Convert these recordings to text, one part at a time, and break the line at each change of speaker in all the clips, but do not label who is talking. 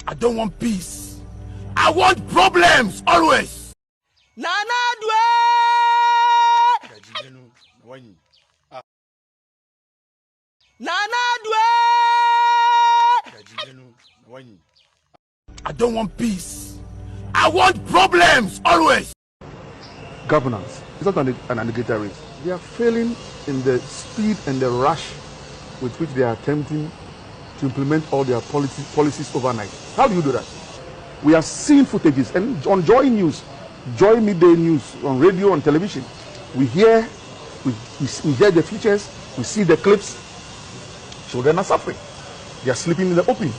I don't want peace. I want problems always.
Nana
I don't want peace. I want problems always.
Governance is not an alligator race. They are failing in the speed and the rush with which they are attempting to implement all their policies overnight. How do you do that? We are seeing footages and on Joy News, Joy Midday News, on radio, on television. We hear the features, we see the clips. Children are suffering. They are sleeping in the open.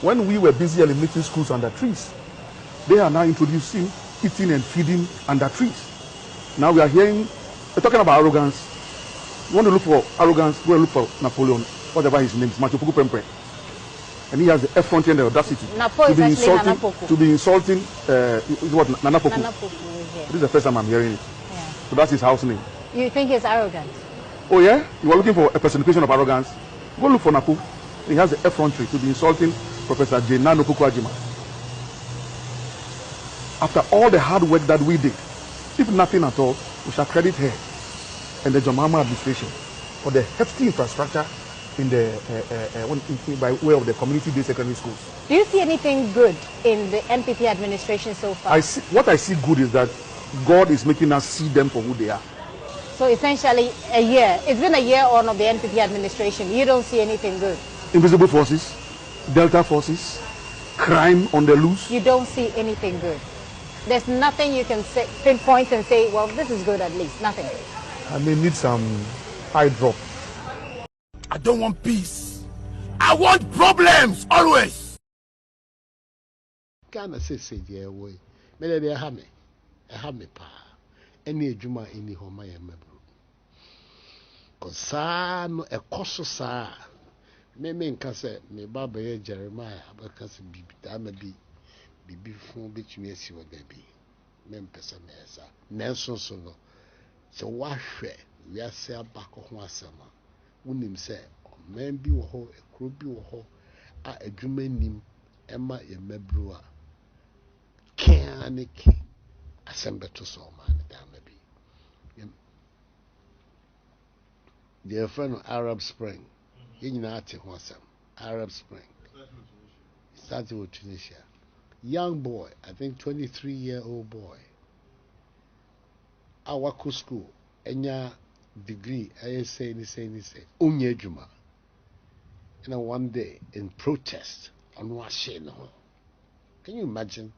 When we were busy eliminating schools under trees, they are now introducing eating and feeding under trees. Now we are hearing, we're talking about arrogance. You want to look for arrogance, go and look for Napoleon, whatever his name is, Machopuku Pempe. And he has the effrontery and the audacity to be insulting what Nanapoku. This is the first time I'm hearing it.
Yeah.
So that's his house name.
You think he's arrogant?
Oh yeah? You are looking for a personification of arrogance? Go look for Napu. He has the effrontery to be insulting Professor Jenano Kukwajima. After all the hard work that we did, if nothing at all, we shall credit her and the Jamama administration for the hefty infrastructure in the by way of the community-based secondary schools.
Do you see anything good in the NPP administration so far?
What I see good is that God is making us see them for who they are.
So essentially a year. It's been a year on of the NPP administration. You don't see anything good?
Invisible forces, Delta forces, crime on the loose.
You don't see anything good? There's nothing you can say, pinpoint and say, well, this is good at least. Nothing.
I may need some eye drop.
I don't want peace. I want problems always.
Ghana says, yeah, way. Maybe I have me pa. Any juma in the home I am. Cause a coso sa. Me nkase me baba ye Jeremiah abakase bibi da ma bibi fun betumi asi wa baby me mpesa mesa nanso so no se wahwe wiase abako ho asema wonim se man bi wo ho ekro bi wo ho a adwuma nim ema ye mabru a kaniki asembeto so man da Their friend Arab Spring. Arab Spring. It started with Tunisia. Young boy, I think 23-year-old boy. Awako school, enya degree, I say, Unye Juma. And then one day in protest on Washington. Can you imagine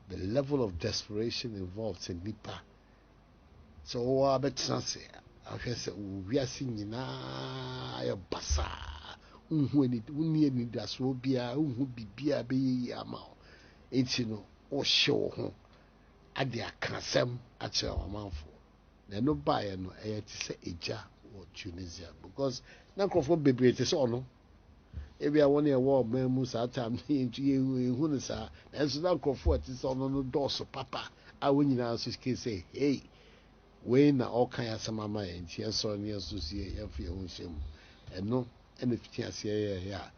the level of desperation involved in Nipa? So I bet say, I say, we are seeing na ya basa. Unye ni daso bia, bibia be amao. It's or show home. Ade akasem ache omanfo na no buy no e ti se eja or Tunisia because na krofo bebre ti se ono e bia won e wo mamu sa time hu ne sa enso na krofo ti se ono no doso papa a wonyina so say hey we na all kan asamama e nti enso ne enso sie e fi ho hyem eno ene fiti ase ya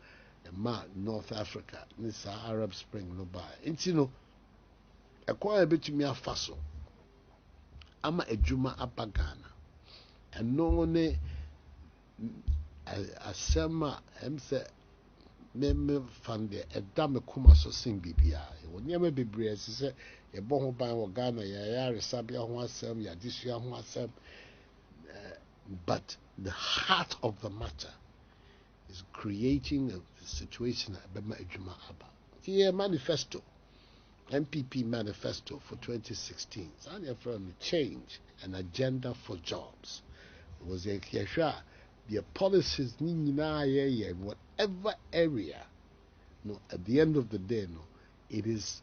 ma North Africa ni sa Arab Spring no buy nti no ekwa ebetumi afaso ama adwuma abagana eno ne asema emse meme fande edame kuma so sin bibia woni ama bebre se ye bo ho ban wo Ghana ya resabia ho asem ya disua ho asem but the heart of the matter is creating a situation abema adwuma aba here manifesto MPP manifesto for 2016. So from change an agenda for jobs. It was a clear the policies in whatever area. No, at the end of the day, no, it is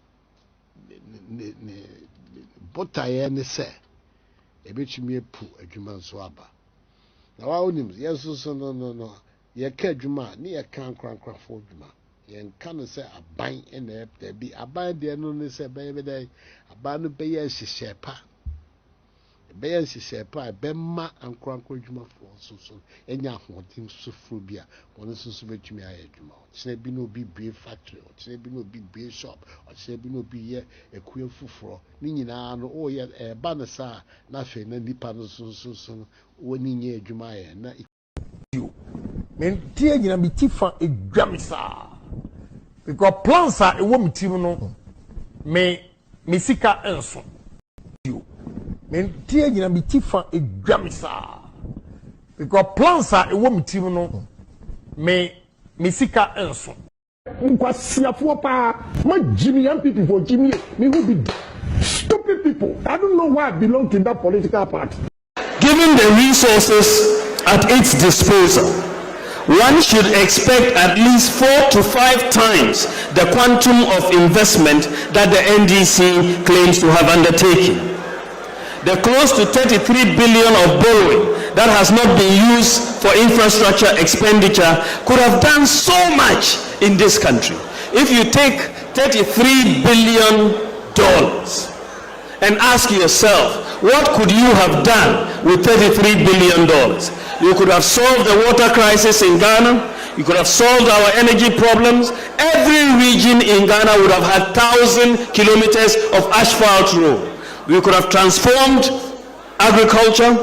botayene se ebechimi pu adwuma nso aba. Now I onim yes so no. Ye ka adwuma ni ye kan krankra for adwuma. Yen kan say aban ene there be aban there no ne say be dey aban no be ye hyehyɛ pa be ma ankranko dwuma for so enya ahoden so furu bia won so betumi aye dwuma o bi no bi be factory o bi no bi be shop o bi no bi ye ekue fufuro ni nyina no o ye ba na sa na fe na nipa no so woni nye dwuma ye na
men tie nyina mi tifa edwamisa because plans are a woman team no me sika enso men tie nyina mi tifa edwamisa because plans are a woman team no me sika enso
nkwasiafo pa ma Jimmy young people for Jimmy me who be stupid people. I don't know why I belong to that political party.
Given the resources at its disposal, one should expect at least 4 to 5 times the quantum of investment that the NDC claims to have undertaken. The close to 33 billion of borrowing that has not been used for infrastructure expenditure could have done so much in this country. If you take $33 billion and ask yourself, what could you have done with $33 billion? You could have solved the water crisis in Ghana. You could have solved our energy problems. Every region in Ghana would have had 1,000 kilometers of asphalt road. We could have transformed agriculture.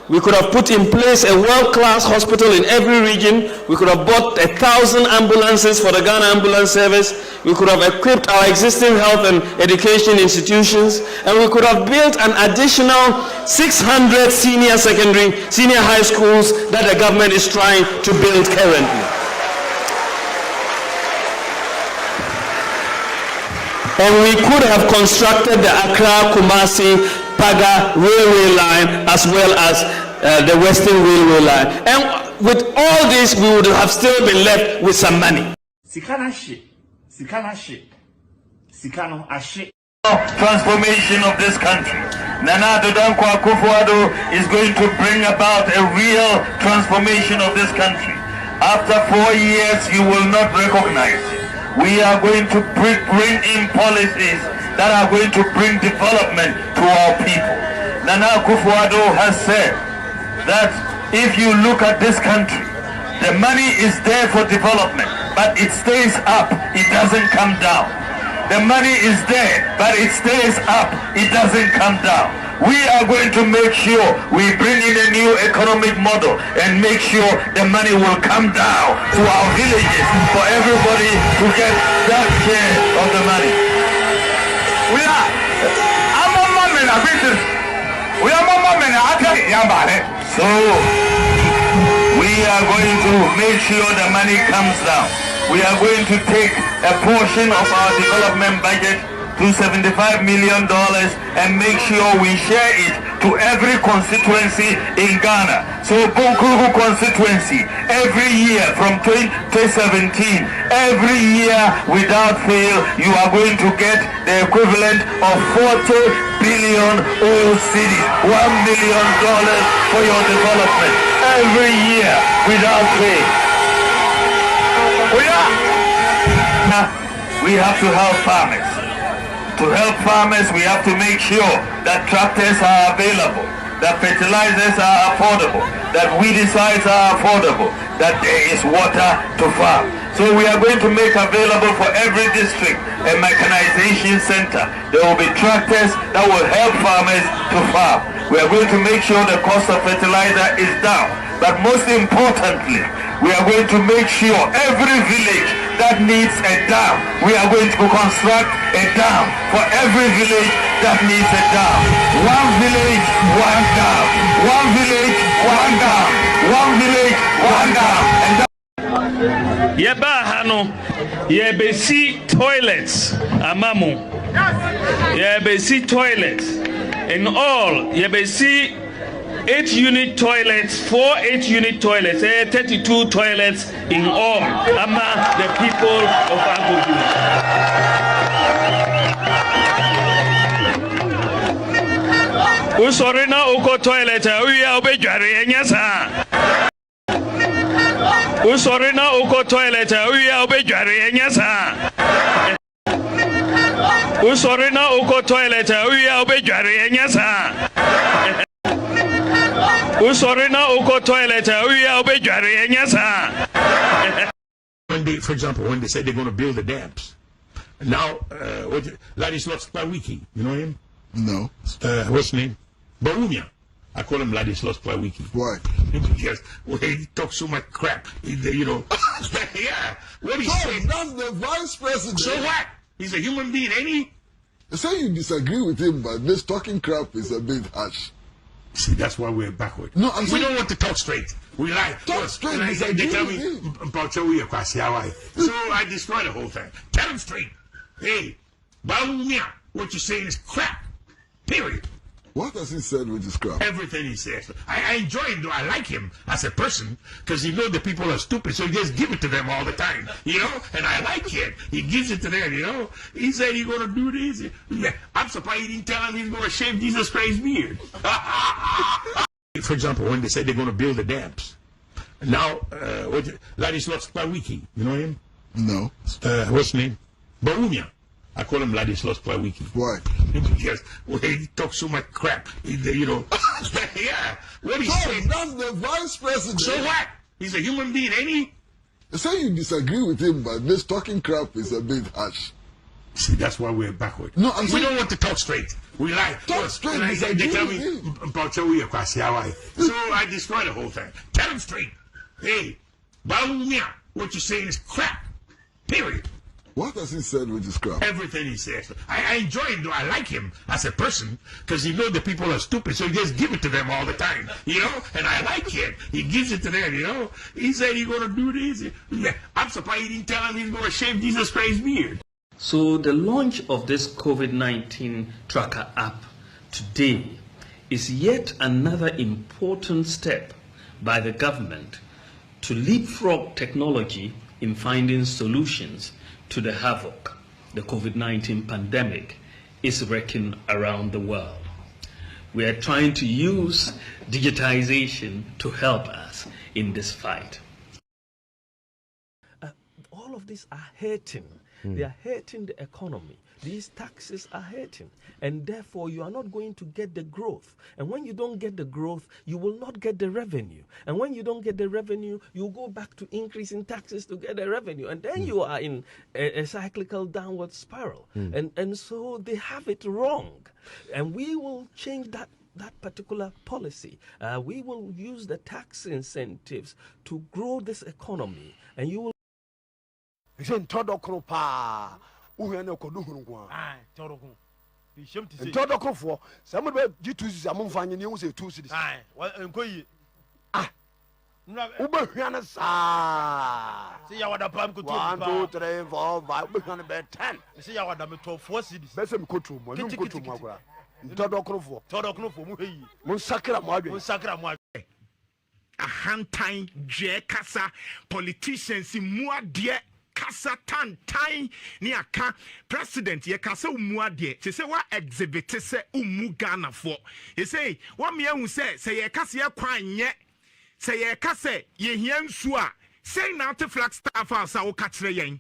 We could have put in place a world-class hospital in every region. We could have bought 1,000 ambulances for the Ghana Ambulance Service. We could have equipped our existing health and education institutions. And we could have built an additional 600 senior high schools that the government is trying to build currently. And we could have constructed the Accra-Kumasi Paga railway line as well as the Western Railway line. And with all this, we would have still been left with some money.
Transformation of this country. Nana Addo Dankwa Akufo-Addo is going to bring about a real transformation of this country. After 4 years, you will not recognize it. We are going to bring in policies that are going to bring development to our people. Nana Akufo-Addo has said that if you look at this country, the money is there for development, but it stays up, it doesn't come down. The money is there, but it stays up, it doesn't come down. We are going to make sure we bring in a new economic model and make sure the money will come down to our villages for everybody to get that share of the money. We are so we are going to make sure the money comes down. We are going to take a portion of our development budget to $75 million and make sure we share it to every constituency in Ghana. So Bunkuru constituency, every year from 2017, every year without fail, you are going to get the equivalent of 40 billion old cities, $1 million for your development every year without fail. We have to help farmers. To help farmers, we have to make sure that tractors are available, that fertilizers are affordable, that weedicides are affordable, that there is water to farm. So we are going to make available for every district a mechanization center. There will be tractors that will help farmers to farm. We are going to make sure the cost of fertilizer is down. But most importantly, we are going to make sure every village that needs a dam, we are going to construct a dam for every village that needs a dam. One village, one dam. One village, one dam. One village, one dam. And
Yeba hano, yebesi toilets, amamu. Yebesi toilets. In all, yebesi 8-unit toilets, 4 8-unit toilets, 32 toilets in all among the people of Agogo. Usorina uko toilet, uya obejare enyasa. Usorina uko toilet, uya obejare enyasa. Usorina uko toilet, uya obejare enyasa.
When they, for example, when they said they're going to build the dams, now Ladislas Klawiki, you know him?
No.
What's his name? Baumia. I call him Ladislas Klawiki.
Why?
Because he talks so much crap. You know. Yeah. What he said.
That's the vice president.
So what? He's a human being, ain't he?
You say you disagree with him, but this talking crap is a bit harsh.
See, that's why we're backward.
No,
we don't want to talk straight. We like
talk straight.
They tell me about so I destroy the whole thing. Tell them straight. Hey, Baumia, what you're saying is crap. Period.
What has he said with his crap?
Everything he says. I enjoy him, though. I like him as a person because he knows the people are stupid, so he just give it to them all the time, you know? And I like it. He gives it to them, you know? He said he's going to do this. Yeah. I'm surprised he didn't tell him he's going to shave Jesus Christ's beard. For example, when they said they're going to build the dams, now, Ladislas Klawiki, you know him?
No.
What's his name? Baumia. I call him Ladislas Klawiki.
Why?
Because he talks so much crap. You know. Yeah. What he said.
That's the vice president.
So what? He's a human being, ain't he?
You say you disagree with him, but this talking crap is a bit harsh.
See, that's why we're backward.
No,
we don't want to talk straight. We like
talk straight.
They tell me about so I destroy the whole thing. Tell them straight. Hey, Baumia, what you're saying is crap. Period.
What has he said with his crap?
Everything he says. I enjoy him, though. I like him as a person because he knows the people are stupid, so he just give it to them all the time, you know? And I like it. He gives it to them, you know? He said he's going to do this. Yeah. I'm surprised he didn't tell him he's going to shave Jesus Christ's beard.
So the launch of this COVID-19 tracker app today is yet another important step by the government to leapfrog technology in finding solutions to the havoc the COVID-19 pandemic is wreaking around the world. We are trying to use digitization to help us in this fight.
All of these are hurting. They are hurting the economy. These taxes are hurting. And therefore, you are not going to get the growth. And when you don't get the growth, you will not get the revenue. And when you don't get the revenue, you go back to increasing taxes to get the revenue. And then you are in a cyclical downward spiral. And so they have it wrong. And we will change that that particular policy. We will use the tax incentives to grow this economy, and you will.
Todokofo some be G2 am mfanye ne say 2 cities
enkoyi
ubehwana sa
see ya wada pam ko
1 2 3 4 5 ubehwana be 10
see ya wada me to 4 cities
be se me kotu mo no kotu mo agora todokofo
mu heyi
mun sakra mo adwe
ahantan je kasa politicians mu ade kasa tantan ni aka president ye kasa umu ade se se wa exhibit se umu Ghana for ye say wa me hu se ye kasa ye kwanye se ye kasa ye hia nsu a say na to flag staff house a wo ka kire yen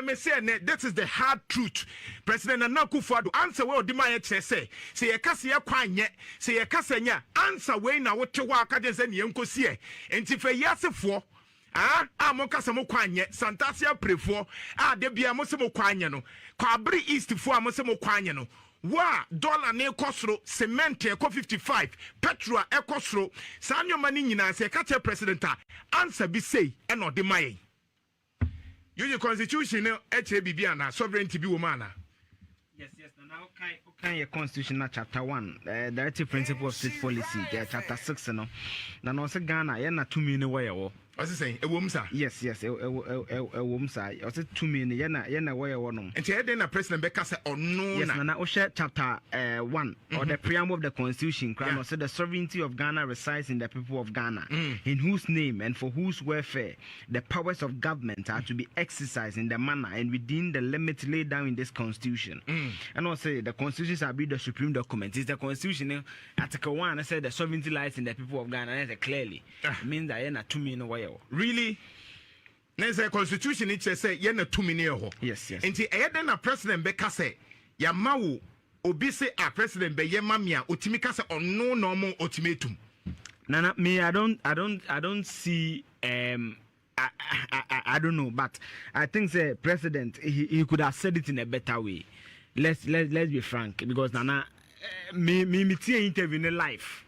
me say this is the hard truth. President Nana Akufo-Addo answer we odi ma ye kire say ye kasa ye kwanye se ye kasa nya answer we na wo te wa aka de se ne yenkosi e enti fe yasefo moka se mo kwanye Santasia prefo de bia mo se mo kwanye no Kwabri East fo mo se mo kwanye no wa dollar ne kosro cement e ko 55 petrol e kosro sanyo mani nyina se ka che president answer bi say e no de maye your constitution e che bibia na sovereignty bi wo mana.
Yes, now okay, your constitution chapter 1, directive principle of state policy, chapter 6 no. Now also Ghana, you're not 2 million way.
What's he saying? A woman, sir?
Yes, a woman, sir. I said 2 million, you're way or no.
And then a president Becca said, oh no.
Yes, now Osha chapter 1, or the preamble of the constitution, crown said the sovereignty of Ghana resides in the people of Ghana, in whose name and for whose welfare the powers of government are to be exercised in the manner and within the limits laid down in this constitution. And also the constitution shall be the supreme document. It's the constitution, article 1, I said the sovereignty lies in the people of Ghana, and clearly it means that you're not 2 million away.
Really? There's a constitution it say you're not 2 million.
Yes.
And then a president Becca say, Yamawu, Obise a president be Yamamia, Utimika say on no normal ultimatum.
Nana, me, I don't see I don't know, but I think the president he could have said it in a better way. Let's be frank, because Nana, me interview in life.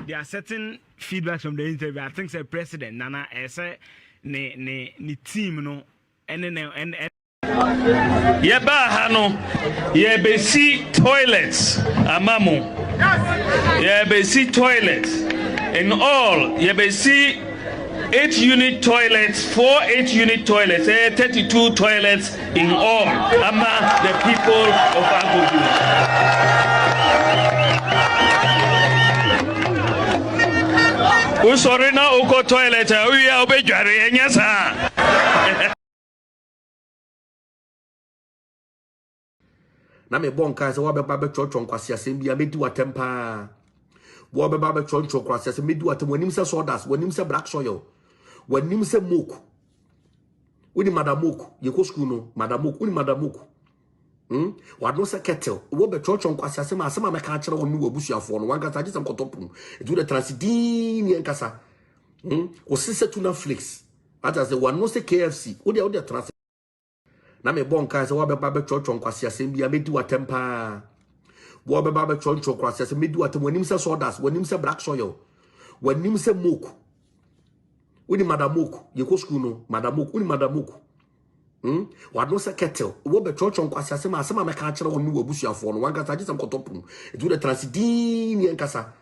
There are certain feedbacks from the interview. I think the president Nana say ne team no and
Yeba hano yebesi toilets amamo yebesi toilets in all yebesi 8-unit toilets, 4 8-unit toilets, 32 toilets in all among the people of Agogo. Usori na uko toilet uya obejare enyasa.
Na me bon kai se wa be ba be chonchon kwase asem bia medi watempa wo be ba be chonchon kwase asem medi watem wanim se sodas wanim se black soil wanim se moku woni madamoku ye ko school no madamoku woni madamoku wado se kettle wo be chonchon kwase asem asem me ka kire woni wabusuafo no wanka ta gisam kotopum edu de transidin yen kasa wo sise tuna flakes ata se wano se KFC wo de trans na me bon kai se wa be ba be chonchon kwase asem bia medi watempa wo be ba be chonchon kwase asem medi watem wanim se sodas wanim se black soil wanim se moku woni madamoku ye ko school no madamoku woni madamoku wado se kettle wo be chonchon kwase asem me ka kire woni wabusuafo no wanka ta gisam kotopum edu de transidin yen kasa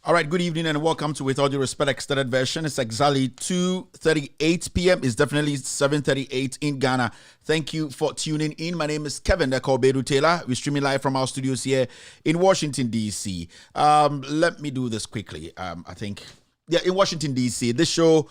All right, good evening and welcome to With All Due Respect extended version. It's exactly 2:38 p.m. It's definitely 7:38 in Ghana. Thank you for tuning in. My name is Kevin Dekobedu Taylor. We're streaming live from our studios here in Washington, D.C. Let me do this quickly. In Washington, D.C. This show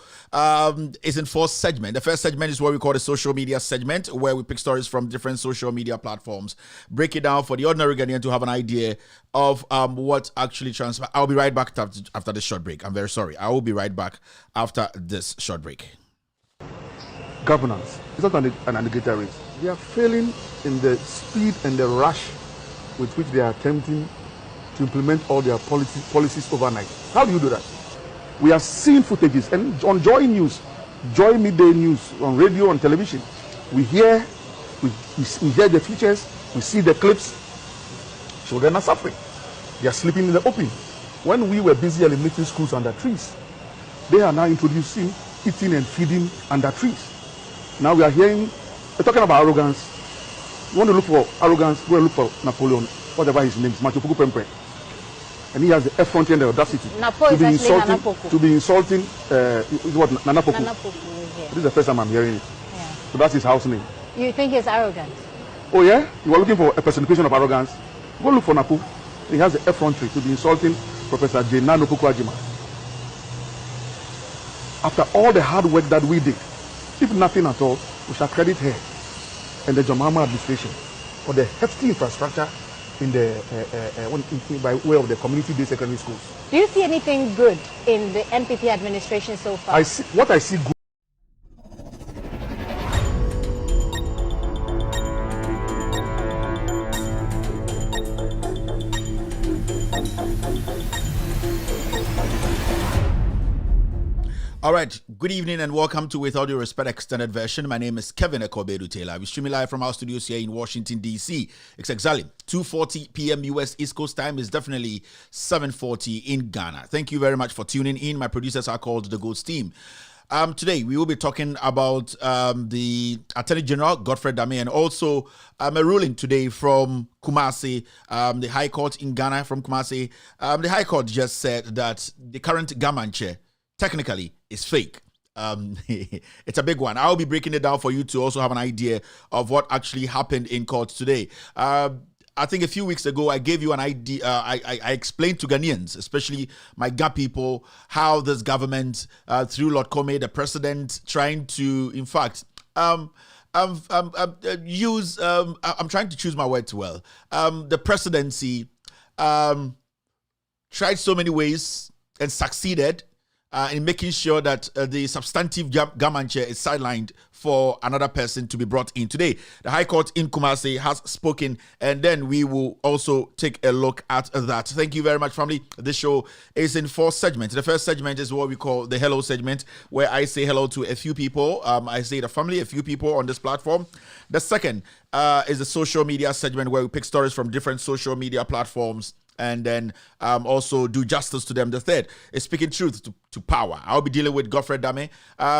is in 4 segments. The first segment is what we call the social media segment, where we pick stories from different social media platforms, break it down for the ordinary Ghanaian to have an idea of what actually transpired. I'll be right back after this short break. I'm very sorry. I will be right back after this short break.
Governance is not an alligator race. They are failing in the speed and the rush with which they are attempting to implement all their policies overnight. How do you do that? We are seeing footages and on Joy News, Joy Midday News, on radio, on television. We hear the features, we see the clips. Children are suffering. They are sleeping in the open. When we were busy eliminating schools under trees, they are now introducing eating and feeding under trees. Now we are hearing, we're talking about arrogance. You want to look for arrogance, go and look for Napoleon, whatever his name is, Machopuku Pempe. And he has the effrontery and the audacity to be insulting what Nana Poku. This is the first time I'm hearing it.
Yeah.
So that's his house name.
You think he's arrogant?
Oh yeah? You are looking for a personification of arrogance? Go look for Napu. He has the effrontery to be insulting Professor J. Nano Poku Ajima. After all the hard work that we did, if nothing at all, we shall credit her and the Jamama administration for the hefty infrastructure in the by way of the community-based secondary schools.
Do you see anything good in the NPP administration so far?
I see good.
All right, good evening and welcome to With All Due Respect Extended Version. My name is Kevin Ekobedu Taylor. We're streaming live from our studios here in Washington, D.C. It's exactly 2:40 p.m. U.S. East Coast time. It's definitely 7:40 in Ghana. Thank you very much for tuning in. My producers are called The Ghost Team. Today, we will be talking about the Attorney General, Godfred Dame, and also a ruling today from Kumasi, the High Court in Ghana from Kumasi. The High Court just said that the current government chair technically is fake. It's a big one. I'll be breaking it down for you to also have an idea of what actually happened in court today. I think a few weeks ago, I gave you an idea. I explained to Ghanaians, especially my GA people, how this government, through Lord Kome, the president, trying to, in fact, I'm trying to choose my words well. The presidency tried so many ways and succeeded in making sure that the substantive government chair is sidelined for another person to be brought in. Today, the High Court in Kumasi has spoken, and then we will also take a look at that. Thank you very much, family. This show is in 4 segments. The first segment is what we call the hello segment, where I say hello to a few people. I say the family, a few people on this platform. The second is the social media segment, where we pick stories from different social media platforms and then also do justice to them. The third is speaking truth to power. I'll be dealing with Godfred Dame.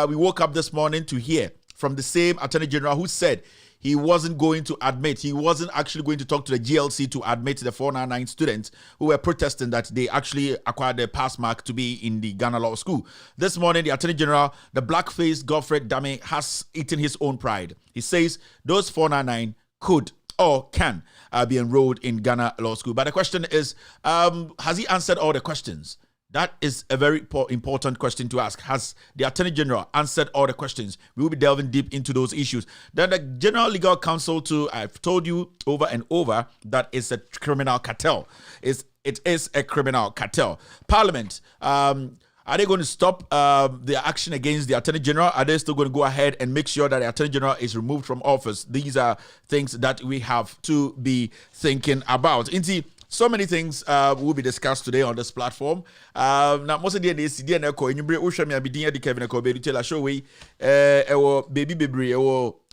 We woke up this morning to hear from the same Attorney General who said he wasn't going to admit, he wasn't actually going to talk to the GLC to admit the 499 students who were protesting that they actually acquired their pass mark to be in the Ghana Law School. This morning, the Attorney General, the black-faced Godfred Dame, has eaten his own pride. He says those 499 could or can be enrolled in Ghana Law School. But the question is, has he answered all the questions? That is a very important question to ask. Has the Attorney General answered all the questions? We will be delving deep into those issues. Then the General Legal Counsel too, I've told you over and over that it's a criminal cartel. It is a criminal cartel. Parliament, are they going to stop the action against the Attorney General? Are they still going to go ahead and make sure that the Attorney General is removed from office? These are things that we have to be thinking about. Indeed, so many things will be discussed today on this platform. Now, most of the days, the DNL, you bring Ocean, be the Kevin Kobe, tell a show we, baby, baby,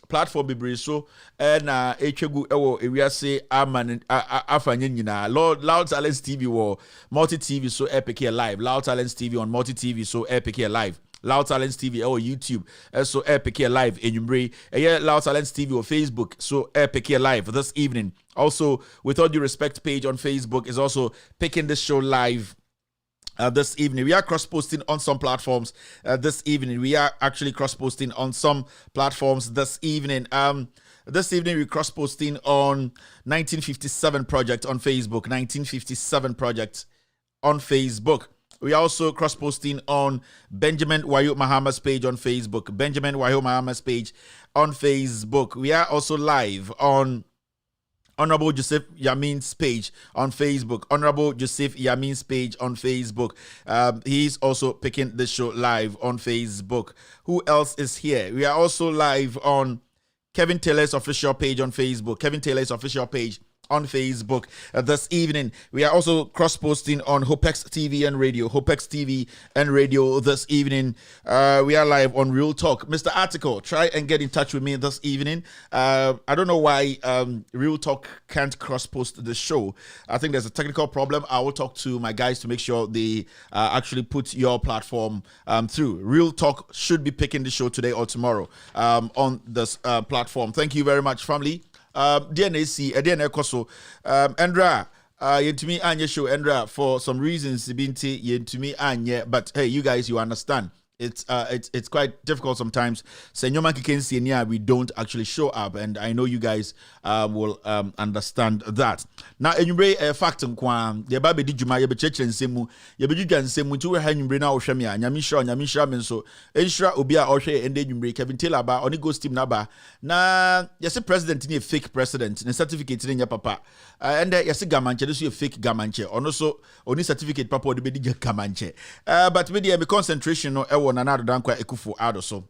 platform be so na echegu ewo ewiase aman afanye nyina Loud Talents TV wo Multi TV so epic here live. Loud Talents TV on Multi TV so epic here live. Loud Talents TV or YouTube so epic here live enyumbre Loud Talents TV or Facebook so epic here live this evening. Also, With All Due Respect page on Facebook is also picking this show live this evening. We are cross-posting on some platforms this evening. We are actually cross-posting on some platforms this evening. This evening we're cross-posting on 1957 Project on Facebook. 1957 Project on Facebook. We are also cross-posting on Benjamin Wayo Mahama's page on Facebook. Benjamin Wayo Mahama's page on Facebook. We are also live on Honorable Joseph Yamin's page on Facebook. Honorable Joseph Yamin's page on Facebook. He's also picking the show live on Facebook. Who else is here? We are also live on Kevin Taylor's official page on Facebook. Kevin Taylor's official page on Facebook this evening. We are also cross-posting on Hopex TV and Radio. Hopex TV and Radio this evening. We are live on Real Talk. Mr. Article, try and get in touch with me this evening. I don't know why Real Talk can't cross-post the show. I think there's a technical problem. I will talk to my guys to make sure they actually put your platform through. Real Talk should be picking the show today or tomorrow on this platform. Thank you very much, family. DNAC, DNA Koso, Andra, Yentumi Anya show, Andra, for some reasons, Binti, Yentumi Anya, but hey, you guys, you understand. It's quite difficult sometimes. Senyoman Kikensi, we don't actually show up, and I know you guys will understand that. Now, enyumbre fact nkwa, the baby di juma yebe cheche nsemu, yebe juga nsemu tu we enyumbre na ohweme a nyamisha menso. Ensura obi a ohwe ende enyumbre Kevin Taylor ba oni go steam na ba. Na yesi president ni a fake president, ni certificate ni nya papa. And yesi gamanche this a fake gamanche. Ono so oni certificate papa odi be di gamanche. But me the concentration no Nanado Dankwa Ekufu Ado so.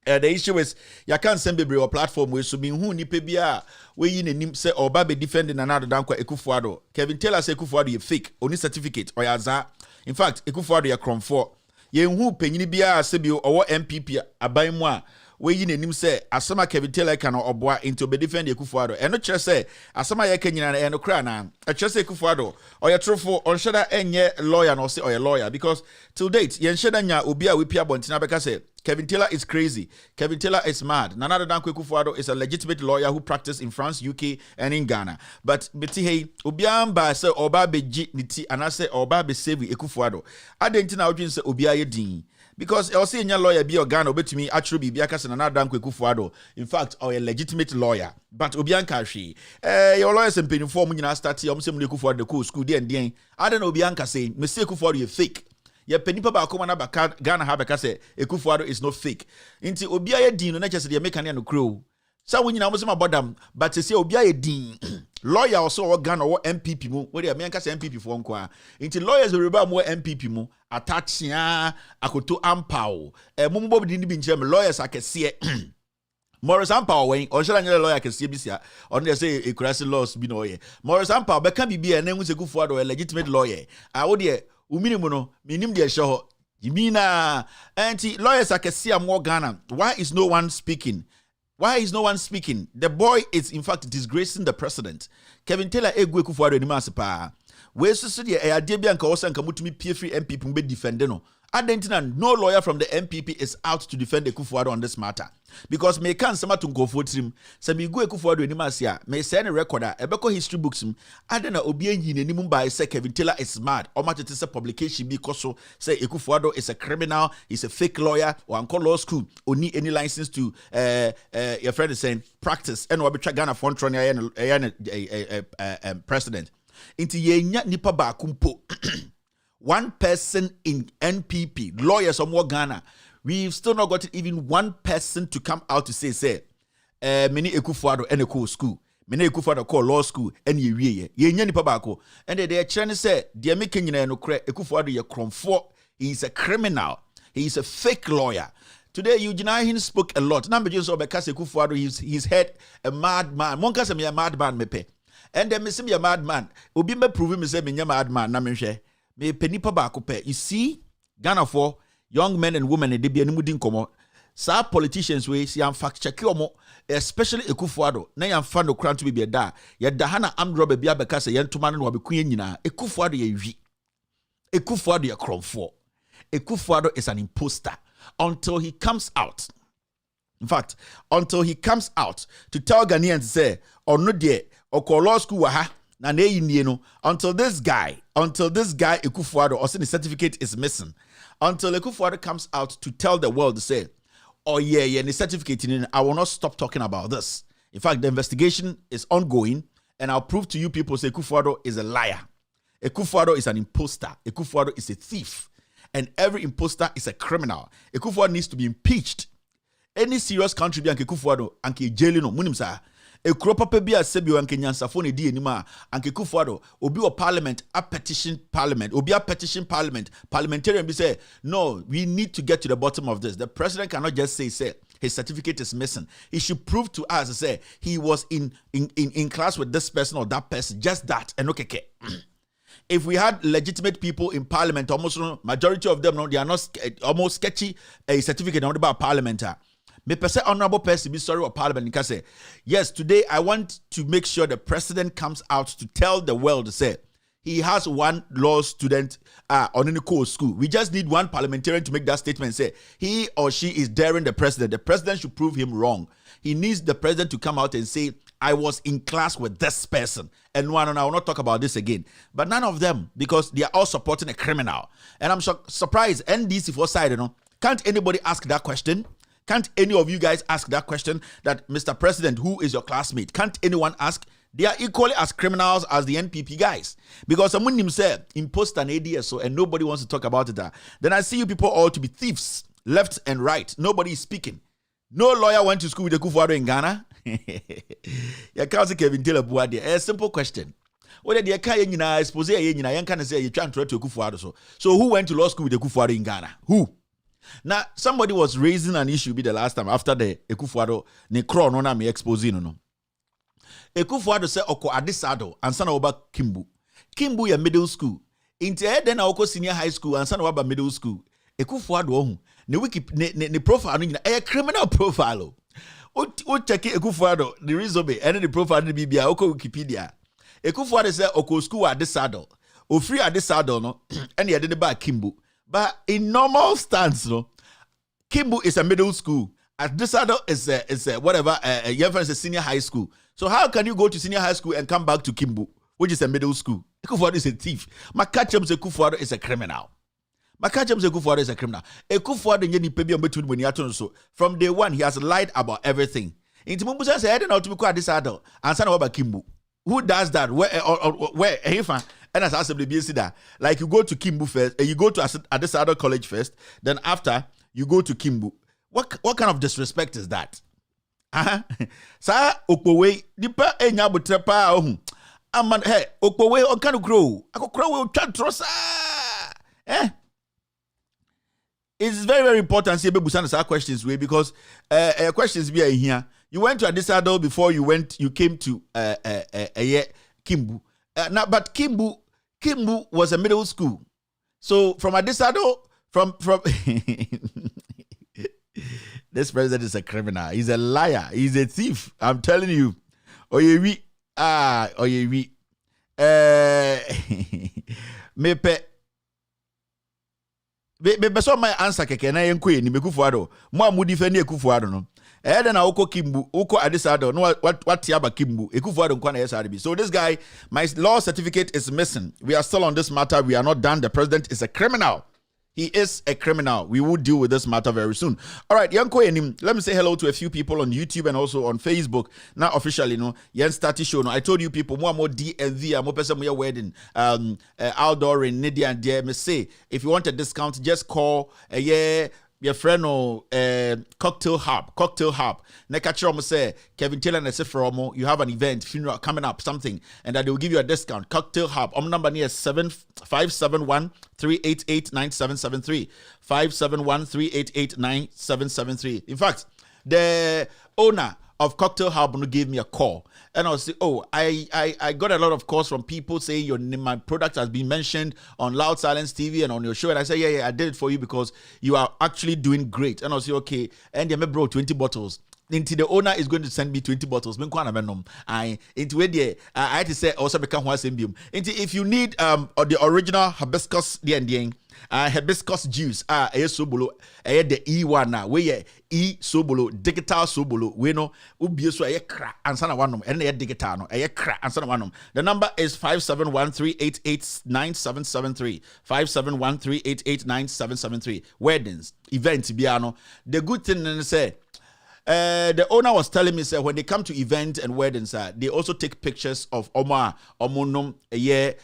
The issue is you can't send baby or platform where so being who ni pebia where you name say or baby defending Nanado Dankwa Ekufu Ado. Kevin Taylor say Ekufu Ado you fake only certificate or yaza. In fact, Ekufu Ado you crom for. Ye who penny bia sebio or MPP abaimwa where you name say asama Kevin Taylor can or boy into be defend Ekufu Ado. And not just say asama ya Kenyan and no crana. I just say Ekufu Ado or your true for on shada enye lawyer no say or a lawyer because till date yen shada nya ubia wipia bontina because say Kevin Taylor is crazy. Kevin Taylor is mad. Nana Dankwa Ekufu Ado is a legitimate lawyer who practiced in France, UK, and in Ghana. But beti hey, ubiamba say oba beji niti anase oba be save Ekufu Ado. Adentina ojin say ubia ye din. Because I was saying your lawyer be Ghana obet me actually be because Nana Dankwa Ekufu Ado. In fact, or a legitimate lawyer. But Obianka she. Your lawyers and penny form when start here. Ekufu Ado the school D. I don't know Obianka say me say Ekufu Ado you fake. Ye penipa ba akoma na baka Ghana ha beka say Ekufu Ado is not fake. Inti obia ye din no na chese de make na no crow. Sa won nyina mo se mabodam but say obia ye din. Lawyer also or Ghana or MPP mu. We dey me anka say MPP fo nko a. Inti lawyers we reba mo MPP mu atachia akoto ampao. Mo mo bi din bi nche me lawyers akese Morris Ampao when or shall I lawyer can see bisia on they say a crazy loss be no ye. Morris Ampao be can be a name with Ekufu Ado a legitimate lawyer. I would ye Uminimuno, minim de show. Jimina, anti lawyers I can see a more Ghana. Why is no one speaking? Why is no one speaking? The boy is in fact disgracing the president. Kevin Taylor Egu Ekufu Ado ni masipa. We so the Adebian ka osan kamutumi PF MPP be defendeno. Adentina, no lawyer from the MPP is out to defend Ekufu Ado on this matter. Because me can sama to go for him. Se me go Ekufu Ado ni masia. Me send a recorder. Ebeko history books him. Adena obi enyi ni mumba say Kevin Taylor is mad. Or much it is a publication because so say Ekufu Ado is a criminal. He's a fake lawyer. Or uncle law school. Or need any license to your friend is saying practice. And wabi Ghana Fontron president. Inti yenya nipa ba kumpo. One person in NPP, lawyers or more Ghana, we've still not got even one person to come out to say, many Ekufu Ado and a cool school, many Ekufu Ado call law school, and ye nipa bako. And they are trying to say, dear making no credit, Ekufu Ado ye cromfort, he's a criminal, he's a fake lawyer. Today, Eugene spoke a lot. Number just over because Ekufu Ado, he's head a madman. Monka say me a madman mepe. And then me say me a madman. Obi me prove me say me a madman na me share. Me penipa ba kope. You see, Ghana for young men and women they be animudin komo. Sa politicians we see am fact check omo, especially Ekufu Ado. Na yam fa no kran to be da. Ya da hana amdro be bia beka se yentuma no be kun nyina. Ekufu Ado ye wi. Ekufu Ado ye kromfo. Ekufu Ado is an imposter until he comes out. In fact, until he comes out to tell Ghanaians say, or no de, or call law school waha. Na no, until this guy Ekufu Ado or the certificate is missing, until Ekufu Ado comes out to tell the world to say, oh yeah, the certificate in, I will not stop talking about this. In fact, the investigation is ongoing, and I'll prove to you people say Ekufu Ado is a liar. Ekufu Ado is an imposter. Ekufu Ado is a thief, and every imposter is a criminal. Ekufu Ado needs to be impeached. Any serious country be anke Ekufu Ado anke jail no munim sa. Ekuro papa bi asebio anke nyansafo ne di enima anke Ekufu Ado obi o parliament a petition parliament obi a petition parliament parliamentarian be say no, we need to get to the bottom of this. The president cannot just say his certificate is missing. He should prove to us, say, he was in class with this person or that person, just that, and okay. If we had legitimate people in parliament, almost majority of them, no, they are not almost sketchy a certificate about parliament. Me person honorable person be sorry of parliament can say, yes, today I want to make sure the president comes out to tell the world, say, he has one law student on any course school. We just need one parliamentarian to make that statement, say he or she is daring the president. The president should prove him wrong. He needs the president to come out and say, I was in class with this person. And I will not talk about this again. But none of them, because they are all supporting a criminal. And I'm surprised, NDC for side, you know, can't anybody ask that question? Can't any of you guys ask that question that, Mr. President, who is your classmate? Can't anyone ask? They are equally as criminals as the NPP guys. Because someone himself imposed an ADSO and nobody wants to talk about it. Then I see you people all to be thieves, left and right. Nobody is speaking. No lawyer went to school with the Kufuado in Ghana. You can't say Kevin Taylor Buade. A simple question. Whether the Akaya Yina expose Yina, can say you're trying to Kufuado. So who went to law school with the Kufuado in Ghana? Who? Now, somebody was raising an issue the last time after the Ekufuado ne kro no na me exposing no. Ekufuado say oko adisado ansa na oba Kimbu. Kimbu ya middle school. Inti then na oko senior high school ansa na oba middle school. Ekufuado ohu ne wiki ne profile no nyina a criminal profile. O check Ekufuado the resume and the profile no bibia oko Wikipedia. Ekufuado say oko school adisado. O free adisado no and ye de ba Kimbu. But in normal stance, no, Kimbu is a middle school. Adisado is a whatever. Your friend is a senior high school. So how can you go to senior high school and come back to Kimbu, which is a middle school? Ekufuado is a thief. Makachem Ekufuado is a criminal. Makachem Ekufuado is a criminal. Ekufuado nyeni pebi ombetu when he so from day one he has lied about everything. Inti mumbusa say I don't know to be called Adisado and son of Kimbu. Who does that? Where? And as assembly that, like you go to Kimbu first, you go to Adisado College first, then after you go to Kimbu. What kind of disrespect is that? Sa okpowe dipa enya butrepa ohun. Aman hey okpowe on kind of grow. Akokro we twa It's very, very important to answer questions way because questions be here. You went to Adisado before you came to Kimbu. But Kimbu was a middle school. So from Adisado, from this president is a criminal. He's a liar. He's a thief. I'm telling you. Oyewi. Oyewi. Mepe. Be so my answer keke na yenkwe ni Kufuado. Mo amudi fe ni Kufuado no. Then oko Kimbu, oko Adisado, no what tiaba Kimbu, Ekufuado nkwana yesaribi. So this guy, my law certificate is missing. We are still on this matter. We are not done. The president is a criminal. He is a criminal. We will deal with this matter very soon. All right, Yanko Enim, let me say hello to a few people on YouTube and also on Facebook. Now officially, no, Yen Stati show. No, I told you people more DNV, more person more wedding, outdoor in Nidia and dear me say if you want a discount, just call your friend or cocktail hub. Nekachiro say Kevin Taylor and Sefromo, you have an event, funeral coming up, something, and that they will give you a discount. Cocktail hub. Number near 571-388-9773. 571-388-9773. In fact, the owner of Cocktail Hub gave me a call. And I was saying, I got a lot of calls from people saying my product has been mentioned on Loud Silence TV and on your show. And I said, yeah, I did it for you because you are actually doing great. And I was saying, okay, and they brought 20 bottles. Until the owner is going to send me 20 bottles. I had to say also become one symbium. If you need the original hibiscus hibiscus juice, sobolo, the E1 now, where sobolo, digital sobolo, we know ubi so a crack and son of one and a digital, a crack and son of one. The number is 571-388-9773. 571-388-9773. Weddings, events, biano. The good thing is say. The owner was telling me, sir, when they come to events and weddings, they also take pictures of omonum, a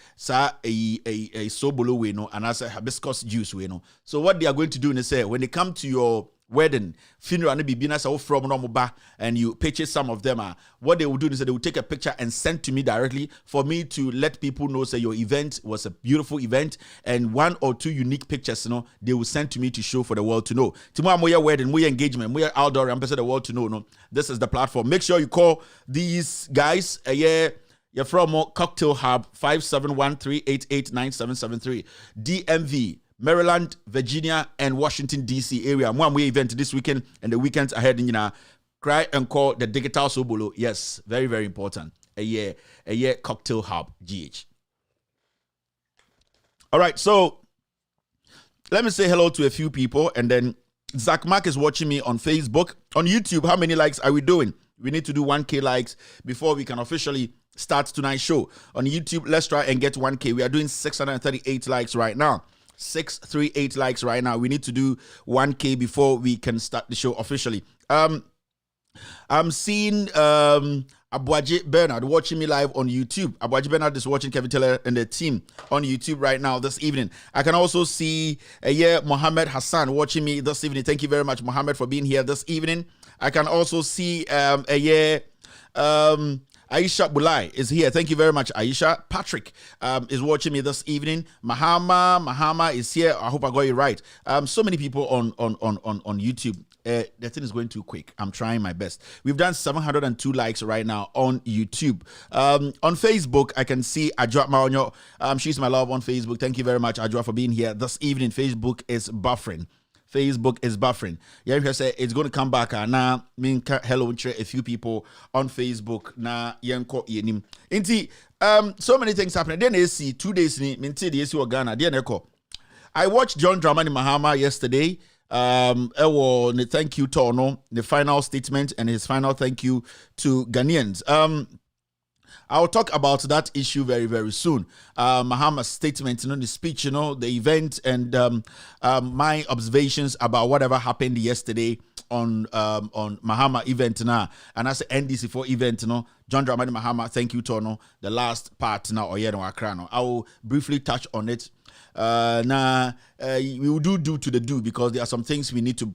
sobolo we know, and as a hibiscus juice we know. So what they are going to do is say, when they come to your wedding, funeral, and be so from Nomoba, and you picture some of them. What they will do is that they will take a picture and send to me directly for me to let people know say your event was a beautiful event, and 1 or 2 unique pictures, they will send to me to show for the world to know. Tomorrow, more wedding, more engagement, more outdoor, and the world to know. No, this is the platform. Make sure you call these guys. You're from Cocktail Hub 571-388-9773 DMV. Maryland, Virginia, and Washington, D.C. area. One way event this weekend and the weekends ahead. Cry and call the Digital Sobolo. Yes, very, very important. A year Cocktail Hub, GH. All right, so let me say hello to a few people. And then Zach Mark is watching me on Facebook. On YouTube, how many likes are we doing? We need to do 1K likes before we can officially start tonight's show. On YouTube, let's try and get 1K. We are doing 638 likes right now. 638 likes right now. We need to do 1K before we can start the show officially. I'm seeing Abuaji Bernard watching me live on YouTube. Abuaji Bernard is watching Kevin Taylor and the team on YouTube right now this evening. I can also see Mohammed Hassan watching me this evening. Thank you very much, Mohammed, for being here this evening. I can also see Aisha Bulai is here. Thank you very much, Aisha. Patrick is watching me this evening. Mahama is here. I hope I got it right. So many people on YouTube. The thing is going too quick. I'm trying my best. We've done 702 likes right now on YouTube. On Facebook, I can see Ajwa Maonyo. She's my love on Facebook. Thank you very much, Ajwa, for being here this evening. Facebook is buffering. Yeah, if you say it's going to come back. Now, hello, a few people on Facebook. Na yanko yenim. Inti, so many things happening. Then they see 2 days ni minti the issue of Ghana. I watched John Dramani Mahama yesterday. Thank you to the final statement and his final thank you to Ghanaians. I'll talk about that issue very, very soon. Mahama's statement, the speech, the event, and my observations about whatever happened yesterday on Mahama event now. And as NDC4 event, John Dramani Mahama, thank you, Tono. The last part now, I will briefly touch on it. We will do to the do because there are some things we need to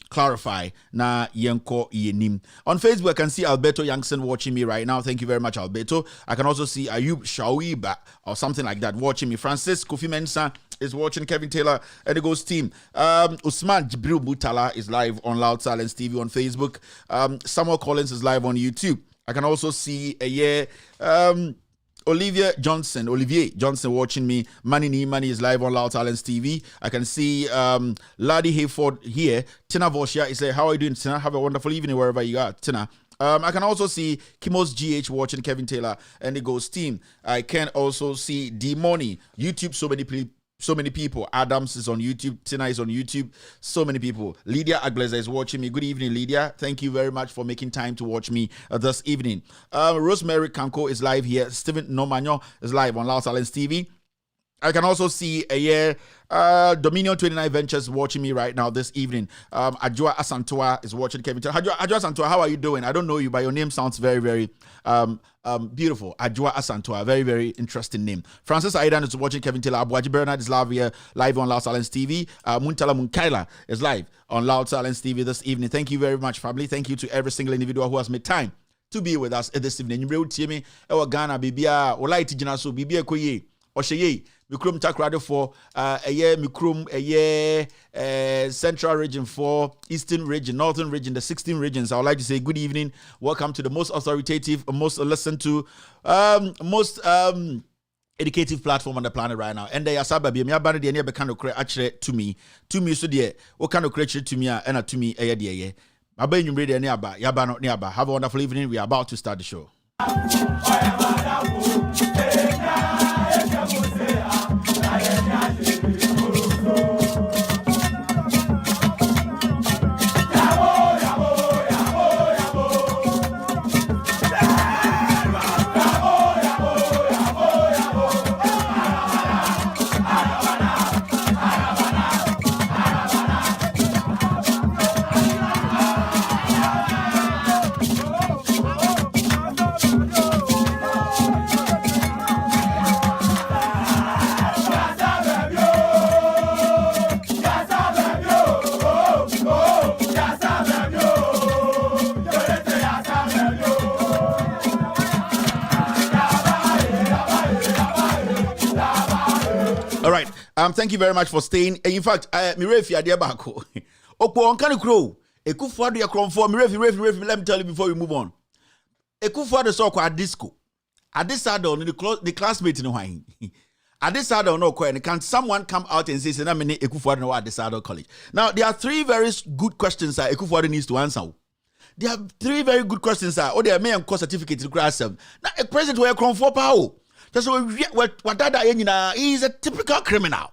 clarify. Na yenko yenim. On Facebook, I can see Alberto Youngson watching me right now. Thank you very much, Alberto. I can also see Ayub Shawiba or something like that watching me. Francis Kofi Mensah is watching Kevin Taylor and the Ghost team. Usman Jibril Mutala is live on Loud Silence TV on Facebook. Samuel Collins is live on YouTube. I can also see Olivier Johnson watching me. Money is live on Loud Silence TV. I can see Laddie Hayford here. Tina Voshia is like, how are you doing, Tina? Have a wonderful evening wherever you are, Tina. I can also see Kimos GH watching Kevin Taylor and the Ghost team. I can also see D-Money. YouTube, so many people. Adams is on YouTube. Tina is on YouTube. So many people. Lydia Agleza is watching me. Good evening, Lydia. Thank you very much for making time to watch me this evening. Rosemary Kanko is live here. Stephen Nomanyo is live on Loud Silence TV. I can also see Dominion 29 Ventures watching me right now this evening. Ajwa Asantua is watching Kevin Taylor. Ajwa Asantua, how are you doing? I don't know you, but your name sounds very, very beautiful. Ajwa Asantua, very, very interesting name. Francis Aidan is watching Kevin Taylor. Abuaji Bernard is live here, live on Loud Silence TV. Muntala Munkaila is live on Loud Silence TV this evening. Thank you very much, family. Thank you to every single individual who has made time to be with us this evening. You will see me, Ghana, Bibia, Olaiti Jinaso, Bibia Koye, Osheye. Mikrum Takrado for a year, Mikrum a year, Central Region 4, Eastern Region, Northern Region, the 16 regions. I would like to say good evening. Welcome to the most authoritative, most listened to, most educative platform on the planet right now. And they are sababi. Me abana de ene be kind of create actually to me so there. What kind of create to me and to me a de. Aba nyumre de ene aba, yaba not ne aba. Have a wonderful evening. We are about to start the show. Thank you very much for staying. In fact, Mirefi Adiabako. Okpo on can crow. Ekufuado ya kromfo. Mirefi, let me tell you before we move on. Ekufuado so kwa disco. Adisado the classmate in Hawaii. Adisado no kwa. Can someone come out and say na many Ekufuado no Adisado College? Now there are three very good questions that Ekufuado needs to answer. There are three very good questions that they may and course certificate to grasp them. Now a president where kromfo power. That's what that he is a typical criminal.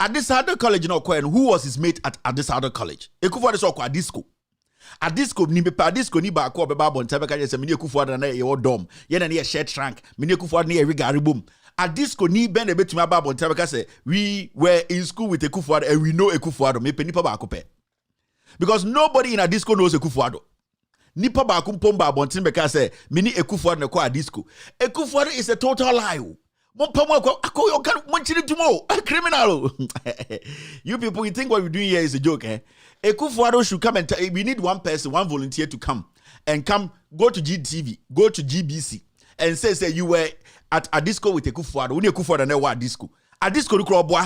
At this other college, who was his mate at this other college? Ekufuado so kwa disco. At disco ni bepa disco ni ba ko beba bon tebe ka je se mini Ekufuado na ye dom. Ye na ye shirt trunk. Mini Ekufuado na ye rigaribum. At disco ni ben e betuma ba bon tebe ka say we were in school with Ekufuado and we know Ekufuado. Me pe nipa ba ko pe. Because nobody in a disco knows Ekufuado. Nipa ba kumpom ba bontin be ka say mini Ekufuado na kwa disco. Ekufuado is a total lie. Criminal. You people, you think what we're doing here is a joke, eh? Ekufuado should come and we need one person, one volunteer to come go to GTV, go to GBC and say you were at a disco with Ekufuado. We need Ekufuado and what disco. A disco boy.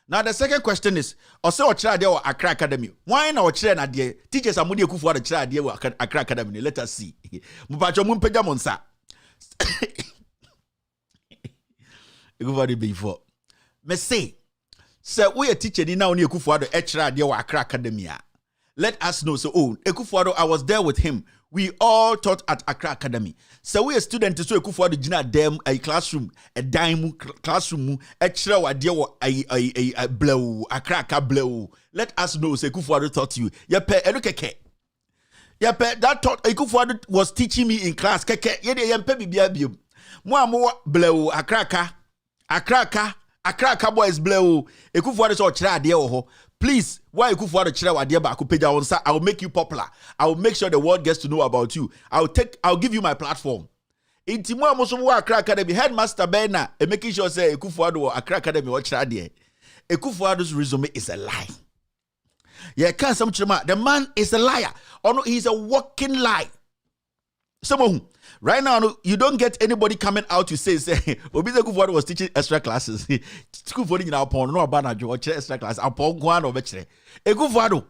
Now the second question is, also ochira there Accra Academy. Why na ochira na there? Teachers amudi Ekufuado ochira there Accra Academy. Let us see. Mupacho mumpeja monsa. Ekufuado before. Me say we a teacher ni now ni Ekufuado ochira there Accra Academy. Let us know. So Ekufuado, I was there with him. We all taught at Accra Academy. So we a student so Ekufuado jina dem a classroom, a dime classroom, extra wa dia a blow, Accra blow. Let us know so Ekufuado taught you. Yepe edukeke. Yepe that taught Ekufuado was teaching me in class. Keke ye de yempe bibia biom. Mo blow Accra boys blow. Ekufuado so chira de ho. Please, why Ekufuado chira wa dia ba ko page onsa? I will make you popular. I will make sure the world gets to know about you. I'll give you my platform. Intimo amoso wo Accra Academy headmaster Bena and making sure say Ekufuado wo Accra Academy wo chira de. Ekufuado's resume is a lie. Yeah, can't some chima. The man is a liar. Or no, he's a walking lie. Someone right now, you don't get anybody coming out to say, Obize Ekufuado was teaching extra classes. School for now upon no abana jo extra class upon one of it. Ekufuado.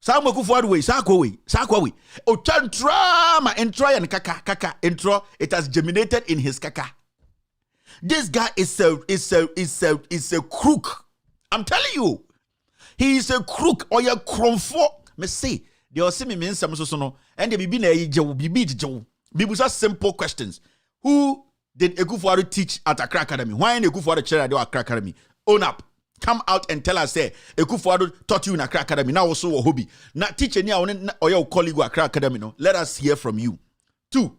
Sam Ekufuado way, Sakwa way. O chan drama and try and kaka intro. It has germinated in his kaka. This guy is a crook. I'm telling you. He is a crook or a cromfo. Me say, they are saying me some so and they be na bibi Bibusa simple questions. Who did Ekufuado teach at Accra Academy? Why in Ekufuado chair at Accra Academy? Own up. Come out and tell us, say, Ekufuado taught you in Accra Academy. Now also a hobby. Now teacher or your colleague at Accra Academy. No, let us hear from you. 2.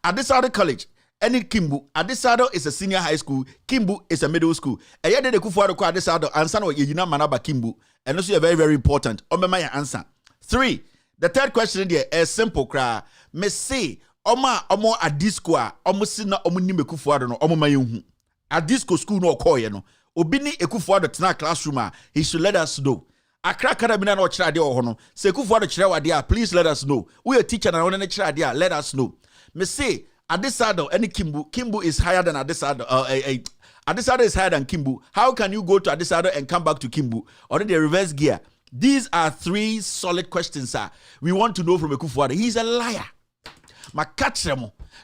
At this other college, any Kimbu. At this other is a senior high school. Kimbu is a middle school. And yet the Ekufuado at this other answer no you manaba Kimbu. And also very, very important. Omema answer. 3. The third question there is simple. Me say. Omo a disco omo sina omo ni Ekufuado no omo mayunhu a disco school no okoye no obi ni Ekufuado tena classroom he should let us know. Accra Academy na no chira de ho no se Ekufuado chira wa de please let us know. We a teacher na one chira de let us know. Me say Adisado any Kimbu is higher than Adisado. Adisado is higher than Kimbu. How can you go to Adisado and come back to Kimbu? Already a reverse gear. These are 3 solid questions, sir. We want to know from Ekufuado. He's a liar.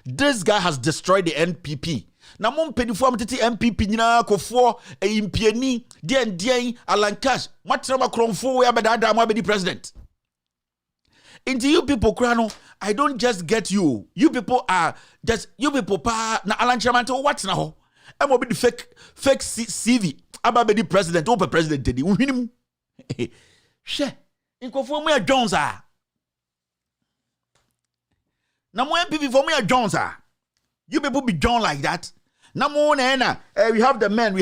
This guy has destroyed the NPP. Na mom pedifo amtete MPP nyina kofo impiani dien alankash matrama kromfo we abedada mo abedi president. Into you people krano, I don't just get you. You people pa na alanchamanto what na ho. Emo be the fake CV ababedi president open president dedi. Uhinim. She inkofo mo Jones ah. Now, when people for me are Jones, you people be John like that. Now, we have the men.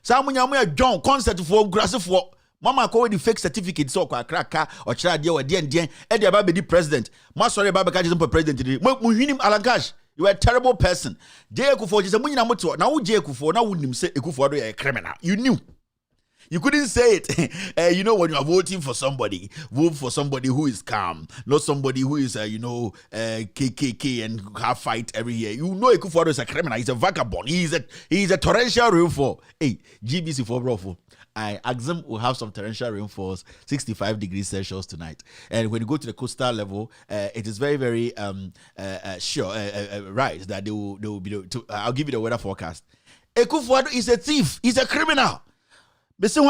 Some we are John concert for grass for Mama call the fake certificate so cracker or child or dien and the baby president. My sorry, Babaka is president today. Muhinim Alangash, you are a terrible person. Jay Kufo is a Munina Moto. Now, Jay Kufo, now wouldn't say Ekufuado a criminal. You knew. You couldn't say it. You know, when you are voting for somebody, vote for somebody who is calm, not somebody who is, KKK and have fight every year. You know, Akufo-Addo is a criminal. He's a vagabond. He's a torrential rainfall. Hey, GBC for brofo. Axum will have some torrential rainfalls, 65 degrees Celsius tonight. And when you go to the coastal level, it is very, very sure, right, that they will be. I'll give you the weather forecast. Akufo-Addo is a thief. He's a criminal. Tell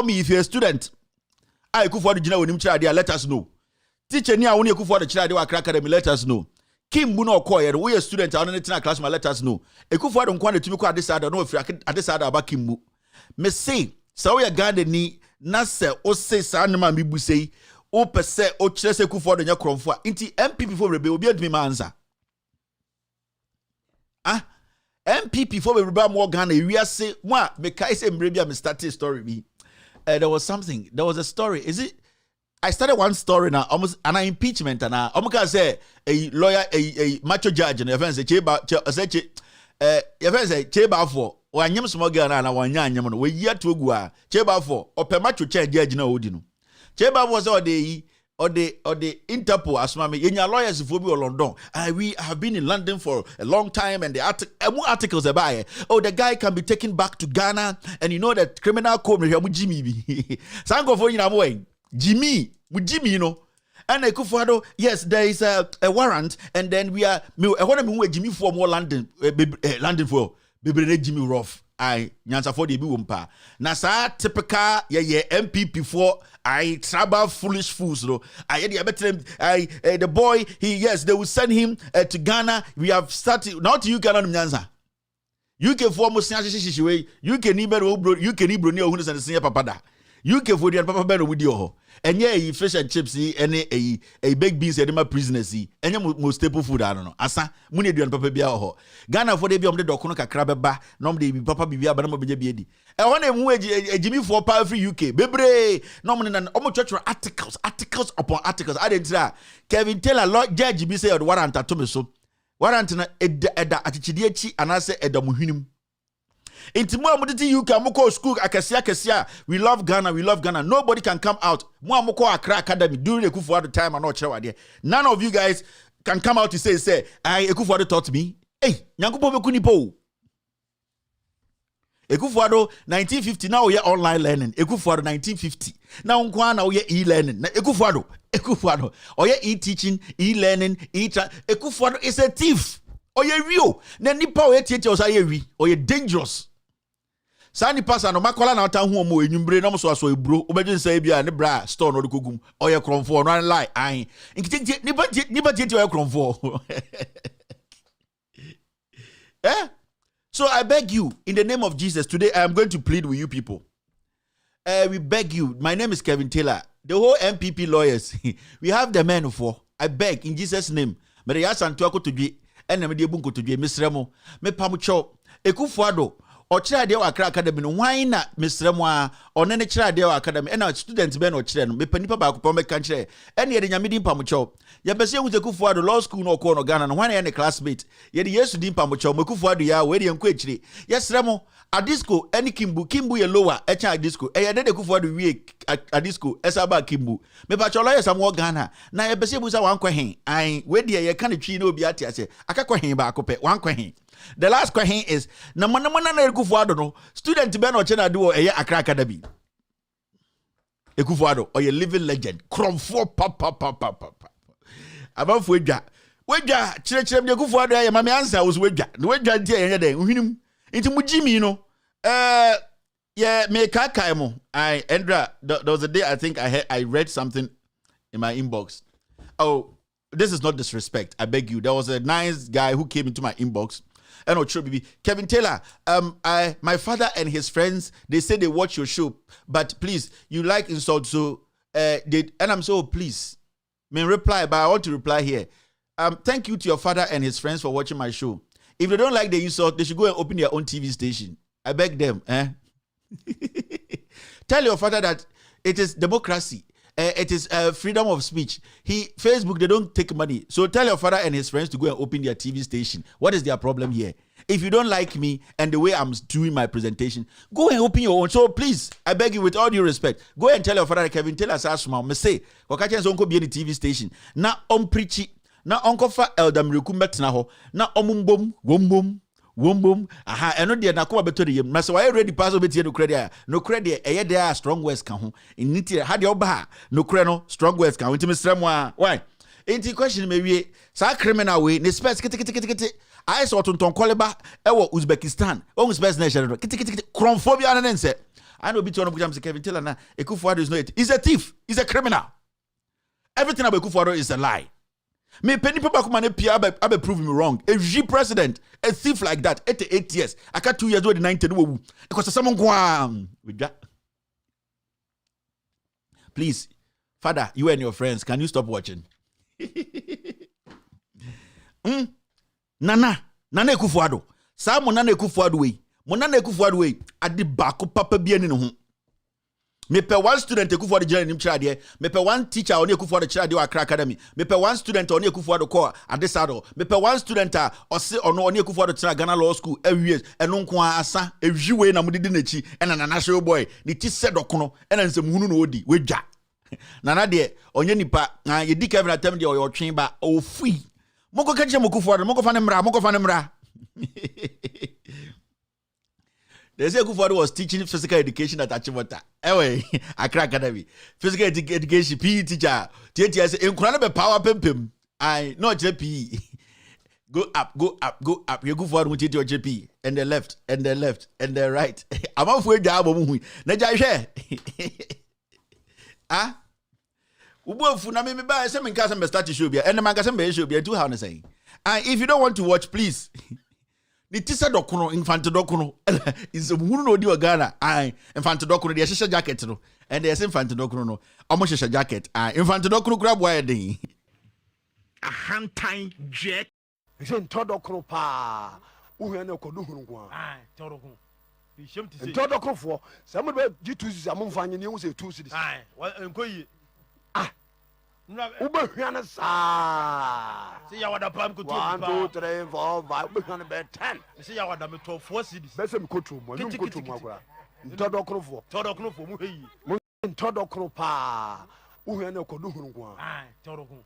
me if you're a student. Let us know. Teacher, let us know. Kim Buno Koyer, we a student, I don't class, let us know. Akufo-Addo don't want to at this side, I know if I decide about Kimbu. Me say, so we are guarding ni, Nasa, o say, Sanama Mibu say, o per se, o chese Akufo-Addo nya kromfo. Inti MP before rebel, will be at me answer. MPP for everybody more Ghana. We are say, what? Because I'm starting story. Me, there was something. There was a story. Is it? I started one story now, almost an impeachment, and I almost say a lawyer, a macho judge, and your friend say, Cheba for one yam small girl and one young we yet to go. Cheba for or per macho judge no odino. Cheba was all the Interpol as mama in your lawyers for London. We have been in London for a long time, and the articles about it. Oh, the guy can be taken back to Ghana, and you know that criminal code here with Jimmy. Sango for you know Jimmy, you know. And Akufo-Addo, yes, there is a warrant, and then we are Jimmy for more London for Jimmy Rough. Nyansa for the biwumpa. Nasa typical MPP for tribal foolish fools. The boy, they will send him to Ghana. We have started not you cannot Nyansa. You can form a situation. You can even you can even know who is the senior papa. You can for the papa better with you. And yeah, fish and chips, and a baked beans, and my prisoners, and your most staple food. I don't know. Asa, Muni do and Papa Biaho. Ghana for the Biom the Dokonoka Crabba, normally be Papa Bibia, but I'm a baby. I want a Jimmy for Power Free UK. Bebre, normally an almost articles upon articles. I didn't say Kevin Taylor, Lord Judge, be said warrant at Tomaso. Warrant at Chidiachi, and I say Edamuhinum. Intimua muditi you can moko school akasia. We love Ghana. Nobody can come out. Mwa moko Accra Academy during the Akufo-Addo time and not sure there. None of you guys can come out to say Akufo-Addo taught me. Hey, nyankupo mekunipo. Akufo-Addo 1950 now we are online learning. Akufo-Addo 1950. Now we are e-learning. Akufo-Addo or e-teaching, e-learning, Akufo-Addo is a thief. Or you real. Then nipa we teachers are you or you dangerous. Sani pasa no makola na ata hu omo enyumbre na so aso ebro obedin say bia ne bra store no de kogum oye kromfo no lie an nkiti nipa tete oye kromfo. So I beg you in the name of Jesus today I am going to plead with you people. We beg you. My name is Kevin Taylor. The whole MPP lawyers we have the men for. I beg in Jesus name. Me ya santu akotodwe ena me de bu nkotodwe mesremo me pamucho Akufo-Addo or Chira Accra Academy, why not Mr. Moa or Nene Chira Academy, and our students ben or children, me penipa back upon my country, and yet in your meeting Pamucho. Yabese with the Akufo-Addo law school no corner Ghana, and one any classmate. Yet yes to dim Pamucho, Akufo-Addo ya, waiting and quickly. Yes, Remo, a disco, any Kimbu, a lower, a child disco, a yet Akufo-Addo week a disco, Esaba Kimbu. Me pachola some more Ghana. Now Yabese was a one quahin. I wait there, you can't chino beati. I say, I can't quahin back up, one quahin. The last question is, na Akufo-Addo no student ben or chena do Accra Academy. Akufo-Addo or a living legend. Kromfo papa. About Wedja. Chire the Akufo-Addo ya mama answer was Wedja. The Wedja ntia dey uhinum. Into Mujimi you know. Yeah, me kakaimo. Endra there was a day I think I read something in my inbox. Oh, this is not disrespect. I beg you. There was a nice guy who came into my inbox. And Kevin Taylor, my father and his friends, they say they watch your show, but please, you like insult, so and I'm so please, may reply, but I want to reply here. Thank you to your father and his friends for watching my show. If they don't like the insult, they should go and open their own TV station. I beg them. Tell your father that it is democracy. It is freedom of speech. Facebook, they don't take money. So tell your father and his friends to go and open their TV station. What is their problem here? If you don't like me and the way I'm doing my presentation, go and open your own. So please, I beg you with all due respect, go and tell your father, Kevin, tell us how small. Me say, wakache nso be any TV station. Na preachy, na onko fa elder miracle metina ho, na omumbom, wombom, aha, eno de na ko beto de yem. Na so why ready pass obeti no credit. No credit eye there strong words kan ho. Initi ha de oba no credit no strong words kan. Ntimi srem wa. Why? Enti question me wie, sa criminal way, ne space kiti. I saw Tonton Koleba, ewo Uzbekistan. One space nation. Kiti chromophobia na nense. I know between of them Kevin tell na Ekufuado is not. He's a thief. He's a criminal. Everything about Ekufuado is a lie. Me penny people come and abe prove me wrong. A G president, a thief like that, 88 years. I got 2 years old in 19. Because someone go with that. Please, Father, you and your friends, can you stop watching? Nana Ekufuado. Sa mo Nana Ekufuado we. Mo Nana Ekufuado we adi baako papa bia ni no ho. Me pe one student Ekufuado jira nim kira de. Me pe one teacher oni Ekufuado kira de wa Accra Academy. Me pe one student oni Ekufuado ko Adesado. Me pe one student ose ono oni Ekufuado kira Ghana Law School ewies eno nko asa ewiwe na mudidi nachi ena nana show boy ni ti sedokono ena nsem hunu no odi wedwa. Nana de onye nipa ye di Kevin atem de oyo twen ba ofui. Moko kaje Ekufuado moko fa ne mra. They say Ekufuado was teaching physical education at Achimota. Anyway, Accra Academy. Physical education, PE teacher. TTS, Enkurana be power pempim. I not JP. Go up. You go forward with your JP. And the left, and the right. I'm off with job. Naja share. Ah? Ubofu na me buy some in Casam start to show be and the magazine be show be 2 hours saying. And if you don't want to watch, please. Ni tisa dokuno infante dokuno is munu no di Ghana ai infante dokuno de hyehyɛ jacket no and de infante dokuno no ɔmo hyehyɛ jacket ai infante dokuno kura boy den
a hantan jet is in todokuno pa uhu na kodu hunu kwa
ai todokuno bi shem ti say
todokuno fo some be G2 is amon ni hu say 2 cities
ai enkoyi
Ubehwana sa.
See ya wada pam ko
1 2 3 4 5 ubehwana be 10.
See ya wada me 4 cities.
Be se me kotu mo, me kotu mo agora. Todokro fo mu heyi. Mo todokro pa. Uhu na kodu hunu kwa.
Ah, todokro.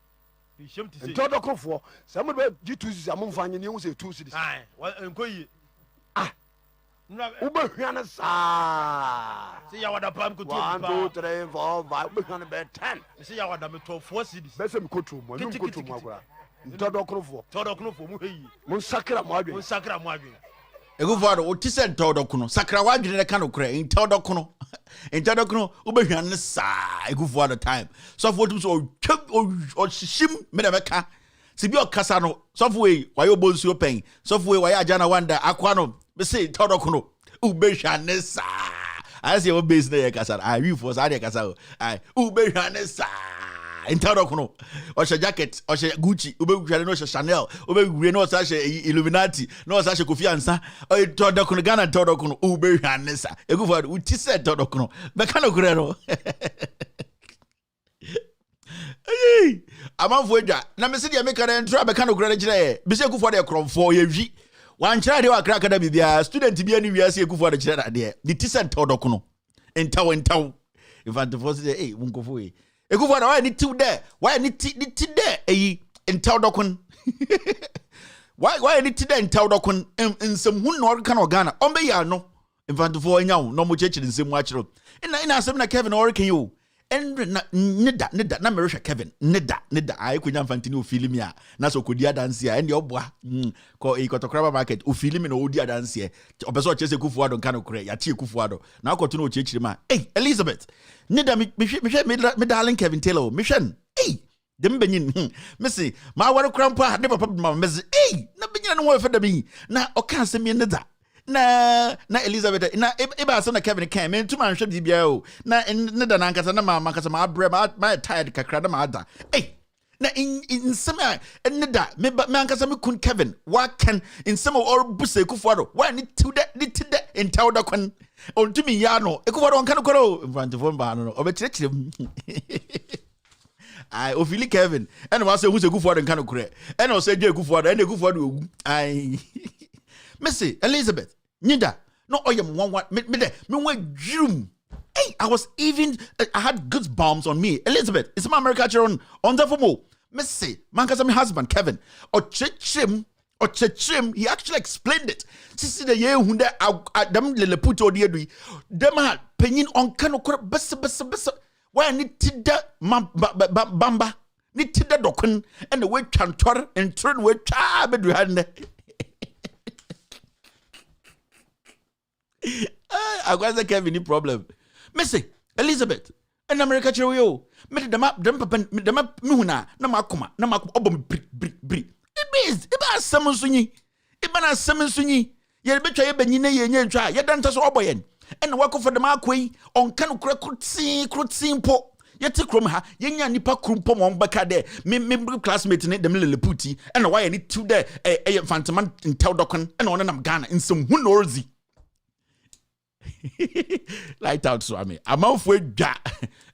Bi shem ti say.
Todokro fo, se mo be G2 amon fanye ni hu say 2 cities.
Ah, enkoyi.
Ubehwana sa.
See ya wada pam ko
1 2 3 4 5 ubehwana be 10.
See ya wada me 4 cities.
Be se me kotu mo, me kotu mo agora. Todokro fo mu heyi. Mo sakra mo adwen.
Ekufuado o tise ntodokuno sakra wadwene ne ka no kra ntodokuno ubehwan sa Ekufuado time so for so o shishim me na meka sibi okasa no so for we wayo bonsuo pen so for we wayo ajana wanda akwa no me say ntodokuno ubehwan sa as your base na yakasa I we for sa yakasa I ubehwan sa Intadokuno, or jacket, or Gucci, Ube no Chanel, Ube no such Illuminati, no such Kofiansa, or Todokuno Ghana Todokuno, Ube Hanessa, a good word, which is said Todokuno, Bacano Greno. I'm off with that. Namasidi America and try Bacano Granage, Bisaku for their crom 4 years. One child you are crack at a student to be anywhere, see for the chair there. The Tissan Todokuno, in town. If I divorce the A, won't go for it. Ekufuado why need two there? Why need there? In Taudokun. Why need there in Taudokun in some who no can organa? Ombe ya no. In front of four now, no more church in the same watch. In some Kevin or can you? And nida na Marisha Kevin. Nida. I could not find no film ya. Naso could ya dance here and your boy. Call a Cotocraba market who film in old dance here. Opeso Chese Kufuado and Cano Cray, Yachi Kufuado. Now got to know church man. Hey, Elizabeth. Nida me darling Kevin Taylor. Mission. Hey, them benin. Missy, my water crampa never popped my message. Hey, no benin no for the me. Now, o can't send me nida. Na Elizabeth na eba so na Kevin can me too man hwe bibia o na nida na nkasa na mama nkasa ma abre ma tired kakra na ma ada eh na in some nida me nkasa me kun Kevin what can in some or buse Ekufuado why need to that in tawda kon on to me ya no Ekufuado on kan koro in front of him ba no obekire I ofili Kevin and was say who's Ekufuado kan kore and o say Ekufuado and Ekufuado I Missy Elizabeth, Nida, no, I am one, me dream. Hey, I had goosebumps on me. Elizabeth, it's my America on the FOMO. Missy, Mankasa, my husband, Kevin, or Chechim, he actually explained it. Sisi the year who them little put or dear them had penny on canokra bessa. Why need that bamba? Need that dokun and the way chantor and turn with child. I got the Kevin problem. Missy Elizabeth and America Cherio. Made them up, them muna, namakuma, obom bri. It is summon sunny. Ibana summon sunny. Ye betray a benine ye try, ye don't just oboyen. And work for the marquee on canu could see po. Yet to crum ha, yenya nipa crumpo on bacade, member classmate in the middle putti, and why I need to there a phantom in Teldocon and on an Ghana in some woonorzy. Light out swami. I'm off with ja.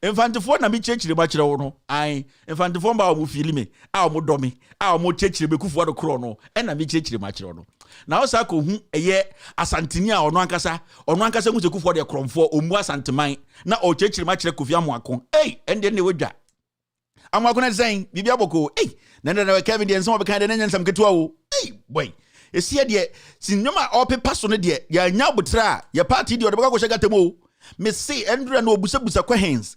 Infantofo na mi church le ba kire wo no. Ai, infantofo ba wo fili me. A mo do me. A mo church le be kufu ado kro no. E na mi church le ma kire no. Na o sa ko hu eye asantini a ono ankasa hu se kufu ado kromfo omu asanteman. Na o church le ma kire kofi amoako. Ei, ende ne wodwa. Amoako na saying, bibia boko. Ei, na Kevin de enso be kan de nyen sam ketua wo. Ei, boy. Esia de sinoma opepa so ne de ya nya botra ya party de odebaka ko shega temo me say Andrew na obusabusa kwehens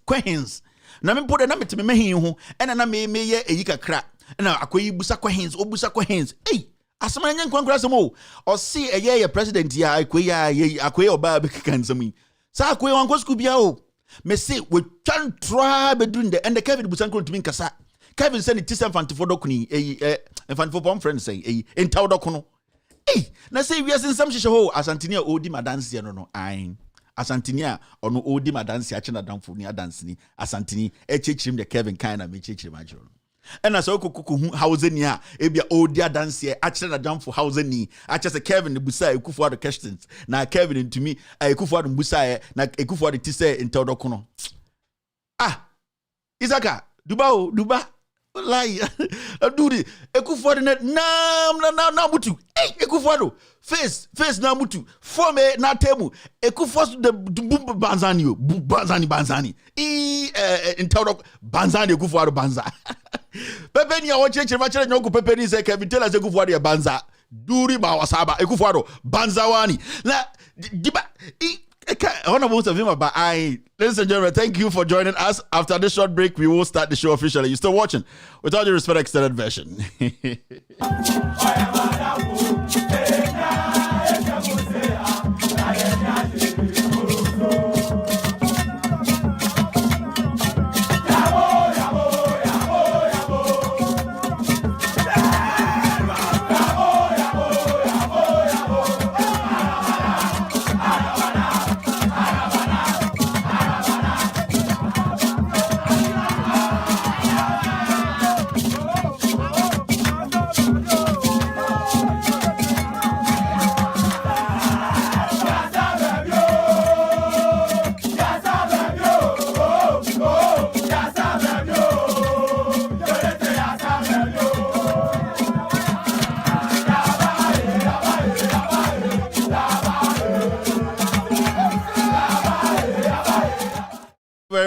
na me pode na meteme mehin ho ena na me ye eyi kakra na akoyi busa kwehens ei asema nya nkwankura semo o see eye ye president ya akoyi oba be kansami sa akoyi wanko school bia o me say we twan try be doing the and the Kevin busan ko tumi kasa Kevin say ni tisem fantifo dokuni fantifo pom friend say entaw dokono. Hey, na say we are in some shisho Asantinia odi madansi no ain. Asantinia ono odi madansi achina danfo ni adansini Asantini echechim the Kevin kind of echechim ajoro. And as okuku house ni a ebia odi adansi achina danfo house ni achese Kevin busa ekufu ado questions na Kevin into me ekufu ado busa na ekufu ado tise entodo kono. Ah, Isaka duba lie dudi ekufuado na mutu ekufuado face na mutu forme na temu ekufuado de banzani intawdo banzani ekufuado banza pepe ni awocheche machire nyoku pepe ni se Kevin tell us ekufuado ya banza duri ba wasaba ekufuado banza wani na diba Honorable Savima, but ladies and gentlemen, thank you for joining us. After this short break, we will start the show officially. You're still watching With All Due Respect Extended Version.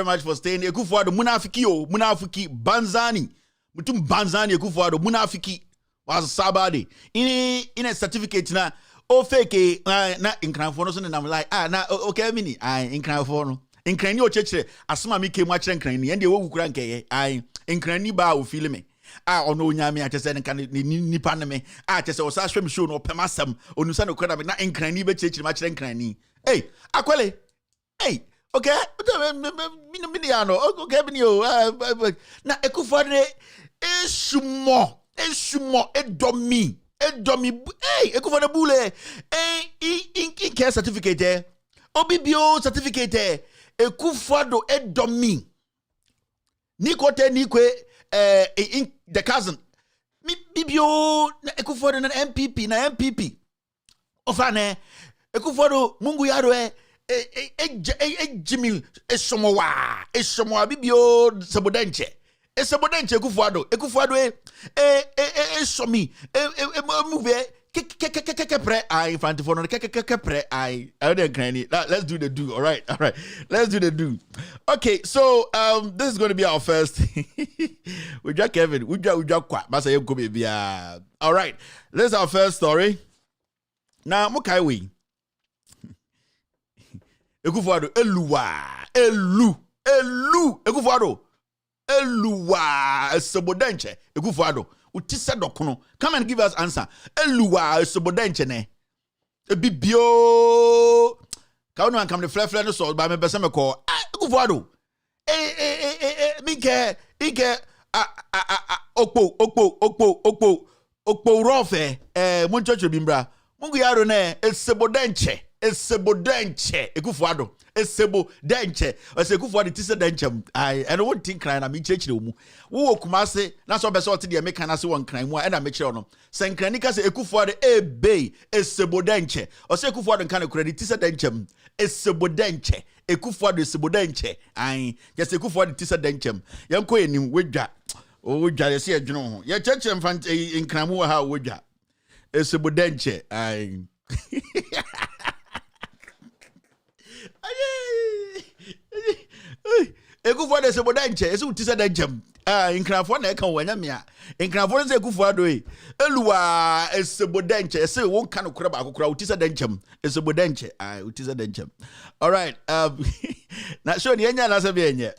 Much for staying here. Ekufuado munafiki banzani mutum banzani ekufuado munafiki was sabade in a certificate na o fake na inkranfo no so na like na okay mini inkranfo no inkrani o chechire asoma mi kemu akire inkrani ende wo kukura nkeye inkrani ba o feel me ono onyame achese nka nipa ne me achese o sa hwem show no pemasam onusa no kwada me na inkrani be chechire ma akire inkrani akwele okay, okay, na ekufuado esumo edomi ekufuado bule in care certificate obibio certificate ekufuado edomi nikwe in the cousin bibio ekufuado na MPP ofane ekufuado mungu yaro Jimil esomowa bibio sabodanche ekufuado esomi move in front of let's do the do. All right, let's do the do. Okay, so this is going to be our first. We just Kevin, we just quite. All right, this is our first story. Now, Mukaiwi. Ekufuado elu Ekufuado eluwa esobodenche Ekufuado utisa dokono. Come and give us answer. Eluwa esobodenche ne ebibio ka wonu ankam the flefle no so ba me pese me call Ekufuado mike okpo rofe monchocho bimbra mungu yaro ne esobodenche Ekufuado Esebodenche Ekufuado tise denchem I don't think crying na me chechire mu wo kumase na so be so te de me kana se won crying mu e na me chire no senkranika se Ekufuado ebe Esebodenche Ekufuado kan credit tise denchem Esebodenche Ekufuado Esebodenche yes Ekufuado tise denchem yanko enim wedwa wedwa ye se adwene ho ye chechem fan in crying mu ha wedwa Esebodenche Ekufuado Esebodenche ese utisa denchem inkrafo na eka wanya me a inkrafo se Ekufuado eluwa Esebodenche ese won kan kura ba akokura utisa denchem Esebodenche utisa denchem. All right, na show ni enya na se be enye.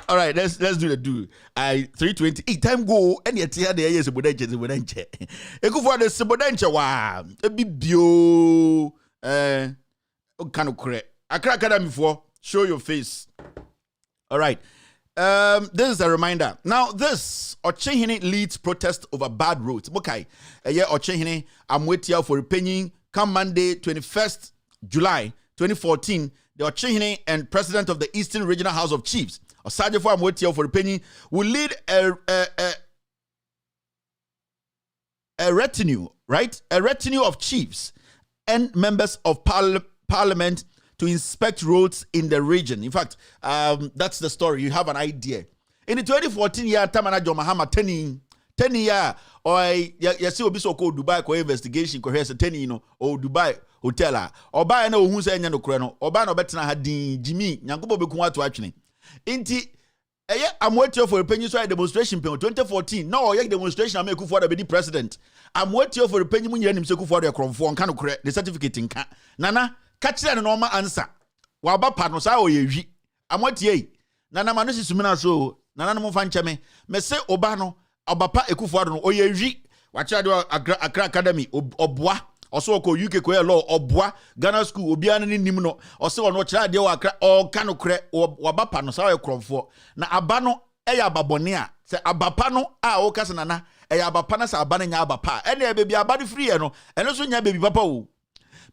All right, let's do the do. 3:20 time go any tia de Esebodenche Ekufuado Esebodenche wa ebibio kan kura Accra Academy for show your face. All right. This is a reminder. Now, this Ochehine leads protest over bad roads. Okay. Ochehine, I'm waiting for opinion. Come Monday, 21st July 2014, the Ochehine and President of the Eastern Regional House of Chiefs, Osajefo I'm waiting for opinion, will lead a retinue, right? A retinue of chiefs and members of parliament to inspect roads in the region. In fact, that's the story. You have an idea. In the 2014 year, Tamana Jomahama 10 year, or you see obi so called Dubai ko investigation ko here's 10 or Dubai hotel or buy no who say no kreno or buy no betina hadin Jimmy nyankobo beku atu atwene. Inti I'm waiting for a peninsular demonstration in 2014. No, demonstration I make for the president. I'm waiting for a penny mun yanim seku for the kromfo kan correct the certificate in ka. Nana catch the normal answer. Waba pano sa o yewi. Amotie. Nana manu si sumina so. Nana mo fanche me se oba no obapa Ekufuado no o yewi. Wacha do Accra Academy obwa. Also ko UK ko law obwa Ghana school obiana ni nim no. Ose ono kira de o Accra o kanu kre waba pano sa o kromfo. Na aba no eya babone a se abapa no a o kase nana eya abapa na sa aba na nya abapa. Ene e baby abade free no. Eno so nya baby papa o.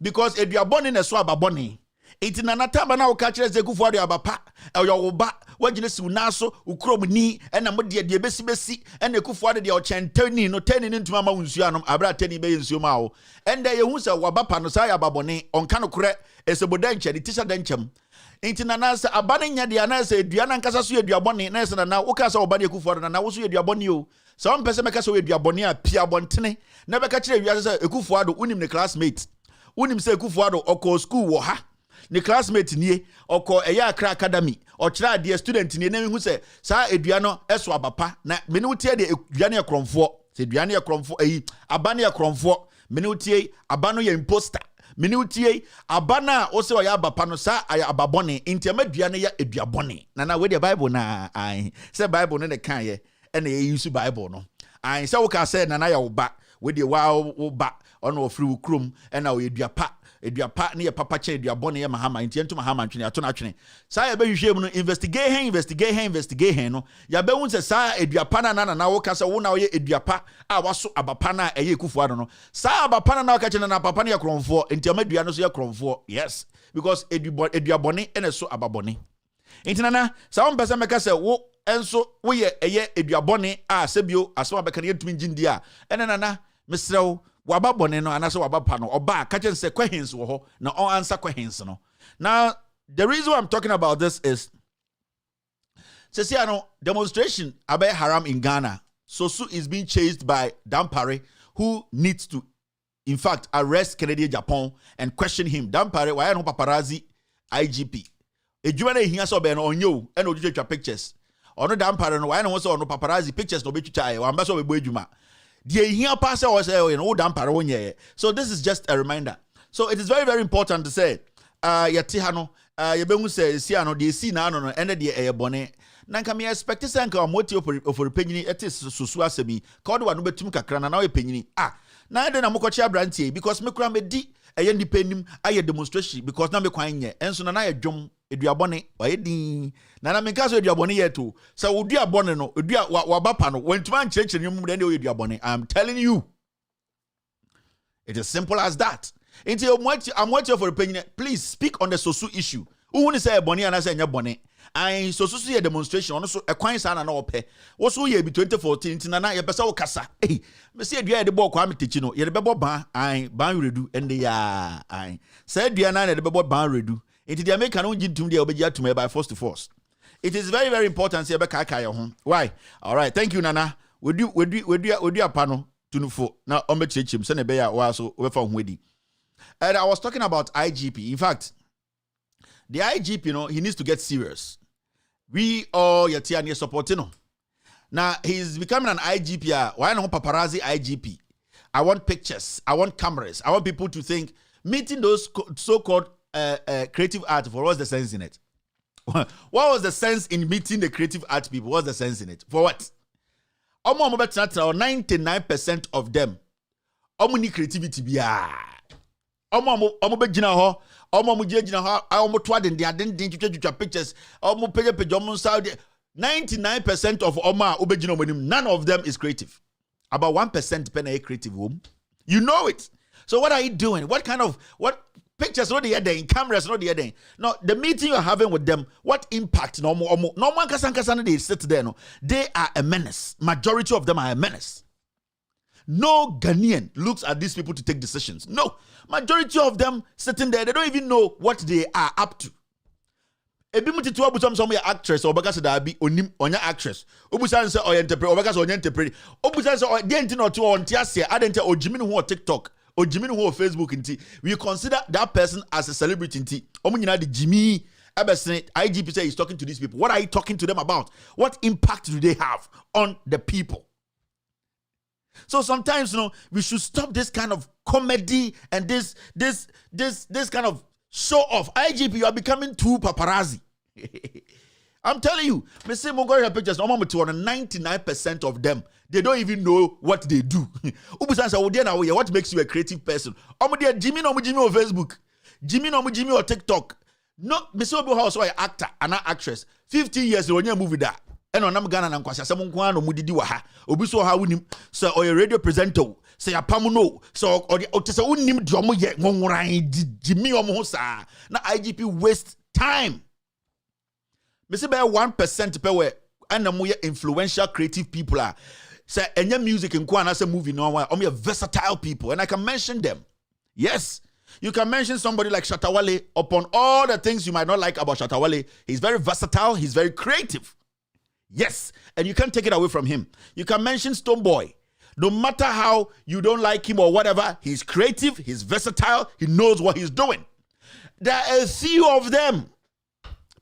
Because if you are born in a swaba bonnie, it's in an ataba now catch as a good for your bapa, or your ba, what you naso, ukrom ni, and a modia de besi, and a good for the ocean turning no turning into Mamma Unsianum, Abra Tenny Bay in Sumao, and there was a wabapa no saya babone, on canocre, as a bodenche, the tisha denchem. Ain't in an answer, abaning the answer, Diana Casasu, your bonnie, and now Ocasa or Badi Kufor, and I was your bonio. Some person make us with your bonia, Pia Bontene, never catch a Ekufuado, unim the classmates. Unim se Ekufuado oko school wo ha ne classmate nie oko eya Accra Academy o kira de student nie na hu se sa edua no eso abapa na me ne utie de eduane ekromfo se eduane ekromfo abane ekromfo me ne utie abano ye imposter me ne utie abana o se o ya abapa no sa aya ababone ntia maduane ya eduabone na we the Bible na ai se Bible no ne kan ye e na ye use Bible no ai se wo ka se na ya wo ba we the wo ba ono free krum ena o eduapa ne ye papa che eduabone ye mahama ntientu mahama ntwene ato na twene sa ya be hwehwe mu no investigate no ya be hu se sa eduapa na wo kasa wo na wo ye eduapa a waso abapa na eye Ekufuado no sa abapa na wo ka che na papa ne ye kromfo ntiamadua no so ye kromfo yes because eduabone ene so ababone ntinana sa wo mpesa meka se wo enso wo ye eye eduabone a sebio aso abeka ne yetumi ngindi a ene nana mesrew waba bone no anase waba pa no oba catch and say questions wo ho na on answer questions no. Now the reason why I'm talking about this is demonstration about haram in Ghana. Sosu is being chased by Dampare who needs to in fact, arrest Kennedy Japan and question him. Dampare, why no paparazzi IGP? A juana here so ben on you and no pictures. Or no dampare no why no so no paparazzi pictures no be chai or ambassador be juma. The here passer was no dampare one year. So this is just a reminder. So it is very, very important to say, Yatihano, Yabengu says, Siano, the see now no and the bonnet. Nanka me expect to sank or moti for opinion, it is Susuasemi, called one betum kakrana now opinion. Now then I'm a brandy because me cram di a independent I demonstration because now me quine and so na I jump a diabone or a ding. Nana me caso diabone too. So would you abonno, would you wabapano, when to man church and you move any diabone. I'm telling you. It is simple as that. Until I'm waiting for opinion. Please speak on the social issue. Who want to say a bonnet and I say your bonnet? I so see a demonstration also a coin sana no pay. What's who ye be 2014 nana ye pesa kasa. Hey, me say dua de ball kwame techino. Ye de bebo ban ban redu and the I said dua na de bebo ban redu. It the American no gintum de obegia to me by force to force. It is very, very important say be kaka your home. Why? All right, thank you nana. We do apano tunufo. Now ombe chechim se ne be ya wa so we fa hwedi. And I was talking about IGP. In fact, the IGP, he needs to get serious. We all Yatiani supporting him. Now he's becoming an IGP. Why not paparazzi IGP? I want pictures. I want cameras. I want people to think meeting those so-called creative art. For what's the sense in it? What was the sense in meeting the creative art people? What's the sense in it? For what? 99% of them, need creativity. Omo be gina ho omo mu gina ho omo to aden twetwa pictures omo page omo Saudi 99% of omo obe gina omo none of them is creative. About 1% pen a creative home. You know it. So what are you doing? What pictures not the other cameras not the other. No, the meeting you're having with them, what impact no one kasan they sit there no. They are a menace. Majority of them are a menace. No Ghanaian looks at these people to take decisions. No. Majority of them sitting there, they don't even know what they are up to. Ebimuti to obusom some actress or because that be onya actress. Obusan say or because onya interpret. Obusan say the enti not to on tiase adente ojimi no TikTok, ojimi no Facebook nti. We consider that person as a celebrity nti. Omo nyina de Jimmy Ebesene IGP say he's talking to these people. What are you talking to them about? What impact do they have on the people? So sometimes, we should stop this kind of comedy and this kind of show off. IGP, you are becoming too paparazzi. I'm telling you, me say Mongolia pictures, 99% of them, they don't even know what they do. What makes you a creative person? Jimmy no Jimmy on Facebook, Jimmy no Jimmy on TikTok. No, me say House or actor, an actress. 15 years when you movie that. And on Ghana and Kwasa, someone mudidi waha, obiso ha unim, so or a radio presenter, say a pamuno, so or the otisa unim dromo yet, Jimmy Omosa. Now IGP waste time. Mr. Bear 1% per way, and the more influential creative people are. Say, and your music in Kwana, say movie no one, only versatile people, and I can mention them. Yes. You can mention somebody like Shatawale upon all the things you might not like about Shatawale. He's very versatile, he's very creative. Yes, and you can't take it away from him. You can mention Stoneboy. No matter how you don't like him or whatever, he's creative, he's versatile, he knows what he's doing. There are a few of them.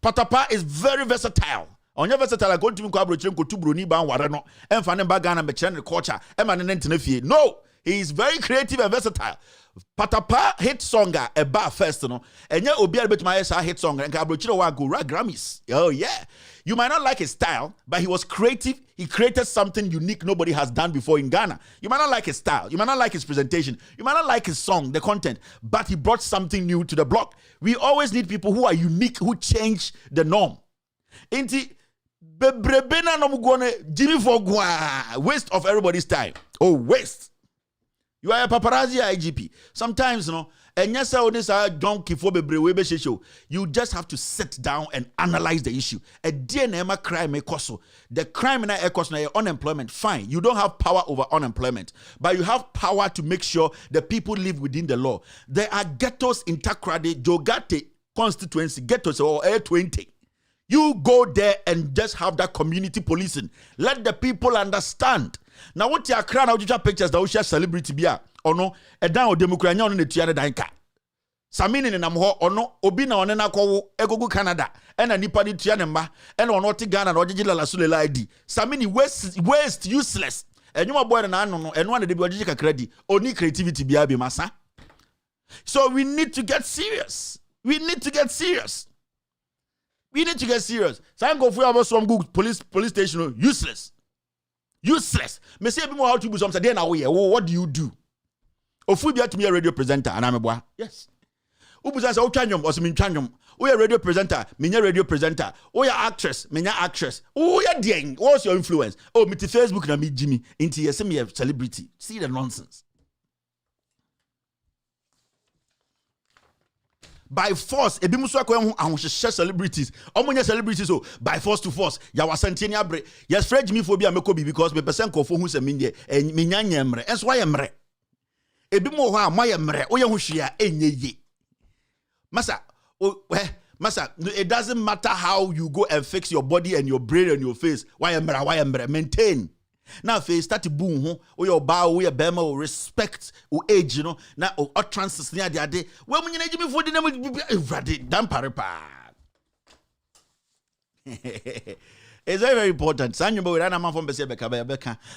Patapa is very versatile. On your versatile, I go to Bruni Ban Warano, and Fanem Bagana Mechan culture, and no, he is very creative and versatile. Patapa hit songer a bar first, and yet Obi bet my hit song and Cabrochino Wagura Grammys. Oh, yeah. You might not like his style, but he was creative. He created something unique nobody has done before in Ghana. You might not like his style. You might not like his presentation. You might not like his song, the content, but he brought something new to the block. We always need people who are unique, who change the norm. Inti bebrebena no mugone Jimmy Fogwa. Waste of everybody's time. Oh, waste. You are a paparazzi IGP. Sometimes, and yes, you just have to sit down and analyze the issue. A DNA crime the crime in unemployment. Fine, you don't have power over unemployment, but you have power to make sure the people live within the law. There are ghettos in Takrade, Jogate constituency, ghettos or A20. You go there and just have that community policing. Let the people understand Now what you crown out your pictures that we share celebrity bia or no a down or democrat on the tiara danka. Samini in Namho or no Obina on Enako Egogu Canada and a Nipani Tianema and on what Ghana or Jila Sule ID. Samini waste useless. And you are born and one of the biological credit only creativity be massa. So we need to get serious. We need to get serious. We need to get serious. So I'm going for some good police station. Useless. Useless. Me say more how to do something. Then what do you do? Ofubia to me a radio presenter and I'm a boy. Yes. Ubuza say o twanyom or some twanyom. O ya radio presenter, me radio presenter. O ya actress, me actress. O ya ding. What's your influence? Oh, me to Facebook na me Jimmy. Into yes me a celebrity. See the nonsense. By force, ebi muso akwa hu share celebrities. Omonye celebrities so by force to force. Ya wasanteni abre. Yes, Fred Jimmy phobia meko bi because me person kofo hu se me nye me nyanya mre. Enso wa ye mre. Ebi mo ho a mo ye mre. O ye hu hwea enye ye. Masa, it doesn't matter how you go and fix your body and your brain and your face. Why emre? Maintain. Now, if you start to boom, or your bow, or your bema, or respect, or age, you know, now or utterances near the day. When you need me for the name, damn paripa. It's very, very important.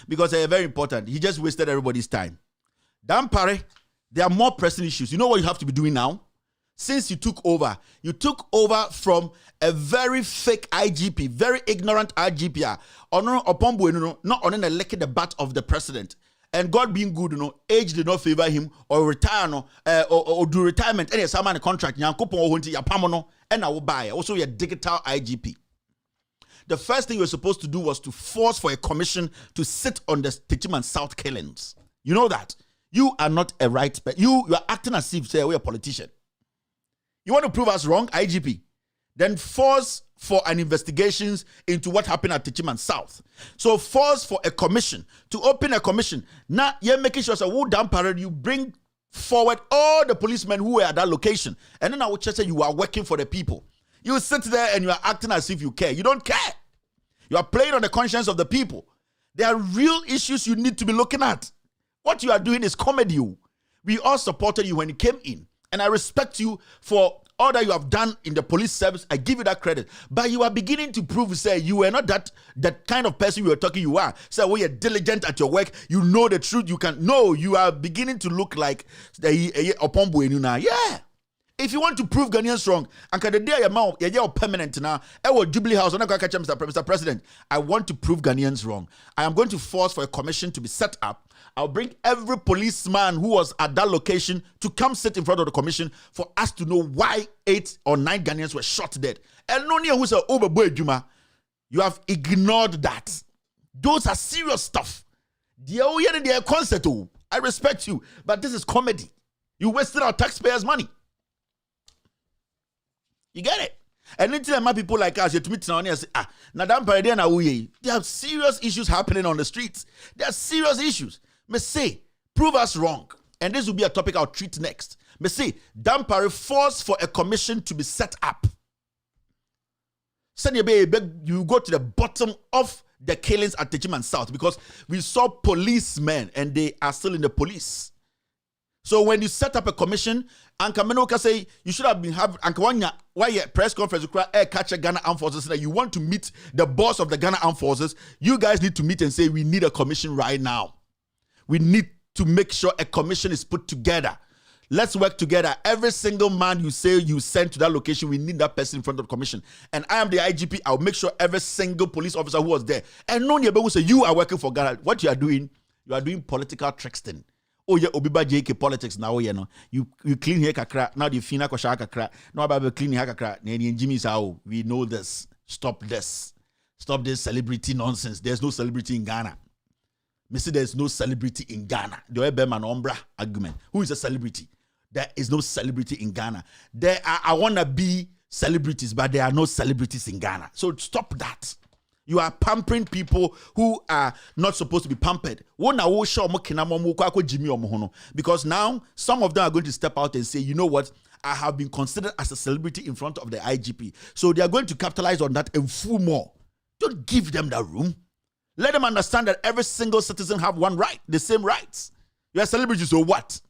Because they're very important. He just wasted everybody's time. Damn pare, there are more pressing issues. You know what you have to be doing now? Since you took over from a very fake IGP, very ignorant IGP, not on elected the butt of the president. And God being good, age did not favor him or retire, or do retirement. Any someone contract, and I will buy also your digital IGP. The first thing you were supposed to do was to force for a commission to sit on the Techiman South killings. You know that you are not a right, but you are acting as if say we're a politician. You want to prove us wrong, IGP? Then force for an investigation into what happened at Techiman South. So force for a commission, to open a commission. Now, you're making sure that down parade, you bring forward all the policemen who were at that location. And then I would just say you are working for the people. You sit there and you are acting as if you care. You don't care. You are playing on the conscience of the people. There are real issues you need to be looking at. What you are doing is comedy. We all supported you when you came in. And I respect you for all that you have done in the police service. I give you that credit. But you are beginning to prove, say, you were not that kind of person you were talking you are. Say, well, you're diligent at your work. You know the truth. You are beginning to look like the yeah. If you want to prove Ghanaians wrong, and the day you're permanent now, Jubilee House, Mr. President, I want to prove Ghanaians wrong. I am going to force for a commission to be set up. I'll bring every policeman who was at that location to come sit in front of the commission for us to know why 8 or 9 Ghanaians were shot dead. And no one who said, "Oh, boy, Juma," you have ignored that. Those are serious stuff. I respect you, but this is comedy. You wasted our taxpayers' money. You get it? And until my people like us, you to meet now and say, there are serious issues happening on the streets. There are serious issues. Me say, prove us wrong. And this will be a topic I'll treat next. Me say, Dampare force for a commission to be set up. Send you go to the bottom of the killings at Techiman South because we saw policemen and they are still in the police. So when you set up a commission, Anka Menoka say you should have been having Anka why press conference catch Ghana Armed Forces that you want to meet the boss of the Ghana Armed Forces. You guys need to meet and say we need a commission right now. We need to make sure a commission is put together. Let's work together. Every single man you say you send to that location, we need that person in front of the commission. And I am the IGP. I'll make sure every single police officer who was there. And no one will say you are working for Ghana. What you are doing political trickster. Oh yeah, Obiba JK politics now. You know, you clean here kakra. Now the fina kosha kakra. Now about clean here kakra. Jimmy sao. We know this. Stop this celebrity nonsense. There's no celebrity in Ghana. Me say there's no celebrity in Ghana. The Obeman Ombra argument. Who is a celebrity? There is no celebrity in Ghana. There are I wanna be celebrities, but there are no celebrities in Ghana. So stop that. You are pampering people who are not supposed to be pampered. Because now some of them are going to step out and say, you know what? I have been considered as a celebrity in front of the IGP. So they are going to capitalize on that and full more. Don't give them that room. Let them understand that every single citizen have one right, the same rights. You are celebrities, so what?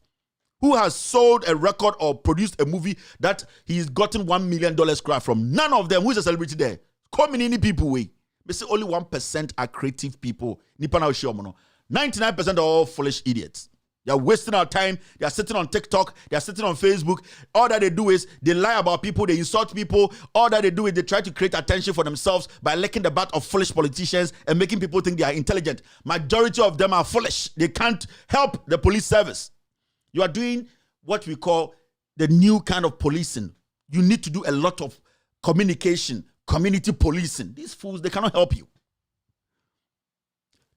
Who has sold a record or produced a movie that he's gotten $1 million crowd from? None of them. Who is a celebrity there? Community people, we say only 1% are creative people. 99% are all foolish idiots. They are wasting our time. They are sitting on TikTok. They are sitting on Facebook. All that they do is they lie about people. They insult people. All that they do is they try to create attention for themselves by licking the butt of foolish politicians and making people think they are intelligent. Majority of them are foolish. They can't help the police service. You are doing what we call the new kind of policing. You need to do a lot of communication, community policing. These fools, they cannot help you.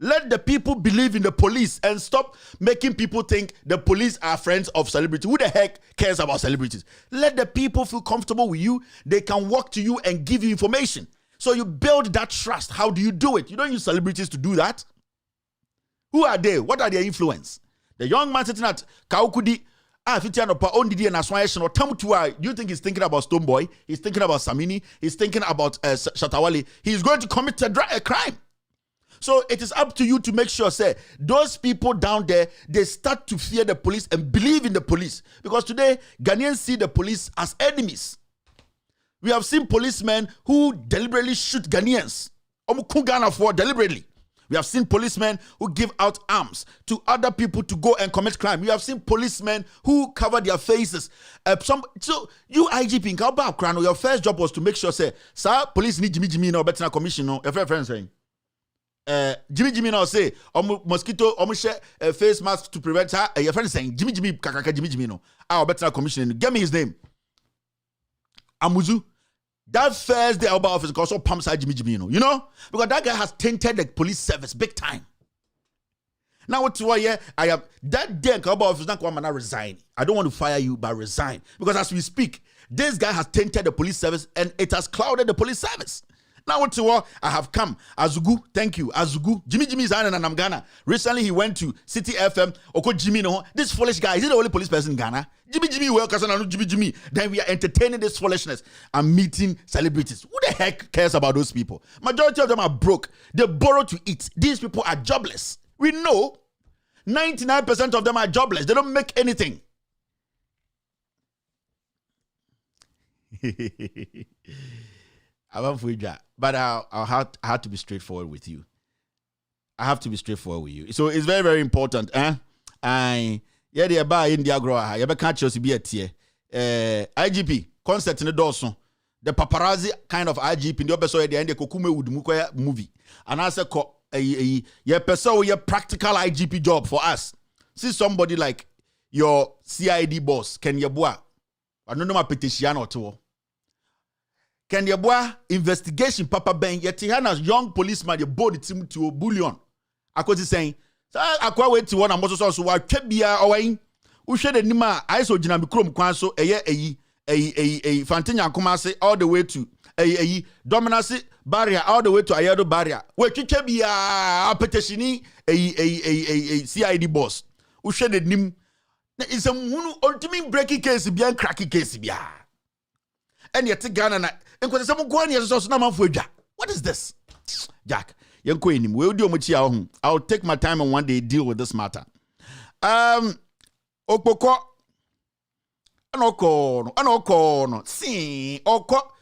Let the people believe in the police and stop making people think the police are friends of celebrities. Who the heck cares about celebrities? Let the people feel comfortable with you. They can walk to you and give you information. So you build that trust. How do you do it? You don't use celebrities to do that. Who are they? What are their influence? The young man sitting at Kaukudi, do you think he's thinking about Stoneboy? He's thinking about Samini. He's thinking about Shatawale. He's going to commit a crime. So it is up to you to make sure, say, those people down there, they start to fear the police and believe in the police. Because today, Ghanaians see the police as enemies. We have seen policemen who deliberately shoot Ghanaians. Deliberately. We have seen policemen who give out arms to other people to go and commit crime. We have seen policemen who cover their faces. So you IGP in Kaaba, your first job was to make sure, say, sir, police need Jimmy no better commission no. Your friend saying. Jimmy now say mosquito share face mask to prevent her. Your friend saying Jimmy kakaka Jimmy no. Our better commissioner. Give me his name. Amuzu. That first day about office also pumps out Jimmy no. You know? Because that guy has tainted the police service big time. Now what's why I have that day about office now come and resign. I don't want to fire you, but resign. Because as we speak, this guy has tainted the police service and it has clouded the police service. Now what I have come. Azugu, thank you. Azugu. Jimmy is in Ghana. Recently he went to City FM. Oko Jimmy no. This foolish guy, is he the only police person in Ghana? Jimmy, well, because I know Jimmy. Then we are entertaining this foolishness and meeting celebrities. Who the heck cares about those people? Majority of them are broke. They borrow to eat. These people are jobless. We know 99% of them are jobless. They don't make anything. But I have to be straightforward with you. I have to be straightforward with you. So it's very, very important. Yeah, they buy India grower. You can't just be a tier. IGP concept in the doorso. The paparazzi kind of IGP in the episode at the end of Kokume Udumukoya movie. And I said, a practical IGP job for us. See somebody like your CID boss, Ken Yabua. I don't know my petition or two. Ken Yabua investigation Papa Ben Yetiana's young policeman the body team to a bullion. I could saying, I quite wait to one and most also why Kebia away. Who shared the Nima ISO Jinami Krum Kwanso a Fantina Kumase all the way to a Dominasi barrier all the way to Ayado barrier. Where Kebia a petitioni a CID boss. Who shared the Nim is a ultimate breaking case beyond cracky case bia. And yet Ghana and what is this? Jack, we'll do much. I'll take my time and one day deal with this matter. Okoko Anoko see Oko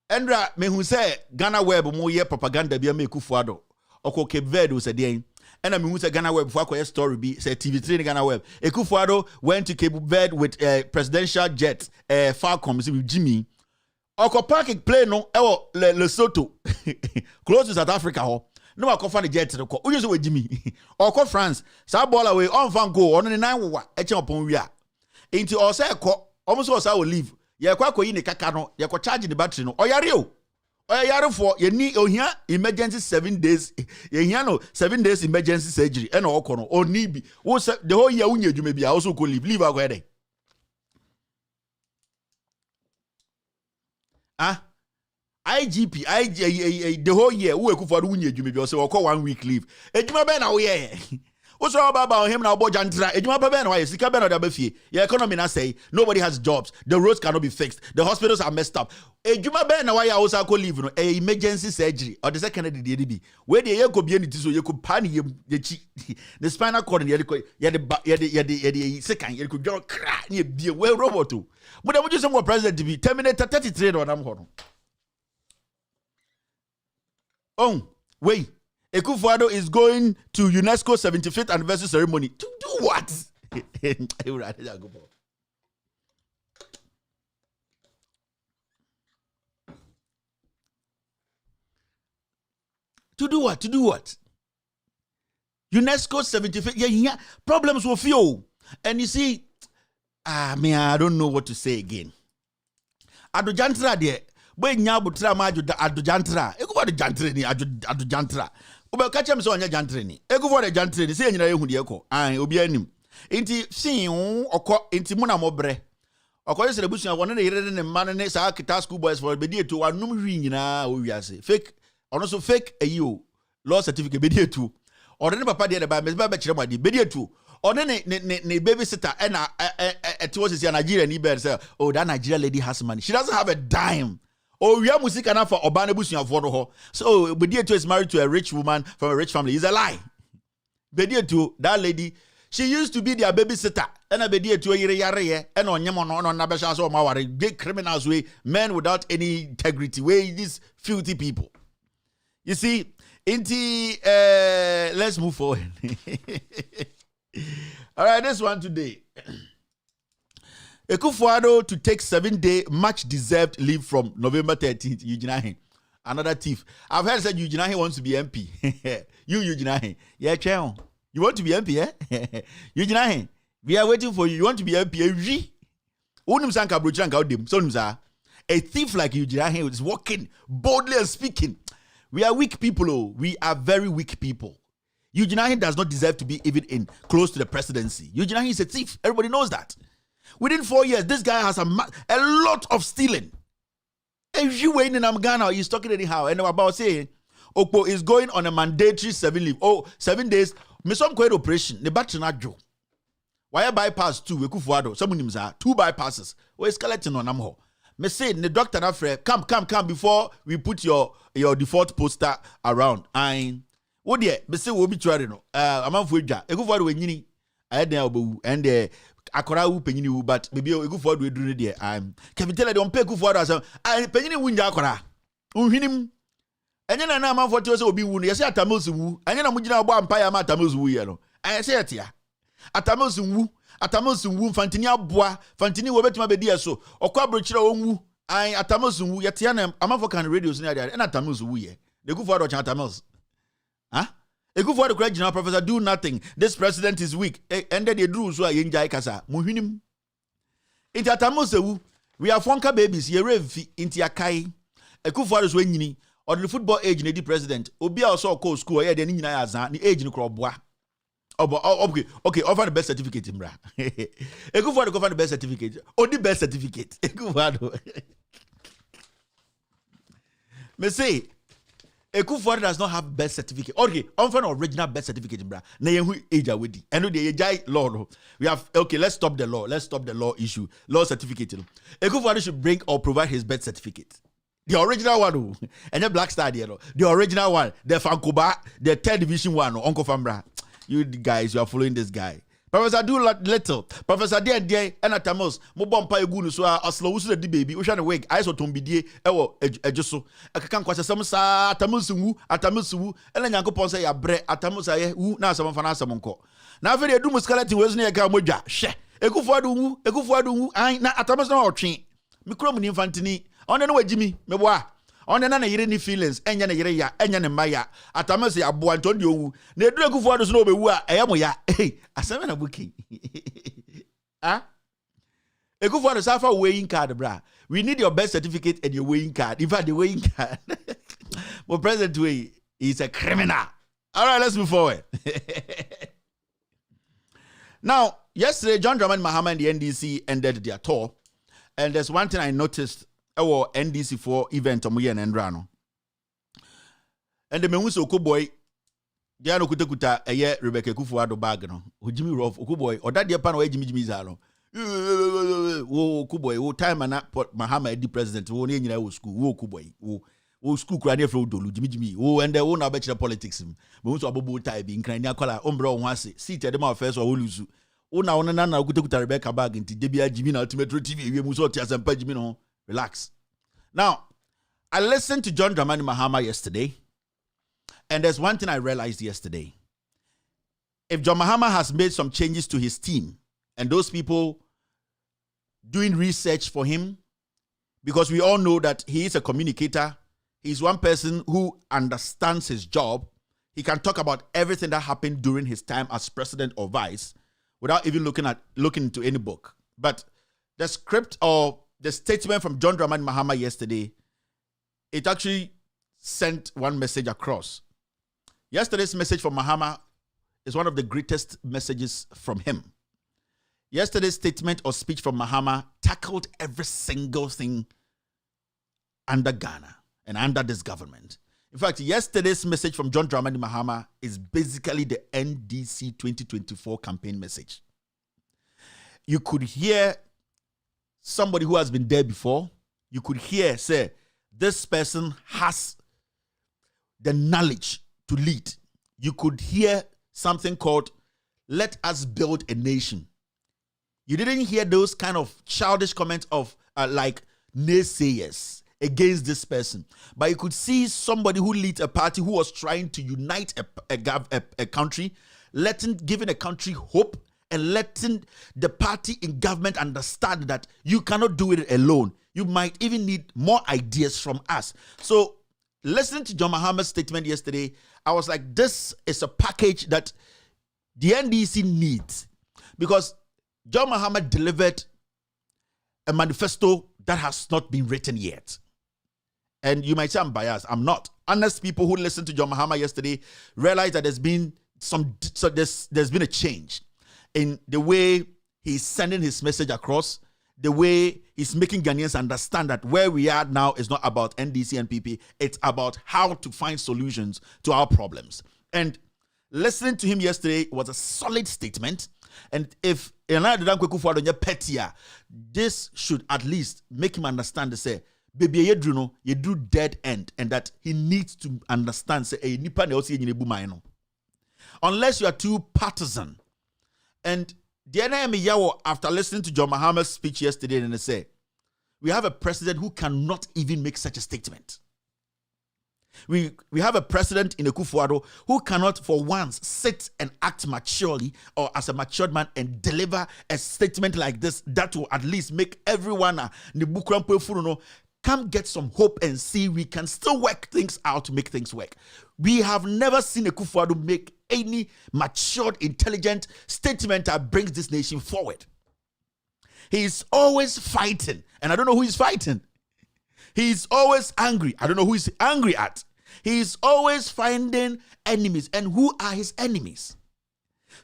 Endra me who say Ghana Web more year propaganda be make Kufuado. Oko Cape Verde said and I mean who say Ghana Web before story be say TV3 Ghana Web. Kufuado went to Cape Verde with presidential jet Falcon with Jimmy. Oko parking plane no Lesotho close to South Africa ho no I find the jet to ko uju so with Jimmy Oko France sa ball away on fan go on the 9 wa e chen upon wia into o say ko almost o say will leave ye kwa koyi ne kaka no ye ko charge the battery no oyare for ye ni ohia emergency 7 days ye hia no 7 days emergency surgery e na oko no oni bi wo say the whole year unya adwuma bia also ko leave agwede IGP, the whole year, who could for the Wunya, you may be also 1 week leave. Ejuma Ben, oh, yeah. What's all about him now? About Jantra, your economy now say nobody has jobs, the roads cannot be fixed, the hospitals are messed up. Ejuma ben why also call leave no emergency surgery or the second DDB. Where the year could be any so you could pan the spinal cord and the second you could go crack be a well robot too. But I would just want president to be terminated 33 on them. Oh, wait. Ekufuado is going to UNESCO 75th anniversary ceremony. To do what? To do what? To do what? UNESCO 75th. Yeah. Problems with you. And you see, I don't know what to say again. Adojantra there. When Yabutra Maju Adojantra. Ekufuado jantre ni Adojantra. Ube catch him so on your jantreni. Ego for the jantreni, say in your hudiaco, and obianim. Inti seeing or caught inti muna mobre. Or call the bush of one of the hidden and mannes are school boys for a bedia to one numrina, we are say. Fake, or also fake a you, law certificate bedia too. Or then papa did about Miss Babach, bedia too. Or then a babysitter and towards the Nigerian neighbor say, oh, that Nigerian lady has money. She doesn't have a dime. Oh, we have music enough for Obana Bush and for so Bedia is married to a rich woman from a rich family. It's a lie. Bedia to that lady, she used to be their babysitter. And a Bedia to a yare and on Yamon on Nabashas or Mawari, big criminals way, men without any integrity, way these filthy people. You see, let's move forward. All right, this one today. Ekufuado to take 7-day much-deserved leave from November 13th. Eugene, another thief. I've heard said Eugene wants to be MP. You, Eugene. Yeah, chair. You want to be MP, eh? Eugene, we are waiting for you. You want to be MP? A thief like Eugene is walking boldly and speaking. We are weak people, oh. We are very weak people. Eugene does not deserve to be even in close to the presidency. Eugene is a thief. Everybody knows that. Within 4 years, this guy has a lot of stealing. If you wait in Ghana, he's talking anyhow. And about saying, Okpo is going on a mandatory 7 leave. Oh, 7 days. Me some quite operation. The battery not Joe. Why bypass 2? Ekufuado. Some of them are 2 bypasses. We're skeleton on Amho. Me say the doctor na friend, come before we put your default poster around. And what dear, me say we be trying no. Amam fuja. Ekufuado we nyini. And akora wu penyini wu but maybe Ekufuado we do there. Can you tell them pay Ekufuado as penyini wunja akora. Unhinim. Enye na amam for say obi wu no. Yesi atamilsi wu. Enye na mugina obo empire ma atamilsi wu ye no. Say atia. Atamilsi wu. Atamilsi wu fantini aboa. Fantini wo betima be die so. Okwa brochira onwu. Atamilsi wu yetia na amam for kan radio so na dia. Na atamilsi wu ye. Ekufuado chan atamilsi. Huh? Ekufuado kura general professor do nothing. This president is weak. And then they do so yenjai kasa. Muhinim. Inti atamilsi wu. We are fonka babies. Ye rev inti akai. Ekufuado so nyini. Or the football age ne di president. Obi also call school ye de ni nyina azan ni age ni kro boa. Okay, offer the best certificate mbra. Ekufuado offer the best certificate. The best certificate. Ekufuado. Me say Ekufuado does not have best certificate. Okay, offer an original best certificate mbra. Na ye hu age awedi. Eno de ye law no. We have okay, let's stop the law. Let's stop the law issue. Law certificate. Ekufuado should bring or provide his birth certificate. The original one, and the Black Star, the original one, the Fankoba, the 3rd division one, Uncle Fambra. You guys, you are following this guy. Professor Do Little, Professor Day, and Atamos, Mobompa Gunu, so I slow the baby, Ocean Wake, I saw Tombidie, Ejoso, I can't quite some sa, Atamusu, and then Uncle Ponsa, ya bre, Atamusa, who now some Fanasa Monco. Now, very do muscality was near Gamoja, she, Ekufuado, I not Atamas no train. Micromin infantini. On the way, Jimmy, me wa. On the nana yere ni feelings, enya na yere ya, enya ne maya. Atamase abo Antonio wu. Ne do Ekufuado so no be wu a, eya mo ya. Hey, aseme na buki. Ah? Ekufuado safa weighing card, bra. We need your birth certificate and your weighing card. In fact, the weighing card. But President Way is a criminal. All right, let's move forward. Now, yesterday, John Dramani Mahama and the NDC ended their tour. And there's one thing I noticed. Our NDC4 event on Muyen and Rano. And the Memuso boy dia no kuta eye Rebecca Kufuado bag no Jimmy Rough Okuboy or that dia pan or Jimmy Zalo wo Kuboy wo time and Mahama edi president wo ne nyina wo school wo Kuboy wo school kura ne fro dolu Jimmy wo and wo na bachelor politics mo so abobo tie bi nkran ni akola ombra wo ase seat e de ma first wo lose wo na wona na kuta Rebecca bag nti de bia Jimmy na ultimate TV we mu so tia sempa Jimmy no relax. Now I listened to John Dramani Mahama yesterday. And there's one thing I realized yesterday. If John Mahama has made some changes to his team and those people doing research for him, because we all know that he is a communicator, he's one person who understands his job. He can talk about everything that happened during his time as president or vice without even looking into any book. But the script or the statement from John Dramani Mahama yesterday, it actually sent one message across. Yesterday's message from Mahama is one of the greatest messages from him. Yesterday's statement or speech from Mahama tackled every single thing under Ghana and under this government. In fact, yesterday's message from John Dramani Mahama is basically the NDC 2024 campaign message. You could hear somebody who has been there before. You could hear, say, this person has the knowledge to lead. You could hear something called, let us build a nation. You didn't hear those kind of childish comments of like naysayers against this person. But you could see somebody who leads a party who was trying to unite a country, giving a country hope and letting the party in government understand that you cannot do it alone. You might even need more ideas from us. So listening to John Mahama's statement yesterday, I was like, this is a package that the NDC needs, because John Mahama delivered a manifesto that has not been written yet. And you might say I'm biased. I'm not. Honest people who listened to John Mahama yesterday realize that there's been a change in the way he's sending his message across, the way he's making Ghanaians understand that where we are now is not about NDC and PP, it's about how to find solutions to our problems. And listening to him yesterday was a solid statement. And if this should at least make him understand to say, baby, you do dead end, and that he needs to understand, say, unless you are too partisan. And the enemy Yawo, after listening to John Mahama's speech yesterday, and they say, we have a president who cannot even make such a statement. We have a president in Akufo-Addo who cannot for once sit and act maturely or as a matured man and deliver a statement like this that will at least make everyone come get some hope and see we can still work things out to make things work. We have never seen Akufo-Addo make any matured, intelligent statement that brings this nation forward. He's always fighting, and I don't know who he's fighting. He's always angry. I don't know who he's angry at. He's always finding enemies, and who are his enemies?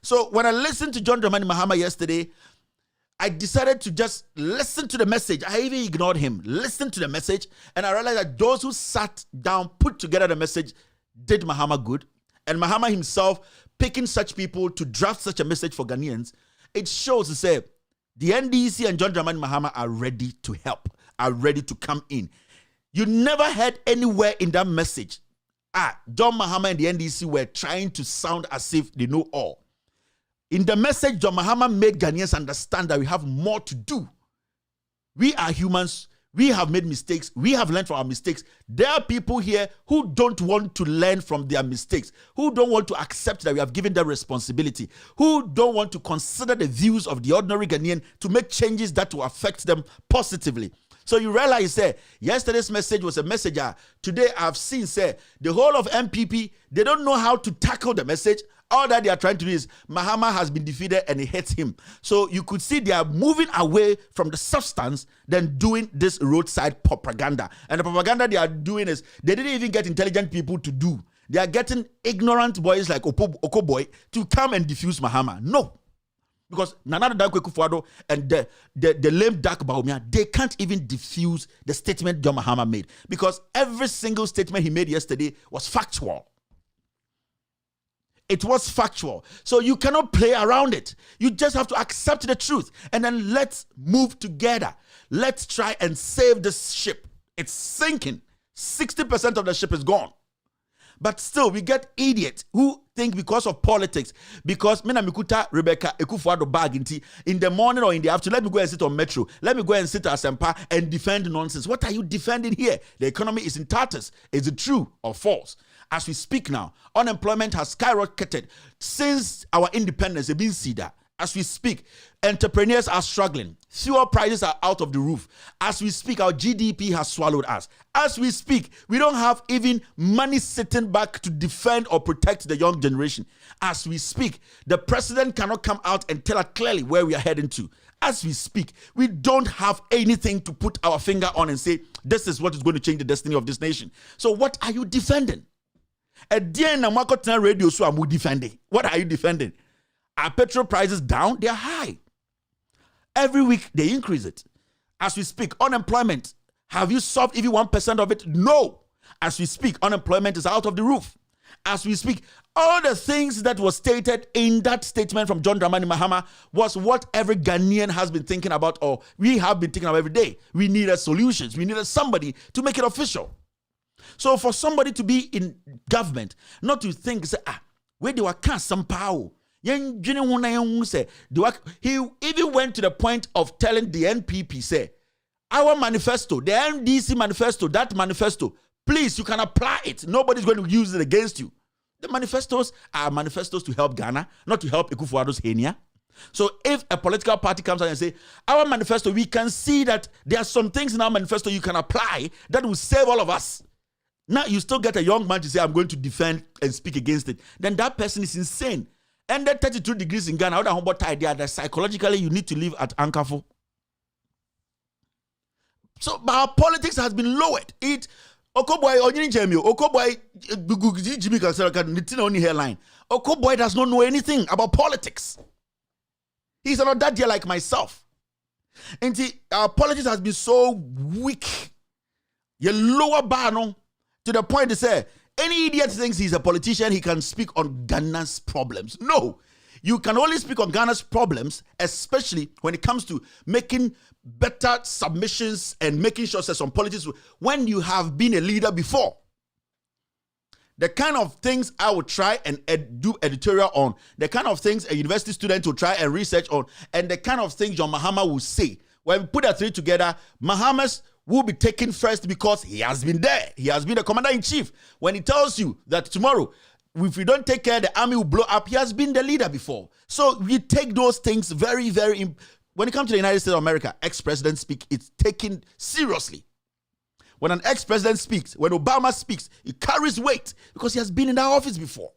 So when I listened to John Dramani Mahama yesterday, I decided to just listen to the message. I even ignored him. Listen to the message, and I realized that those who sat down, put together the message, did Mahama good. And Mahama himself picking such people to draft such a message for Ghanaians, it shows to say the NDC and John Dramani Mahama are ready to help, are ready to come in. You never heard anywhere in that message, John Mahama and the NDC were trying to sound as if they know all. In the message, John Mahama made Ghanaians understand that we have more to do. We are humans. We have made mistakes. We have learned from our mistakes. There are people here who don't want to learn from their mistakes, who don't want to accept that we have given them responsibility, who don't want to consider the views of the ordinary Ghanaian to make changes that will affect them positively. So you realize, yesterday's message was a message. Today I've seen, the whole of MPP, they don't know how to tackle the message. All that they are trying to do is, Mahama has been defeated and it hits him. So you could see they are moving away from the substance than doing this roadside propaganda. And the propaganda they are doing is, they didn't even get intelligent people to do. They are getting ignorant boys like Okoboy to come and defuse Mahama. No. Because Nana Akufo-Addo and the lame Dak Baumia, they can't even defuse the statement John Mahama made. Because every single statement he made yesterday was factual. It was factual. So you cannot play around it. You just have to accept the truth. And then let's move together. Let's try and save this ship. It's sinking. 60% of the ship is gone. But still, we get idiots who think because of politics, because Mina Mikuta Rebecca Ekufuado bag in the morning or in the afternoon, let me go and sit on Metro, let me go and sit at Sempa and defend nonsense. What are you defending here? The economy is in tatters. Is it true or false? As we speak now, unemployment has skyrocketed since our independence. It's been seen that. As we speak, entrepreneurs are struggling. Fuel prices are out of the roof. As we speak, our GDP has swallowed us. As we speak, we don't have even money sitting back to defend or protect the young generation. As we speak, the president cannot come out and tell us clearly where we are heading to. As we speak, we don't have anything to put our finger on and say, this is what is going to change the destiny of this nation. So what are you defending? At the end of radio, so I'm defending. What are you defending? Are petrol prices down? They are high. Every week they increase it. As we speak, unemployment, have you solved even 1% of it? No. As we speak, unemployment is out of the roof. As we speak, all the things that was stated in that statement from John Dramani Mahama was what every Ghanaian has been thinking about, or we have been thinking about every day. We needed solutions. We needed somebody to make it official. So for somebody to be in government, not to think, say, where they were cast some power. He even went to the point of telling the NPP, say, our manifesto, the NDC manifesto, that manifesto, please, you can apply it. Nobody's going to use it against you. The manifestos are manifestos to help Ghana, not to help Ekufuado's Henia. So if a political party comes out and say, our manifesto, we can see that there are some things in our manifesto you can apply that will save all of us. Now you still get a young man to say, I'm going to defend and speak against it. Then that person is insane. And that 32 degrees in Ghana, what idea that psychologically you need to live at Ankafu. So our politics has been lowered. It Okoboy Okoboy Jimmy Kansara only hairline. Okoboy does not know anything about politics. He's not that dear like myself. And our politics has been so weak. You lower bar no, to the point to say any idiot thinks he's a politician, he can speak on Ghana's problems. No, you can only speak on Ghana's problems, especially when it comes to making better submissions and making sure that some politics, when you have been a leader before. The kind of things I would try and do editorial on, the kind of things a university student will try and research on, and the kind of things John Mahama will say. When we put the three together, Mahama's will be taken first because he has been there. He has been the commander-in-chief. When he tells you that tomorrow, if we don't take care, the army will blow up, he has been the leader before. So we take those things very, very... When it comes to the United States of America, ex-president speak, it's taken seriously. When an ex-president speaks, when Obama speaks, it carries weight because he has been in that office before.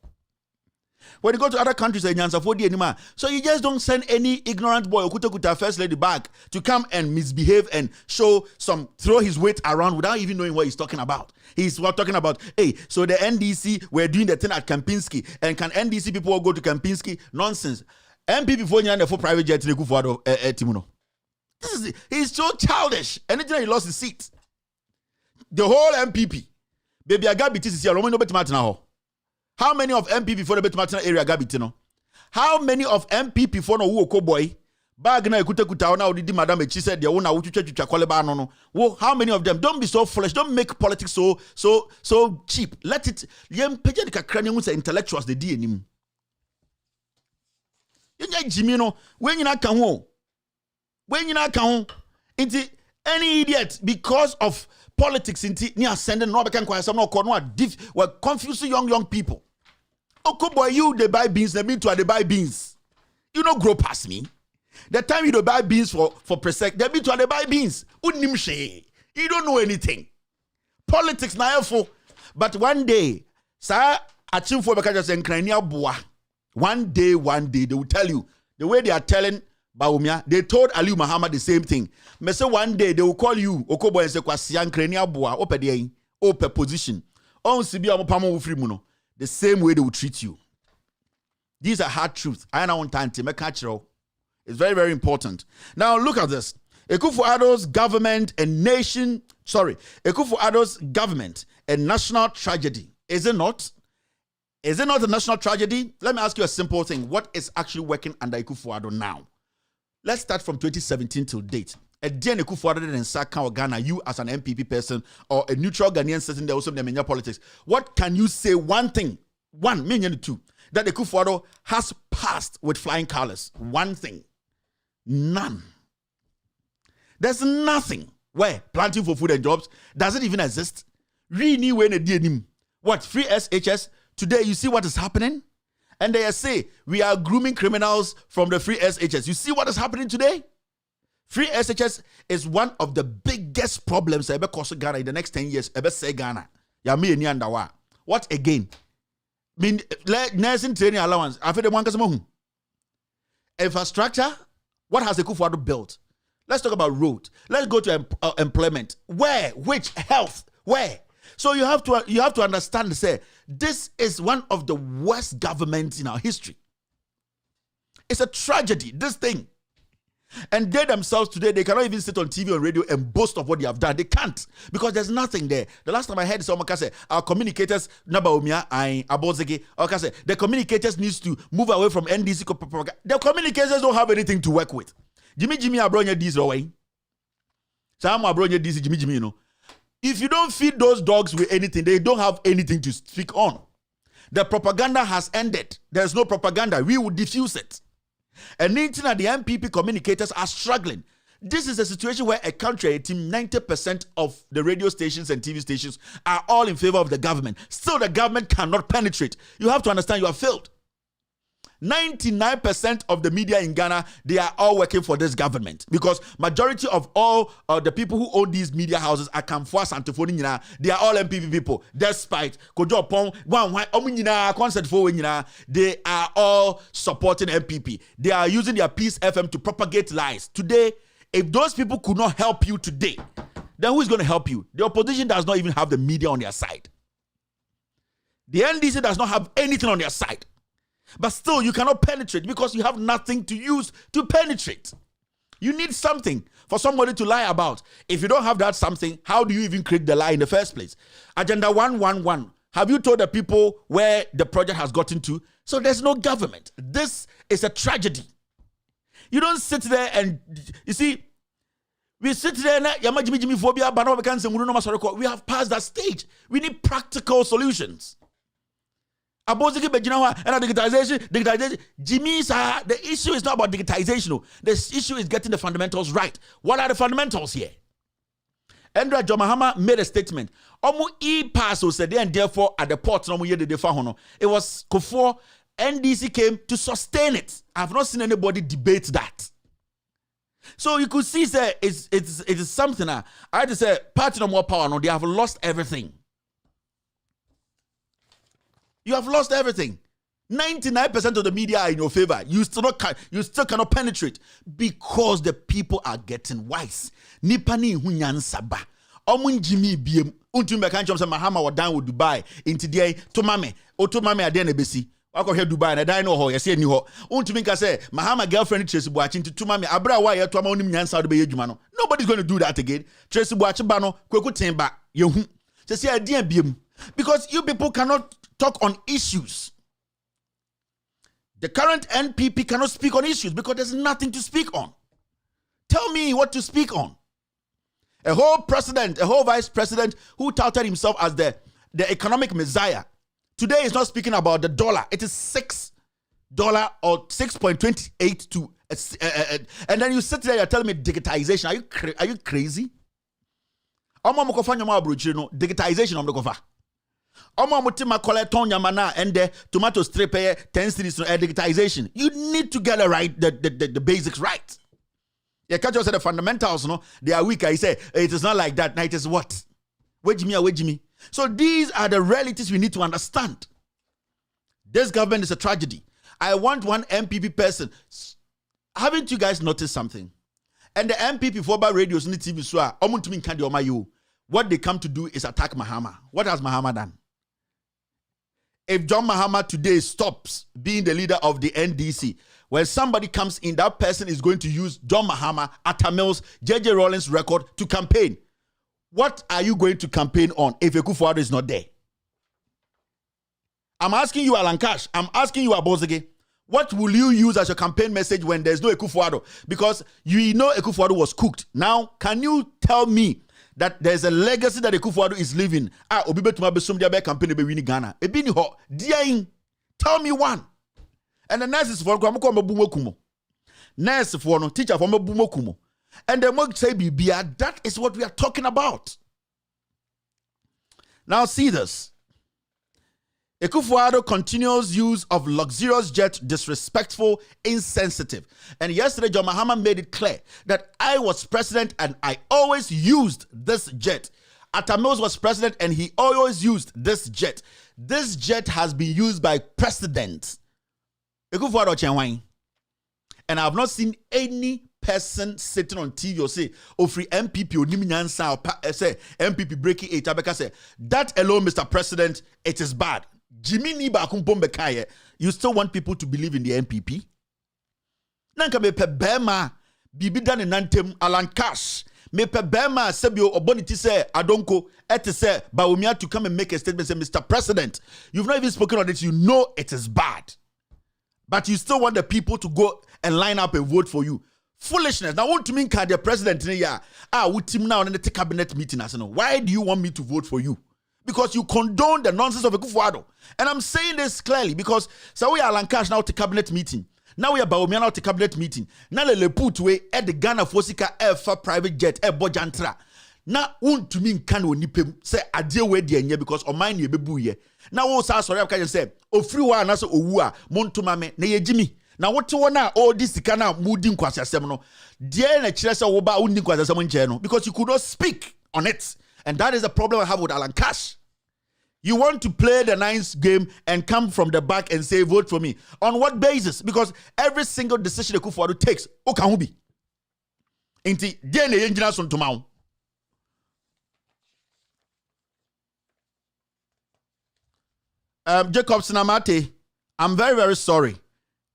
When you go to other countries, so you just don't send any ignorant boy or first lady back to come and misbehave and throw his weight around without even knowing what he's talking about. He's talking about, hey, so the NDC were doing the thing at Kempinski, and can NDC people go to Kempinski? Nonsense. MP before you for private jet Timuno. He's so childish. Anytime he lost his seat. The whole MPP. Baby, I got BTC. Now. How many of MPP for the Betmatina area Gabitino? How many of MPP for no woko boy? Bagna kuta now did Madame she said the owner no. How many of them? Don't be so foolish. Don't make politics so cheap. Let it yem pejadika cranium intellectuals the DNM. Jimmy no when you not come home. When you not come home, any idiot because of politics near sending no can quite some no we're confusing young people. Okay, boy, you they buy beans, they mean to they buy beans. You don't grow past me. The time you don't buy beans for Presec, they mean to they buy beans. You don't know anything. Politics na for. But one day, sir, achim for because one day they will tell you the way they are telling Baumia, they told Ali Muhammad the same thing. Me say one day they will call you Okobo and say kwasian krenia boa ope dey ope position. On sibi amopamo wo free mu no. The same way they will treat you. These are hard truths. I don't want time to make cultural. It's very, very important. Now look at this. Ekufuado's government and Ekufuado's government and national tragedy. Is it not? Is it not a national tragedy? Let me ask you a simple thing. What is actually working under Akufo-Addo now? Let's start from 2017 till date. Again, Akufo-Addo in Saka or Ghana, you as an MPP person or a neutral Ghanaian sitting there also in the politics, what can you say one thing, two, that Akufo-Addo has passed with flying colors? One thing. None. There's nothing. Where? Planting for food and jobs. Does it even exist? What? Free SHS? Today, you see what is happening? And they say, we are grooming criminals from the free SHS. You see what is happening today? Free SHS is one of the biggest problems ever caused Ghana in the next 10 years. Ever say Ghana. What again? Nursing training allowance. Infrastructure. What has the Akufo-Addo built? Let's talk about road. Let's go to employment. Where? Which? Health? Where? So you have to understand, say, this is one of the worst governments in our history. It's a tragedy, this thing. And they themselves today, they cannot even sit on TV or radio and boast of what they have done. They can't, because there's nothing there. The last time I heard someone say, our communicators, the communicators needs to move away from NDC propaganda. The communicators don't have anything to work with. Jimmy Abronya this away. Sam Abronya this Jimmy, you know. If you don't feed those dogs with anything, they don't have anything to speak on. The propaganda has ended. There's no propaganda. We will diffuse it. And the MPP communicators are struggling. This is a situation where a country, a team, 90% of the radio stations and TV stations are all in favor of the government. Still, the government cannot penetrate. You have to understand you are failed. 99% of the media in Ghana, they are all working for this government, because majority of all the people who own these media houses are Kamfwa Santofoni, they are all MPP people. Despite Kojo Pong, they are all supporting MPP. They are using their Peace FM to propagate lies. Today, if those people could not help you today, then who is going to help you? The opposition does not even have the media on their side. The NDC does not have anything on their side. But still, you cannot penetrate because you have nothing to use to penetrate. You need something for somebody to lie about. If you don't have that something, how do you even create the lie in the first place? Agenda 111. Have you told the people where the project has gotten to? So there's no government. This is a tragedy. You don't sit there and, you see, we sit there and we have passed that stage. We need practical solutions. And digitization. Jimmy, sir, the issue is not about digitization. The issue is getting the fundamentals right. What are the fundamentals here? Andrea John Mahama made a statement. Omu e-pass said, and therefore at the port, it was before NDC came to sustain it. I've not seen anybody debate that. So you could see, sir, it is something. I had to say, party no more power. No, they have lost everything. You have lost everything. 99% of the media are in your favor. You still cannot penetrate because the people are getting wise. Nipani hunyan saba. Omun Jimmy biem. Untumbe kanchom se Mahama wa down with Dubai. Inti die tomame. Otomame adene besi. Wako here Dubai na dai no ho yesi ni ho. Untumi ka say Mahama girlfriend Tracy Boachi inti tomame abra wa ye to ama onim nyansa do be adwuma no. Nobody's going to do that again. Tracy Boachi ba no kweku temba yehu. Se adien biem. Because you people cannot talk on issues. The current NPP cannot speak on issues because there's nothing to speak on. Tell me what to speak on. A whole president, a whole vice president who touted himself as the economic messiah, today is not speaking about the dollar. It is $6 or 6.28 to and then you sit there, you're telling me digitization. Are you crazy? Digitization. Omo mutima collecton yamana and the tomato strip 10 cities digitization. You need to get the basics right. Yeah, can't just say the fundamentals, no, they are weak. I say it is not like that. Now it is what? Wage me. So these are the realities we need to understand. This government is a tragedy. I want one MPP person. Haven't you guys noticed something? And the MPP for radios in the TV what they come to do is attack Mahama. What has Mahama done? If John Mahama today stops being the leader of the NDC, when somebody comes in, that person is going to use John Mahama, Atta Mills, J.J. Rawlings' record to campaign. What are you going to campaign on if Akufo-Addo is not there? I'm asking you, Alan Cash. I'm asking you, Abozege. What will you use as your campaign message when there's no Ekufuado? Because you know Ekufuado was cooked. Now, can you tell me that there's a legacy that Ekufuado is leaving? Obibe Tuma Besum Diabe campaign be winning Ghana. Ebini ho diaing. Tell me one. And the nurses for Kumo. Nurse for no teacher for Kumo. And the mug say Bibia, that is what we are talking about. Now see this. Ekufuado continues use of luxurious jet, disrespectful, insensitive. And yesterday, John Mahama made it clear that I was president and I always used this jet. Atamils was president and he always used this jet. This jet has been used by presidents. Ekufuado Chenwine. And I have not seen any person sitting on TV or say, oh, free MPP or Niminyansa or say MPP breaking it. Say that alone, Mr. President, it is bad. Jimmy Niba Kumpombe, you still want people to believe in the MPP? Nanka me pe bema bibi dane nantem Alan Cash. Me pe bema sebio oboniti se adonko ete se Bawumia to come and make a statement say, Mr. President, you've not even spoken on it, you know it is bad. But you still want the people to go and line up and vote for you. Foolishness. Now, want to mean the president in here? With him now in the cabinet meeting. I said, no. Why do you want me to vote for you? Because you condone the nonsense of Ekufuado. And I'm saying this clearly because so we are Alan Cash now to cabinet meeting. Now we are Bawumia now to cabinet meeting. Now le put away at the Ghana Fosika Air for private jet Air Bojantra. Now want to mean can we nipem say I deal with the because on mine ye bebu ye. Now also sorry I can say o free one as owua montumame na ye Jimmy. Now what you want all this kind of mooding kwasiasem no. Dear na chire say wo ba undin kwasiasem nche no because you could not speak on it. And that is the problem I have with Alan Cash. You want to play the nice game and come from the back and say, vote for me. On what basis? Because every single decision Ekufuado takes, Okahubi. Inti, DNA engineers on tomorrow. Jacob Sinamate, I'm very, very sorry.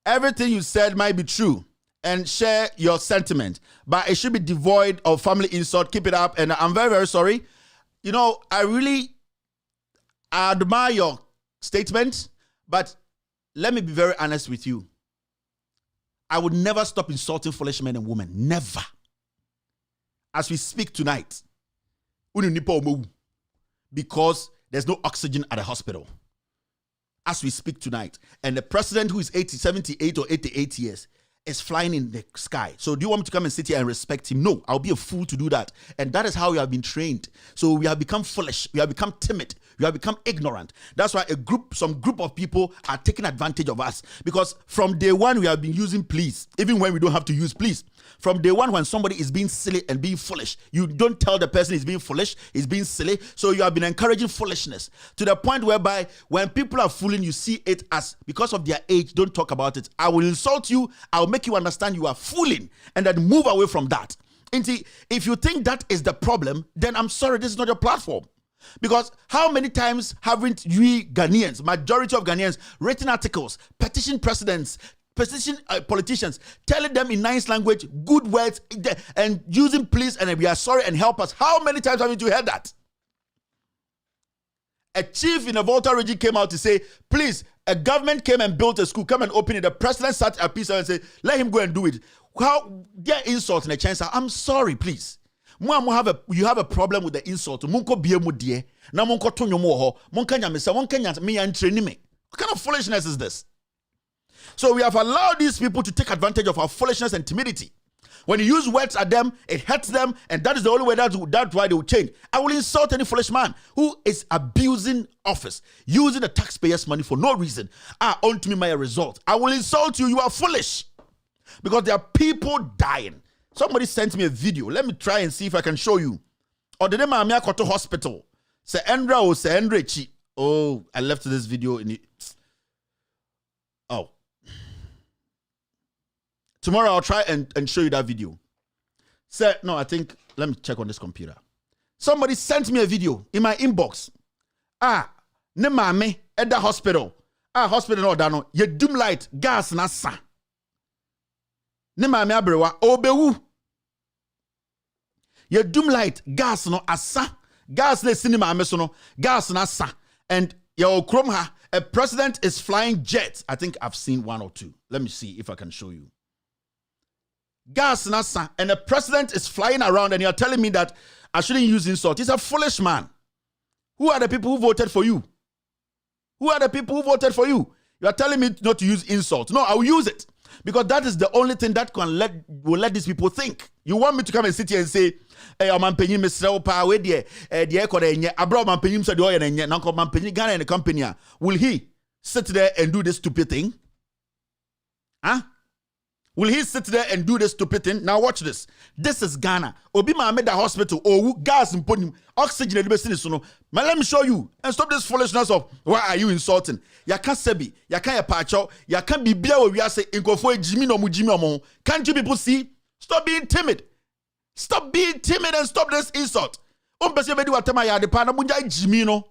Everything you said might be true and share your sentiment, but it should be devoid of family insult. Keep it up. And I'm very, very sorry. You know, I admire your statement, but let me be very honest with you. I would never stop insulting foolish men and women. Never. As we speak tonight, because there's no oxygen at the hospital. As we speak tonight, and the president who is 78 or 88 years is flying in the sky. So do you want me to come and sit here and respect him? No, I'll be a fool to do that. And that is how we have been trained. So we have become foolish. We have become timid. We have become ignorant. That's why some group of people are taking advantage of us. Because from day one, we have been using please, even when we don't have to use please. From day one, when somebody is being silly and being foolish, you don't tell the person he's being foolish, he's being silly. So you have been encouraging foolishness to the point whereby when people are fooling, you see it as because of their age, don't talk about it. I will insult you. I'll make you understand you are fooling and then move away from that. And see, if you think that is the problem, then I'm sorry, this is not your platform. Because how many times haven't we Ghanaians, majority of Ghanaians, written articles, petition presidents, petition politicians, telling them in nice language, good words, and using please and we are sorry and help us? How many times haven't you heard that? A chief in a Volta region came out to say, please, a government came and built a school, come and open it. The president sat at peace and said, let him go and do it. How they're insulting a chance? I'm sorry, please. You have a problem with the insult. Munko biemu die. Na munko tonyo mo munka nyamesa, munka me and train me. What kind of foolishness is this? So we have allowed these people to take advantage of our foolishness and timidity. When you use words at them, it hurts them, and that is the only way that's why they will change. I will insult any foolish man who is abusing office, using the taxpayers' money for no reason. Unto me my result. I will insult you. You are foolish. Because there are people dying. Somebody sent me a video. Let me try and see if I can show you. Or the name of Koto Hospital. Se Endra or Se Endrechi. Oh, I left this video in it. Oh. Tomorrow I'll try and show you that video. No, I think, let me check on this computer. Somebody sent me a video in my inbox. Ne mame at the hospital. Hospital no dano. Ye doom light gas nasa. Ne mame abrewa obewu. Ye doom light gas no asa. Gas le cinema mesono gas nasa. And ye okrom ha A president is flying jets. I think I've seen one or two. Let me see if I can show you. Gas nasa, and the president is flying around, and you're telling me that I shouldn't use insult. He's a foolish man. Who are the people who voted for you? Who are the people who voted for you? You are telling me not to use insult. No, I will use it. Because that is the only thing that will let these people think. You want me to come and sit here and say, hey, I'm penny Mr. Opa, where the Abra man penny said, oh, and Uncle Man penny Ghana and the company. Will he sit there and do this stupid thing? Huh? Will he sit there and do this stupid thing? Now watch this. This is Ghana. Obima made the hospital. Oh, gas and put him oxygen in the basin. But let me show you and stop this foolishness of why are you insulting? Ya can't sebi, ya can't pacho, ya can't be beer where we are saying inkofo Jimmy no mujimi omo. Can't you people see? Stop being timid. Stop being timid and stop this insult. Umpesi bedu watema ya depana munja Jimmy no.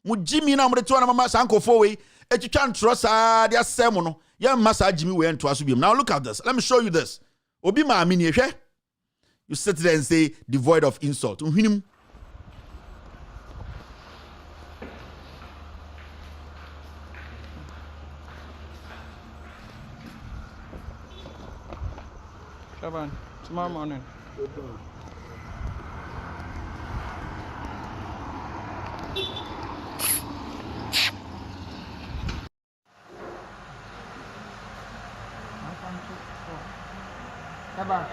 Mujimi na mretuwa na mama sankofo we. You can't trust their sermon. Yeah, Master Jimmy went to us. Now look at this. Let me show you this. Obi ma amini ehwe. You sit there and say devoid of insult. Unhinim.
Shaban, tomorrow morning. Eba.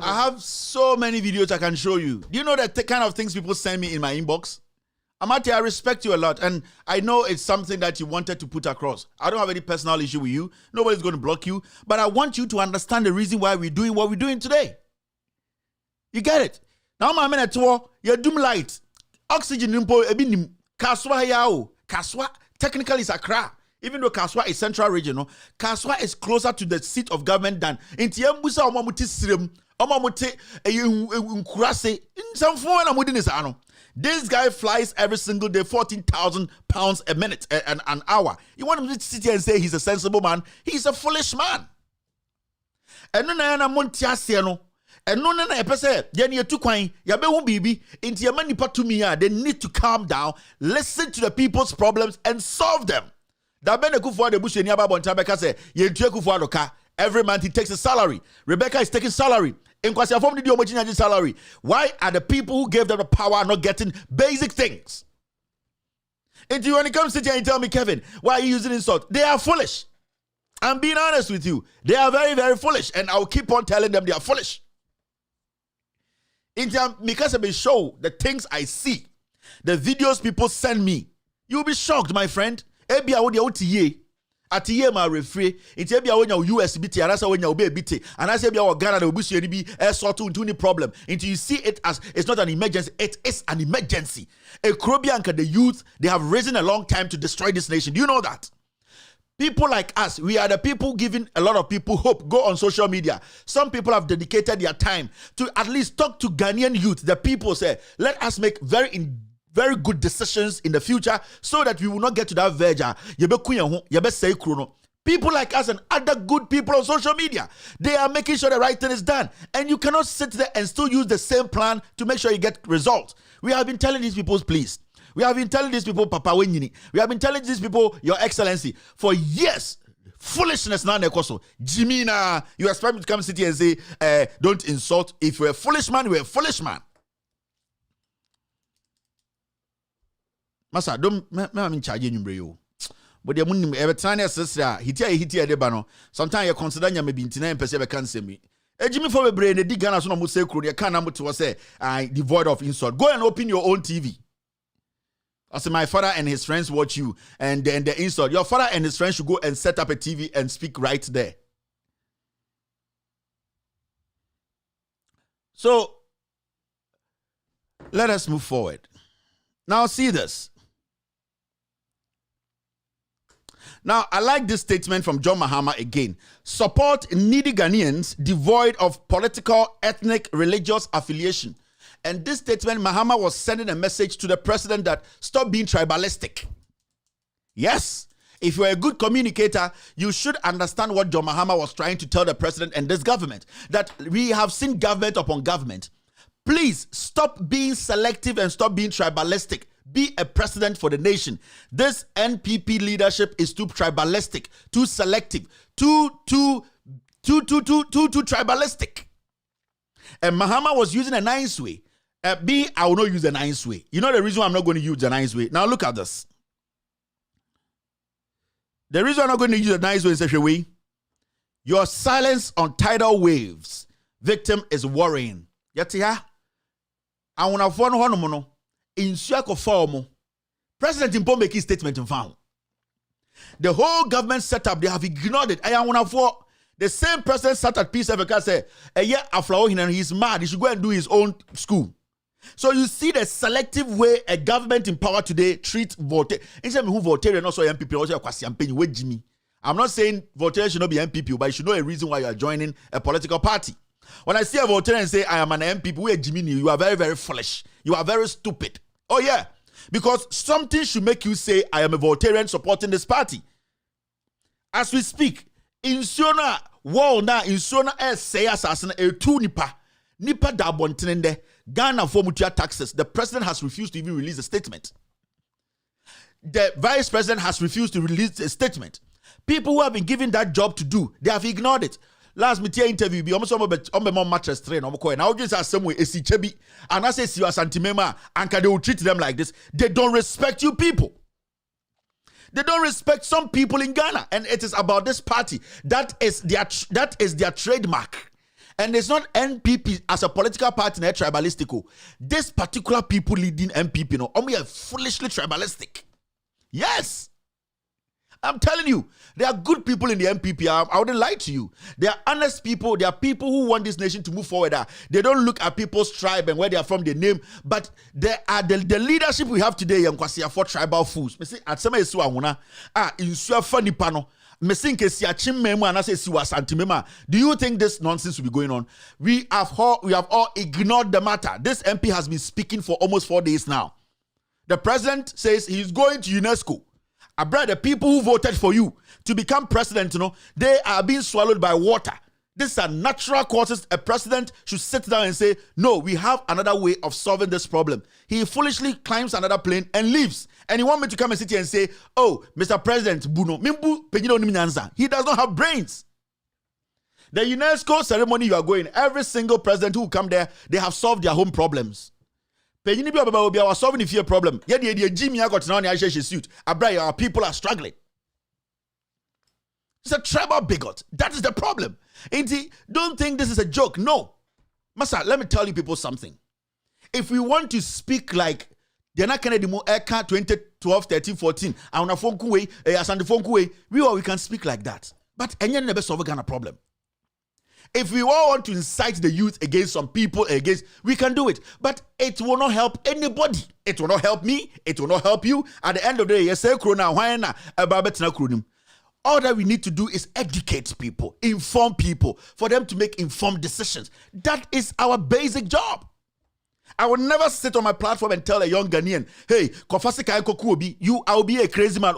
I have so many videos I can show you. Do you know the kind of things people send me in my inbox? Amati, I respect you a lot, and I know it's something that you wanted to put across. I don't have any personal issue with you. Nobody's going to block you, but I want you to understand the reason why we're doing what we're doing today. You get it? Now, my minute tour, you're doom light. Oxygen, ebinim, Kaswa yao. Kaswa, technically, is Accra. Even though Kaswa is central region, Kaswa is closer to the seat of government than Intiambusa Omamuti Srim, Omamuti Nkurase, in some form and within his anno. This guy flies every single day, 14,000 pounds a minute, an hour. You want him to sit here and say he's a sensible man? He's a foolish man. And no na montiasiano. And no na epese, then you took wine, yabe won bibi, into your money to me. They need to calm down, listen to the people's problems, and solve them. Every month he takes a salary. Rebecca is taking salary. Salary. Why are the people who gave them the power not getting basic things? And when it comes to here and tell me, Kevin, why are you using insult? They are foolish. I'm being honest with you. They are very, very foolish. And I'll keep on telling them they are foolish. Because I show the things I see, the videos people send me, you'll be shocked, my friend. Ebia wo de otiye atiye ma refre enti ebia wo nya US biti anasa wo nya obe biti anasa ebia wo Ghana na obusu ni bi sort into any problem until you see it as it's not an emergency, it is an emergency. Ekrobianka, the youth, they have risen a long time to destroy this nation. Do you know that? People like us, we are the people giving a lot of people hope. Go on social media. Some people have dedicated their time to at least talk to Ghanaian youth. The people say, let us make very good decisions in the future so that we will not get to that verge. People like us and other good people on social media, they are making sure the right thing is done. And you cannot sit there and still use the same plan to make sure you get results. We have been telling these people, please. We have been telling these people, Papa Wenyini. We have been telling these people, Your Excellency, for years. Foolishness now, Nekoso. Jimina, you expect me to come sit here and say, don't insult. If you're a foolish man, you're a foolish man. Masa, don't me charge you. But the moon every time sister, hitia de bano. Sometimes you consider you may be in 9% can say me. Jimmy for a brain, the Digana son of say, you can't to say, I devoid of insult. Go and open your own TV. I say, my father and his friends watch you, and then the insult. Your father and his friends should go and set up a TV and speak right there. So, let us move forward. Now, see this. Now, I like this statement from John Mahama again. Support needy Ghanaians devoid of political, ethnic, religious affiliation. And this statement, Mahama was sending a message to the president that stop being tribalistic. Yes, if you're a good communicator, you should understand what John Mahama was trying to tell the president and this government. That we have seen government upon government. Please stop being selective and stop being tribalistic. Be a president for the nation. This NPP leadership is too tribalistic, too selective, too tribalistic. And Mahama was using a nice way. I will not use a nice way. You know the reason why I'm not going to use a nice way? Now look at this. The reason I'm not going to use a nice way is such a way. Your silence on tidal waves. Victim is worrying. Yatia. I want to phone one in Suako form. President Impo make his statement in found. The whole government setup, they have ignored it. I want to for the same president sat at Peace Africa said, a year after and he's mad. He should go and do his own school. So you see the selective way a government in power today treats Voltaire. Instead of who Voltaire and also MPP, also campaign with Jimmy. I'm not saying Voltaire should not be MPP, but you should know a reason why you are joining a political party. When I see a Voltaire and say I am an MPP, we are Jimmy, you are very, very foolish. You are very stupid. Oh yeah, because something should make you say I am a Voltairean supporting this party. As we speak, in Siona, wow, now in Siona, say assassin a two nipa da bontenende Ghana for mutua taxes. The president has refused to even release a statement. The vice president has refused to release a statement. People who have been given that job to do, they have ignored it. Last media interview be almost on my mattress train. Now just as some way esi chebi and I say si asantimema and they will treat them like this. They don't respect you people. They don't respect some people in Ghana, and it is about this party. That is their trademark. And it's not NPP as a political party, tribalistic. This particular people leading NPP, only are foolishly tribalistic. Yes. I'm telling you, there are good people in the NPP. I wouldn't lie to you. They are honest people. They are people who want this nation to move forward. They don't look at people's tribe and where they are from, their name. But they are the leadership we have today. For tribal fools. At some in funny panel. Do you think this nonsense will be going on? We have all ignored the matter. This MP has been speaking for almost 4 days now. The president says he's going to UNESCO. The people who voted for you to become president, they are being swallowed by water. These are natural causes. A president should sit down and say, no, we have another way of solving this problem. He foolishly climbs another plane and leaves. And you want me to come and sit here and say, oh, Mr. President, he does not have brains. The UNESCO ceremony you are going, every single president who come there, they have solved their home problems. Our solving the fear problem. Our people are struggling. It's a tribal bigot. That is the problem. Don't think this is a joke. No. Masa, let me tell you people something. If we want to speak like we can speak like that. But never solve a problem. If we all want to incite the youth against some people, we can do it. But it will not help anybody. It will not help me. It will not help you. At the end of the day, all that we need to do is educate people, inform people, for them to make informed decisions. That is our basic job. I will never sit on my platform and tell a young Ghanaian, hey, I'll be a crazy man.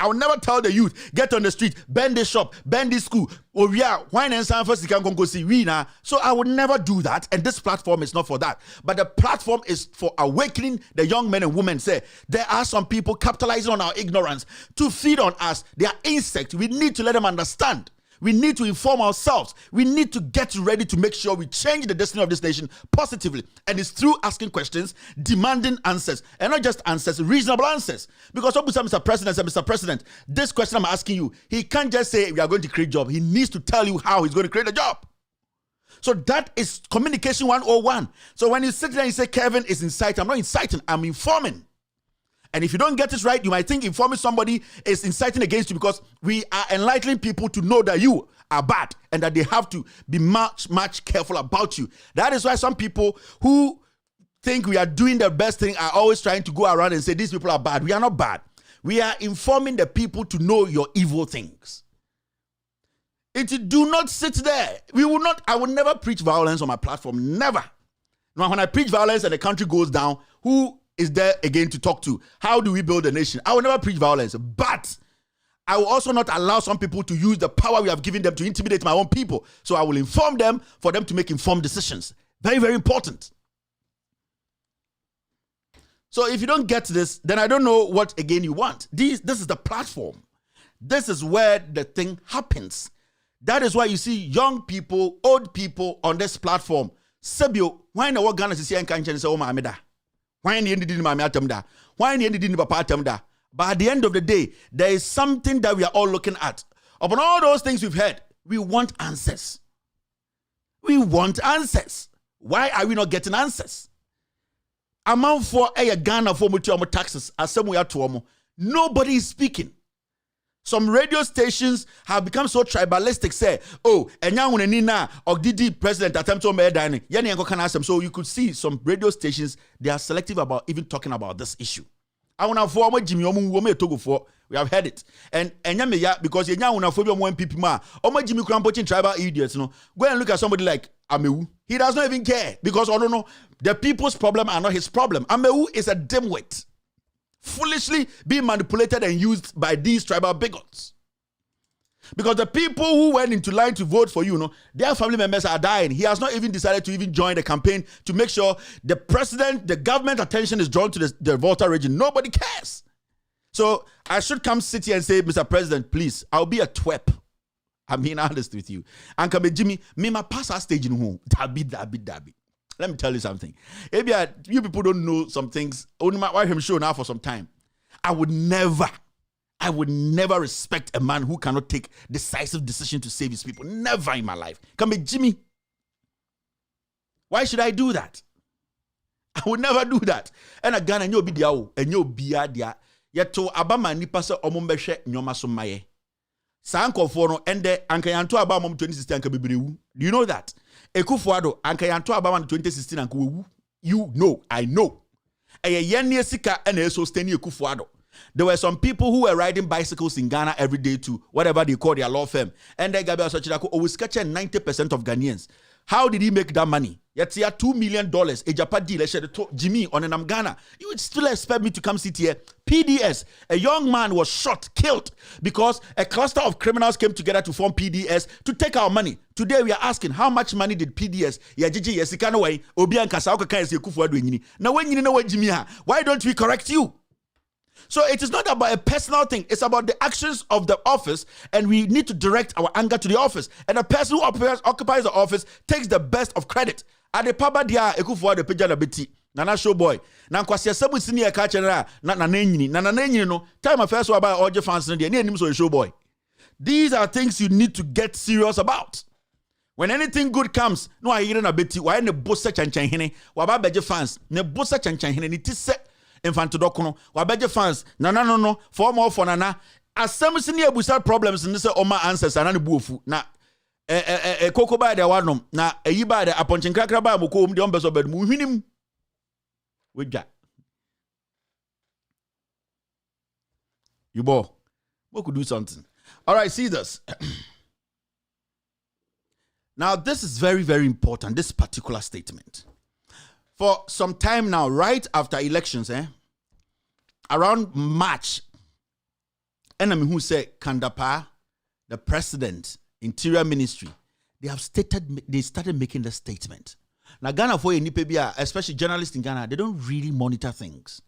I will never tell the youth, get on the street, bend this shop, bend this school. Oh yeah, why and some first you can go see we now. So I would never do that. And this platform is not for that. But the platform is for awakening the young men and women. Say, there are some people capitalizing on our ignorance to feed on us. They are insects. We need to let them understand. We need to inform ourselves. We need to get ready to make sure we change the destiny of this nation positively. And it's through asking questions, demanding answers, and not just answers, reasonable answers. Because Mr. President said, Mr. President, this question I'm asking you, he can't just say we are going to create a job. He needs to tell you how he's going to create a job. So that is communication 101. So when you sit there and you say Kevin is inciting, I'm not inciting, I'm informing. And if you don't get this right, you might think informing somebody is inciting against you, because we are enlightening people to know that you are bad and that they have to be much, much careful about you. That is why some people who think we are doing the best thing are always trying to go around and say these people are bad. We are not bad. We are informing the people to know your evil things. Do not sit there. I will never preach violence on my platform. Never. Now, when I preach violence and the country goes down, who is there again to talk to? How do we build a nation? I will never preach violence, but I will also not allow some people to use the power we have given them to intimidate my own people. So I will inform them for them to make informed decisions. Very, very important. So if you don't get this, then I don't know what again you want. This is the platform. This is where the thing happens. That is why you see young people, old people on this platform. Sabio, why in the world Ghana say and say, oh my amida? Why in the end didn't my atamda? Why in the end didn't papa atamda? But at the end of the day, there is something that we are all looking at. Upon all those things we've heard, we want answers. We want answers. Why are we not getting answers? Amount for a Ghana for mutual taxes as somewhere to nobody is speaking. Some radio stations have become so tribalistic, say, oh, Nina or Didi president attempt to make dining. So you could see some radio stations, they are selective about even talking about this issue. I want to form Jimmy Omu Togo for. We have heard it. And because you now phobia one people ma. Jimmy Crampoching tribal idiots, no. Go and look at somebody like Amewu. He does not even care because I don't know. The people's problem are not his problem. Amewu is a dimwit, foolishly being manipulated and used by these tribal bigots. Because the people who went into line to vote for you, their family members are dying. He has not even decided to even join the campaign to make sure the president, the government attention is drawn to the Volta region. Nobody cares. So I should come sit here and say, Mr. President, please, I'll be a twerp. I'm being honest with you. And come Jimmy, me my pass our stage in home. Dabi. Let me tell you something. Maybe you people don't know some things. Only my wife am sure now for some time. I would never respect a man who cannot take decisive decision to save his people. Never in my life. Come be Jimmy. Why should I do that? I would never do that. And again, and you'll be there, and you'll be there. Yet to Abama Nipasa Omumbeshe Nyoma Sumaye. Sanko Fono ende Ankayanto Abama 2016 and Kabibu. Do you know that? Ekufuado Ankayanto Abama 2016 and Kuwu. You know, I know. A yenye sika and so steni Ekufuado. There were some people who were riding bicycles in Ghana every day to whatever they call their law firm. And then Gabriel Sochidako always catching 90% of Ghanaians. How did he make that money? Yet he had $2 million. A Japan deal. Jimmy on an Ghana. You would still expect me to come sit here. PDS. A young man was shot, killed because a cluster of criminals came together to form PDS to take our money. Today we are asking how much money did PDS? Now when you know what Jimmy, why don't we correct you? So it is not about a personal thing. It's about the actions of the office, and we need to direct our anger to the office. And the person who occupies the office takes the best of credit. At the paba dia ekufuwa de peja na beti. Nana show boy. Na nkwasi sebu sini ya kache na nenyi. Na nenyi no. Time affairs wa ba oje fans ne ni enim so show boy. These are things you need to get serious about. When anything good comes, no ayire na beti. Wa ne bossa chanchan hene. Wa ba beje fans. Ne bossa chanchan hene ni tise Infanto dokono wabeje fans nana no for more for nana asem sini ebusa problems ni se oma answers anani buofu na koko ba de wanom na eyi ba de aponchin krakra ba moko de ombeso bed mu hwinim wedja you boy we could do something. All right, see this. Now this is very, very important, this particular statement. For some time now, right after elections, around March, enemy who said Kandapa, the president, Interior Ministry, they started making the statement. Now, Ghana for Nipebia, especially journalists in Ghana, they don't really monitor things.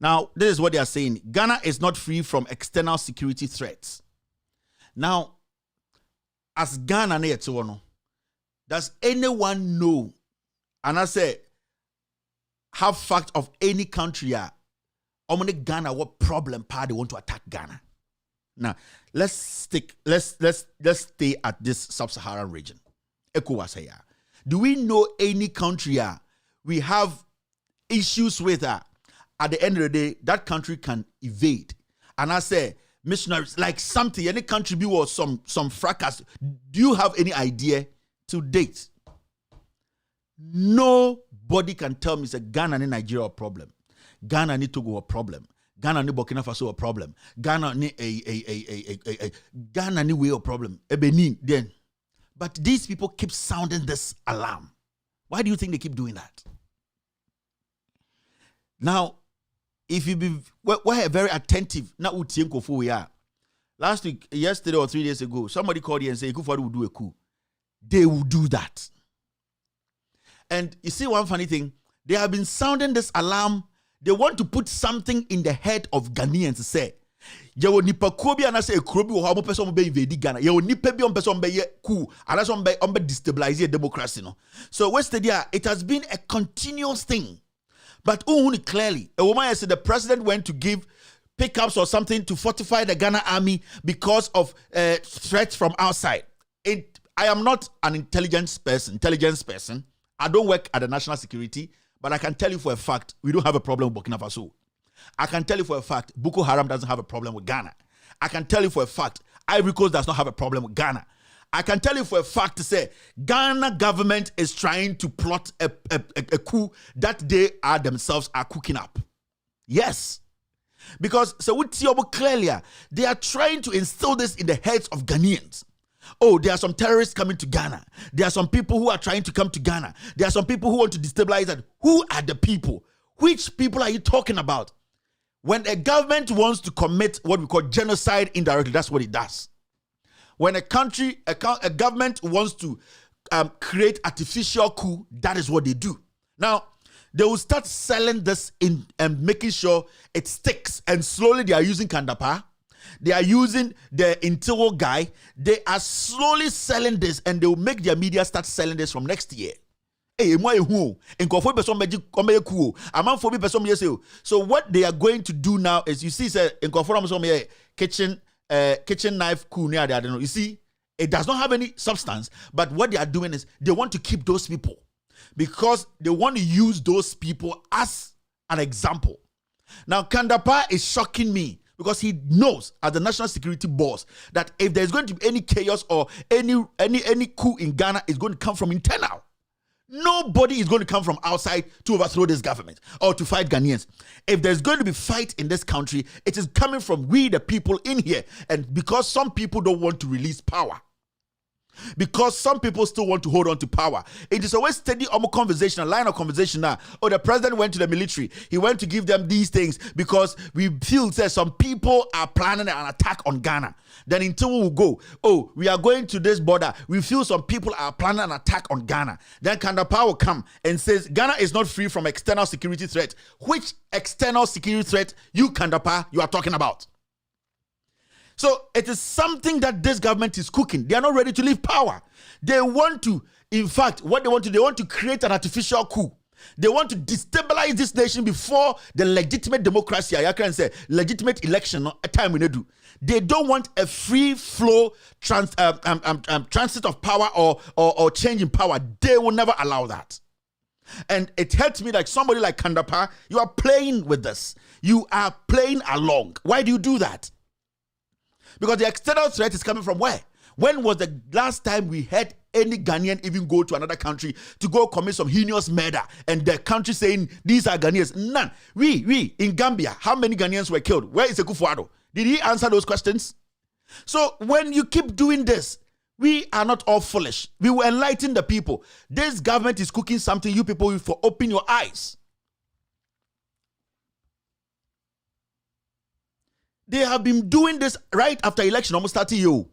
Now, this is what they are saying. Ghana is not free from external security threats. Now, as Ghana, does anyone know, and I say, have fact of any country, Ghana, what problem they want to attack Ghana? Now, let's stay at this sub-Saharan region. ECOWAS. Do we know any country we have issues with at the end of the day that country can evade? And I say, missionaries, like something, any country be or some fracas. Do you have any idea to date? Nobody can tell me it's a Ghana and Nigeria a problem. Ghana need Togo a problem. Ghana ni Burkina Faso a problem. Ghana ni Ghana ni way a problem. Benin then. But these people keep sounding this alarm. Why do you think they keep doing that? Now, if you be we're very attentive, now we are. Last week, yesterday or 3 days ago, somebody called you and said Godfred will do a coup. They will do that. And you see one funny thing, they have been sounding this alarm. They want to put something in the head of Ghanaians to say, Yawo nipa kobi anase ekrobi wo habo person be invade Ghana. Yawo nipa bi on person be ye coup. Anase on be destabilize democracy no. So Western it has been a continuous thing. But clearly, a woman said the president went to give pickups or something to fortify the Ghana army because of threats from outside. I am not an intelligence person. I don't work at the national security. But I can tell you for a fact, we don't have a problem with Burkina Faso. I can tell you for a fact, Boko Haram doesn't have a problem with Ghana. I can tell you for a fact, Ivory Coast does not have a problem with Ghana. I can tell you for a fact to say, Ghana government is trying to plot a coup that they themselves are cooking up. Yes. Because, so we see clearly, they are trying to instill this in the heads of Ghanaians. Oh, there are some terrorists coming to Ghana. There are some people who are trying to come to Ghana. There are some people who want to destabilize it. Who are the people? Which people are you talking about? When a government wants to commit what we call genocide indirectly, that's what it does. When a government wants to create artificial coup, that is what they do. Now, they will start selling this in and making sure it sticks. And slowly they are using Kandapa. They are using the Intel guy. They are slowly selling this, and they will make their media start selling this from next year. So what they are going to do now is, you see, kitchen knife coup. You see, it does not have any substance, but what they are doing is they want to keep those people because they want to use those people as an example. Now, Kandapa is shocking me, because he knows, as the national security boss, that if there's going to be any chaos or any coup in Ghana, it's going to come from internal. Nobody is going to come from outside to overthrow this government or to fight Ghanaians. If there's going to be fight in this country, it is coming from we, the people in here. And because some people don't want to release power, because some people still want to hold on to power. It is always steady conversation, a line of conversation now. Oh, the president went to the military. He went to give them these things because we feel that some people are planning an attack on Ghana. Then until we will go, oh, we are going to this border. We feel some people are planning an attack on Ghana. Then Kandapa will come and says Ghana is not free from external security threat. Which external security threat you, Kandapa, you are talking about? So it is something that this government is cooking. They are not ready to leave power. They want to, in fact, what they want to create an artificial coup. They want to destabilize this nation before the legitimate democracy, I can say, legitimate election, a time when they do. They don't want a free flow transit of power or change in power. They will never allow that. And it hurts me like somebody like Kandapa, you are playing with this. You are playing along. Why do you do that? Because the external threat is coming from where? When was the last time we had any Ghanaian even go to another country to go commit some heinous murder and the country saying these are Ghanaians? None. We in Gambia, how many Ghanaians were killed? Where is Akufo-Addo? Did he answer those questions? So when you keep doing this, we are not all foolish. We will enlighten the people. This government is cooking something, you people, for open your eyes. They have been doing this right after election, almost 30 years.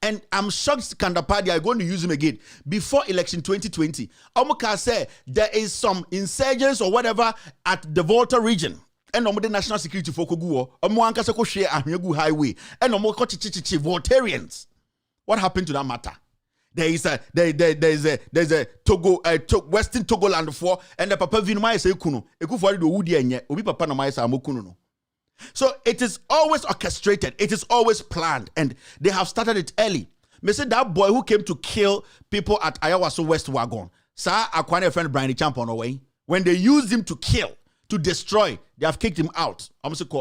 And I'm shocked Kandapadi are going to use him again. Before election 2020, Omoka said there is some insurgents or whatever at the Volta region. And the national security for Koguo, Omoanka Seko share Ahmegu Highway, and Omoko Chichichi Voltarians. What happened to that matter? There's a Togo, Western Togoland for, and the Papa Vinumai say Kuno, Ekufu do Woody and Obi Papa no Mai Samokuno. So it is always orchestrated, it is always planned, and they have started it early. Me say that boy who came to kill people at Ayawaso West Wagon, sir, Akwane friend Brian Champion away. When they used him to kill, to destroy, they have kicked him out. I'm saying,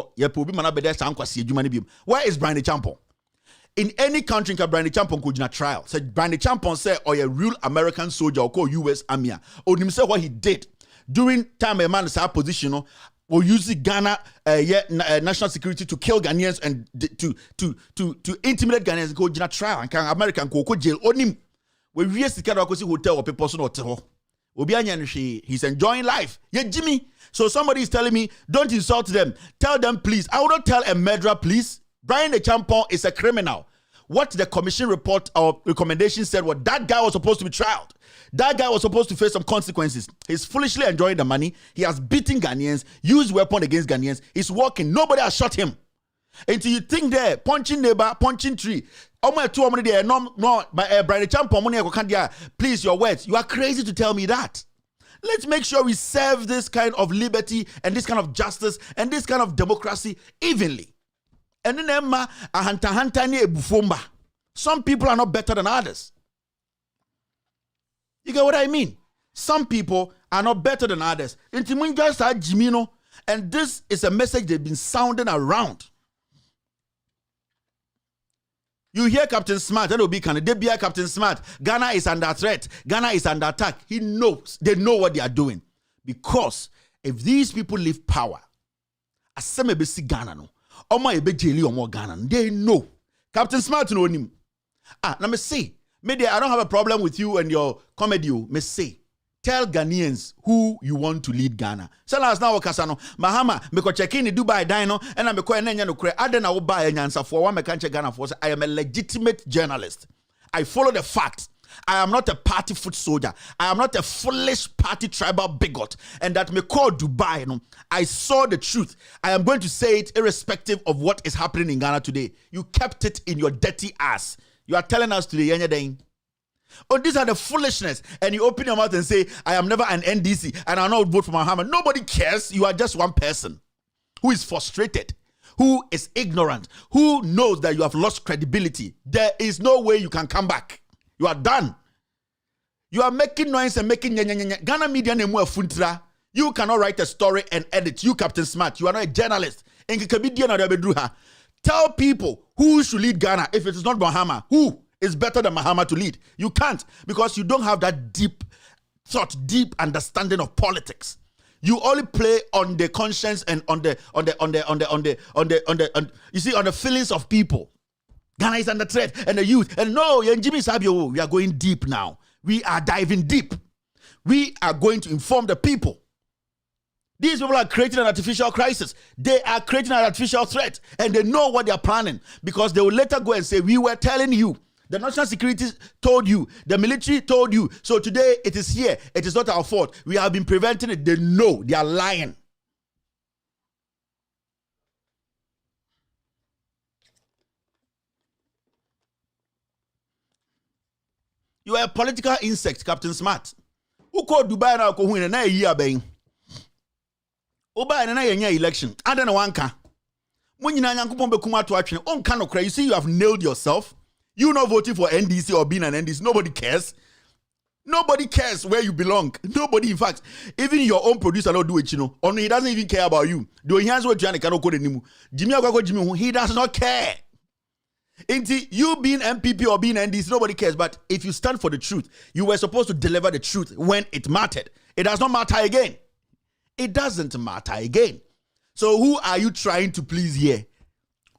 where is Brian Champion? In any country, Brian Champion could not trial. So Brian Champion said, or a real American soldier or call US Army. Or him say what he did during time a man is our position, or using Ghana national security to kill Ghanaians and to intimidate Ghanaians. Go to trial and American go jail on him. We really see hotel or people so not. He's enjoying life. Yeah, Jimmy. So somebody is telling me, don't insult them. Tell them, please. I will not tell a murderer, please. Brian the Champon is a criminal. What the commission report or recommendation said was that guy was supposed to be trialed. That guy was supposed to face some consequences. He's foolishly enjoying the money. He has beaten Ghanaians, used weapon against Ghanaians. He's walking. Nobody has shot him. Until you think there, punching neighbor, punching tree. Brian Champon, please, your words. You are crazy to tell me that. Let's make sure we serve this kind of liberty and this kind of justice and this kind of democracy evenly. And then some people are not better than others. You get what I mean? Some people are not better than others. And this is a message they've been sounding around. You hear Captain Smart, that will be kind of Debia Captain Smart. Ghana is under threat. Ghana is under attack. He knows. They know what they are doing. Because if these people leave power, Ghana no, they know. Captain Smart know him. Let me see. Maybe I don't have a problem with you and your comedy. Me say. Tell Ghanaians who you want to lead Ghana. So last now Kasano, Mahama, me check in Dubai dino, and I'm a enya no kre. I don't buy a answer for one me can't check Ghana for. I am a legitimate journalist. I follow the facts. I am not a party foot soldier. I am not a foolish party tribal bigot. And that me call Dubai. No, I saw the truth. I am going to say it irrespective of what is happening in Ghana today. You kept it in your dirty ass. You are telling us today, Yenya. Oh, these are the foolishness. And you open your mouth and say, I am never an NDC and I'll not vote for Muhammad. Nobody cares. You are just one person who is frustrated, who is ignorant, who knows that you have lost credibility. There is no way you can come back. You are done. You are making noise and making Ghana media name funtra. You cannot write a story and edit. You, Captain Smart, you are not a journalist. Tell people who should lead Ghana if it is not Muhammad. Who is better than Muhammad to lead? You can't, because you don't have that deep thought, deep understanding of politics. You only play on the conscience and on the feelings of people. Ghana is under threat and the youth. And no, Jimmy Sabio, we are going deep now. We are diving deep. We are going to inform the people. These people are creating an artificial crisis. They are creating an artificial threat, and they know what they are planning, because they will later go and say, we were telling you. The national security told you. The military told you. So today it is here. It is not our fault. We have been preventing it. They know. They are lying. You are a political insect, Captain Smart. Who called Dubai now? Who in a year bang? Oba in a election. I don't know one can. When you you see, you have nailed yourself. You not voting for NDC or being an NDC. Nobody cares. Nobody cares where you belong. Nobody, in fact, even your own producer don't do it, you know. Only he doesn't even care about you. Jimmy he does not care. You being MPP or being NDC, nobody cares. But if you stand for the truth, you were supposed to deliver the truth when it mattered. It does not matter again. It doesn't matter again. So who are you trying to please here?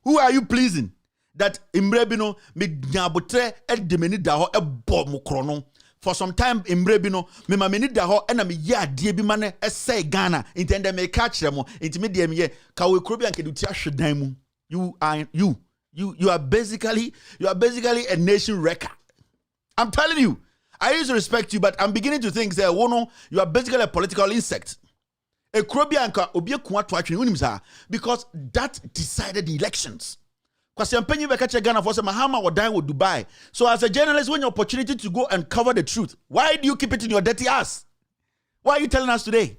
Who are you pleasing? That Imbrebino me nyabotre edemeni daho ebo mukrono. For some time Imbrebino me mameni daho ena me ya die bi mane ese Ghana intende me catch them intimi die me ye ka we krobi anke dutia hwedan mu. You are basically a nation wrecker. I'm telling you. I used to respect you, but I'm beginning to think that you are basically a political insect. Because that decided the elections. Because Ghana for Mahama or die with Dubai. So as a journalist, when your opportunity to go and cover the truth, why do you keep it in your dirty ass? Why are you telling us today?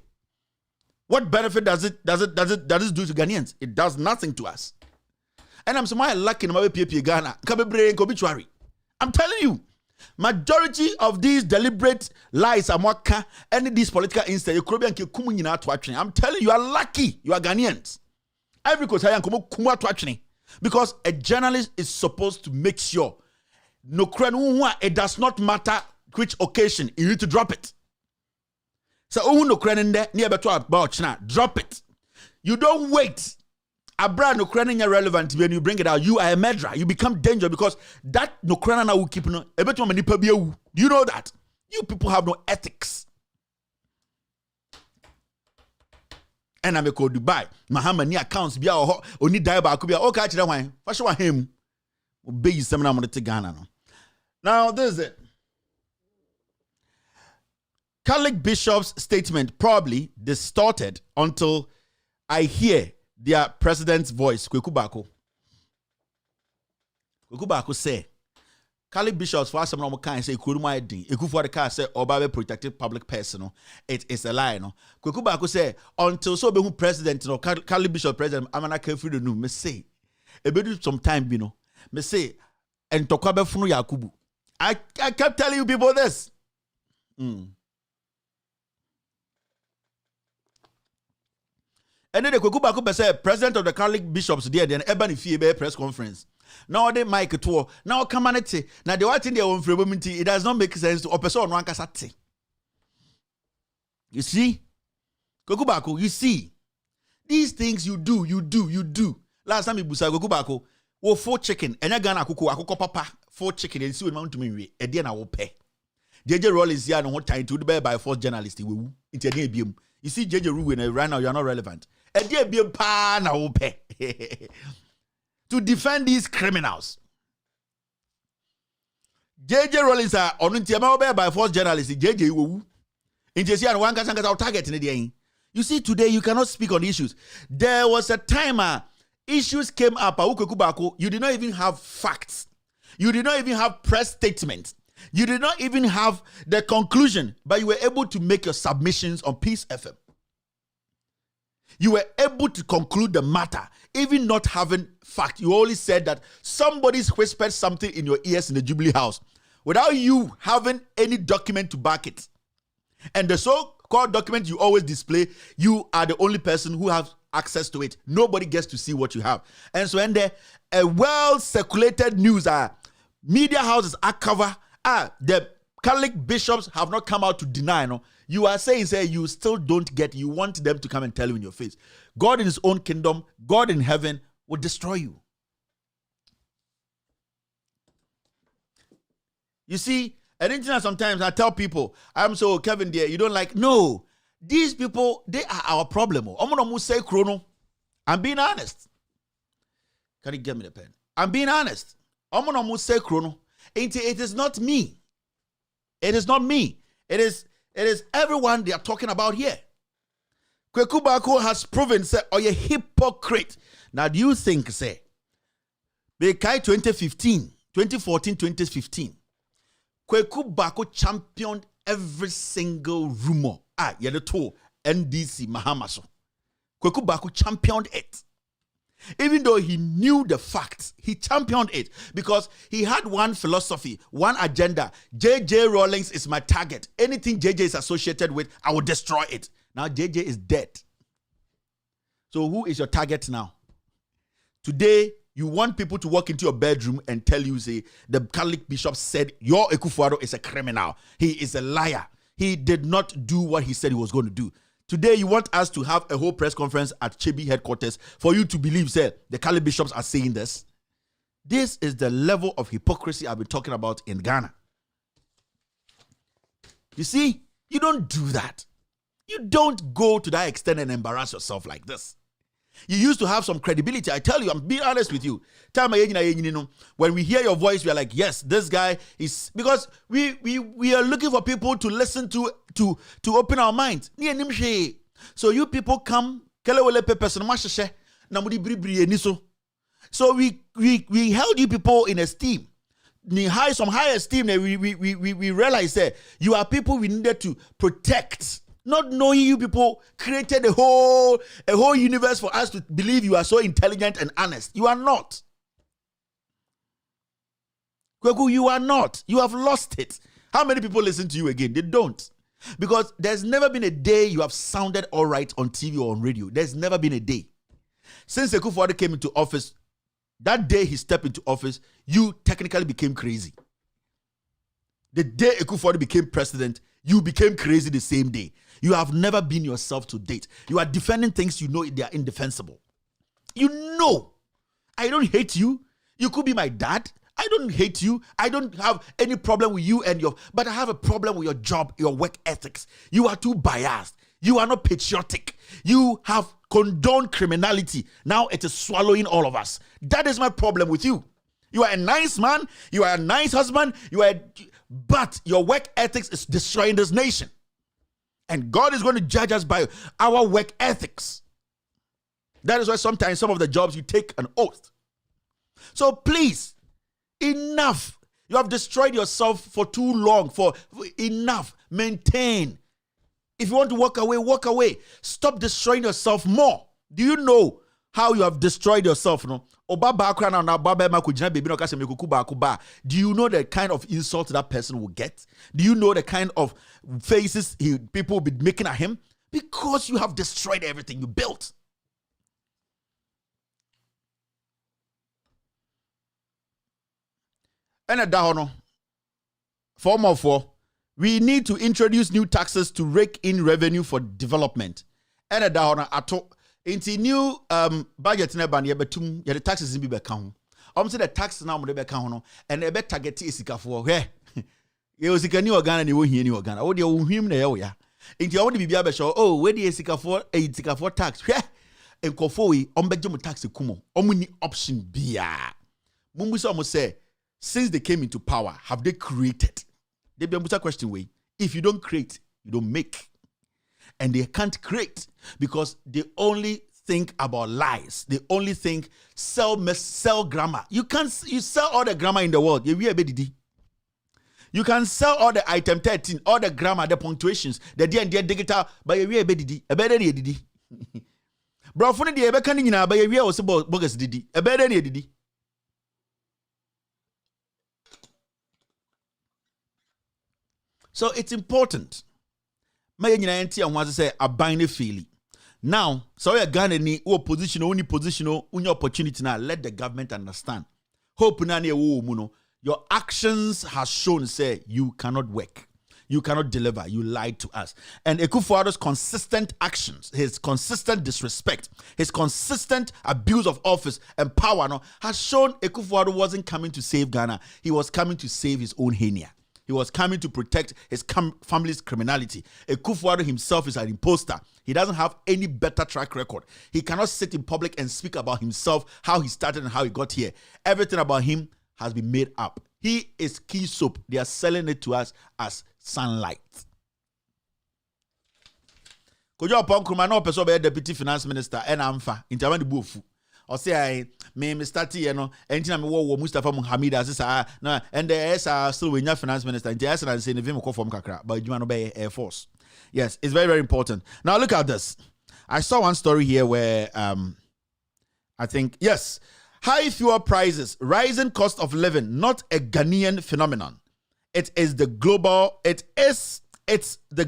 What benefit does it do to Ghanaians? It does nothing to us. And I'm so lucky in my Ghana. I'm telling you. Majority of these deliberate lies are and these political instead. I'm telling you, you are lucky. You are Ghanaians. Because a journalist is supposed to make sure it does not matter which occasion you need to drop it. So drop it. You don't wait. Abra no krana relevant when you bring it out. You are a murderer. You become dangerous because that no krana na will keep no. Do you know that? You people have no ethics. And I'm go Dubai. Mahama ni accounts bia oni die ba ko bia o ka kire hwan. Fa hwe him. Obey you seminar mo te Ghana no. Now this is it. Catholic Bishop's statement probably distorted until I hear their president's voice. Kweku Bako say Catholic bishops for some kind say kuruma din. Eku for the car say oba protected public person. It is a lie no. Kweku Bako say until so be who president no Catholic bishop president amana carefree the new me say e be do some time bi no. Me say en tokwa be funu Yakubu. I kept telling you people this. And then the Kweku Bako say president of the Catholic bishops there then Ebony Fiebe press conference. Now they mic tour. Now come on it. Now they want in their own freedom. It does not make sense to operate on one casate. You see? Kweku Bako, you see? These things you do. Last time you busa Kweku Bako, wo 4 chicken. And you gana akoko papa 4 chicken and see what mount to me. A day na wo pay. JJ Roll is here no what time to be by force journalist. You see JJ Ruwe right now you are not relevant. A day be pa na wo pay. To defend these criminals. JJ Rollins are on by force journalists. JJ Wu. In JC and one can target in the You see, today you cannot speak on issues. There was a time issues came up. You did not even have facts. You did not even have press statements. You did not even have the conclusion, but you were able to make your submissions on Peace FM. You were able to conclude the matter, even not having fact. You only said that somebody's whispered something in your ears in the Jubilee House without you having any document to back it. And the so-called document you always display, you are the only person who has access to it. Nobody gets to see what you have. And so when there a well-circulated news media houses are cover, the Catholic bishops have not come out to deny, no. You are saying, you still don't get, you want them to come and tell you in your face. God in his own kingdom, God in heaven will destroy you. You see, and sometimes I tell people, I'm so Kevin dear, you don't like, no, these people, they are our problem. I'm being honest. Can you give me the pen? I'm being honest. It is not me. It is not me. It is everyone they are talking about here. Kweku Bako has proven, say, or a hypocrite. Now, do you think, say, Bekai 2014, 2015, Kweku Bako championed every single rumor. The two NDC Mahamaso. Kweku Bako championed it. Even though he knew the facts, he championed it because he had one philosophy, one agenda. JJ Rawlings is my target. Anything JJ is associated with, I will destroy it. Now JJ is dead. So who is your target now? Today, you want people to walk into your bedroom and tell you, say, the Catholic bishop said, your Ekufuado is a criminal. He is a liar. He did not do what he said he was going to do. Today, you want us to have a whole press conference at Chibi headquarters for you to believe, say, the Catholic bishops are saying this. This is the level of hypocrisy I've been talking about in Ghana. You see, you don't do that. You don't go to that extent and embarrass yourself like this. You used to have some credibility. I tell you, I'm being honest with you. When we hear your voice, we are like, yes, this guy is, because we are looking for people to listen to open our minds. So you people come, so we held you people in esteem. Some high esteem. We realize that you are people we needed to protect. Not knowing you people created a whole universe for us to believe you are so intelligent and honest. You are not. Kweku, you are not. You have lost it. How many people listen to you again? They don't. Because there's never been a day you have sounded all right on TV or on radio. There's never been a day. Since Akufo-Addo came into office, that day he stepped into office, you technically became crazy. The day Akufo-Addo became president, you became crazy the same day. You have never been yourself to date. You are defending things you know they are indefensible. You know. I don't hate you. You could be my dad. I don't hate you. I don't have any problem with you but I have a problem with your job, your work ethics. You are too biased. You are not patriotic. You have condoned criminality. Now it is swallowing all of us. That is my problem with you. You are a nice man. You are a nice husband. But your work ethics is destroying this nation. And God is going to judge us by our work ethics. That is why sometimes some of the jobs you take an oath. So please, enough. You have destroyed yourself for too long. For enough. Maintain. If you want to walk away, walk away. Stop destroying yourself more. Do you know how you have destroyed yourself? No? Do you know the kind of insult that person will get? Do you know the kind of faces people will be making at him? Because you have destroyed everything you built. And we need to introduce new taxes to rake in revenue for development. And into new budget na ban yebetum ye the taxes in be account. Say the tax now mo be account and e be target esikafo he. Ye osika ni organ na wo hia ni organ. Wo de wo hwim na ye wo ya. Into wo de bibia be show oh we de esikafo tax. He enkofo we ombeje mo tax kumo. Omo ni option bia. Mumbu say since they came into power, have they created? They be a question way. If you don't create, you don't make. And they can't create because they only think about lies. They only think sell grammar. You sell all the grammar in the world. You can sell all the item 13, all the grammar, the punctuations, the D and D digital, but you a better than didi. Bro, for the ebe can you but you also bogus didi. A better than didi. So it's important. My auntie and was say a binary feeling. Now, so you're Ghana ni opposition, only positional, only opportunity now. Let the government understand. Hope nani muno. Your actions has shown say you cannot work. You cannot deliver. You lied to us. And Akufo-Addo's consistent actions, his consistent disrespect, his consistent abuse of office and power has shown Akufo-Addo wasn't coming to save Ghana. He was coming to save his own hernia. He was coming to protect his family's criminality. Akufo-Addo himself is an imposter. He doesn't have any better track record. He cannot sit in public and speak about himself, how he started and how he got here. Everything about him has been made up. He is key soap. They are selling it to us as sunlight. Kojo upon Kruma no person be deputy finance minister and amfa intaman the buofu. Or say I me start here no entina me wo Mustafa Muhammad as na and the still we finance minister and the and say ne ko form kakra but you no be Air Force. Yes, it's very, very important. Now look at this. I saw one story here where I think yes, high fuel prices, rising cost of living, not a Ghanaian phenomenon. It's the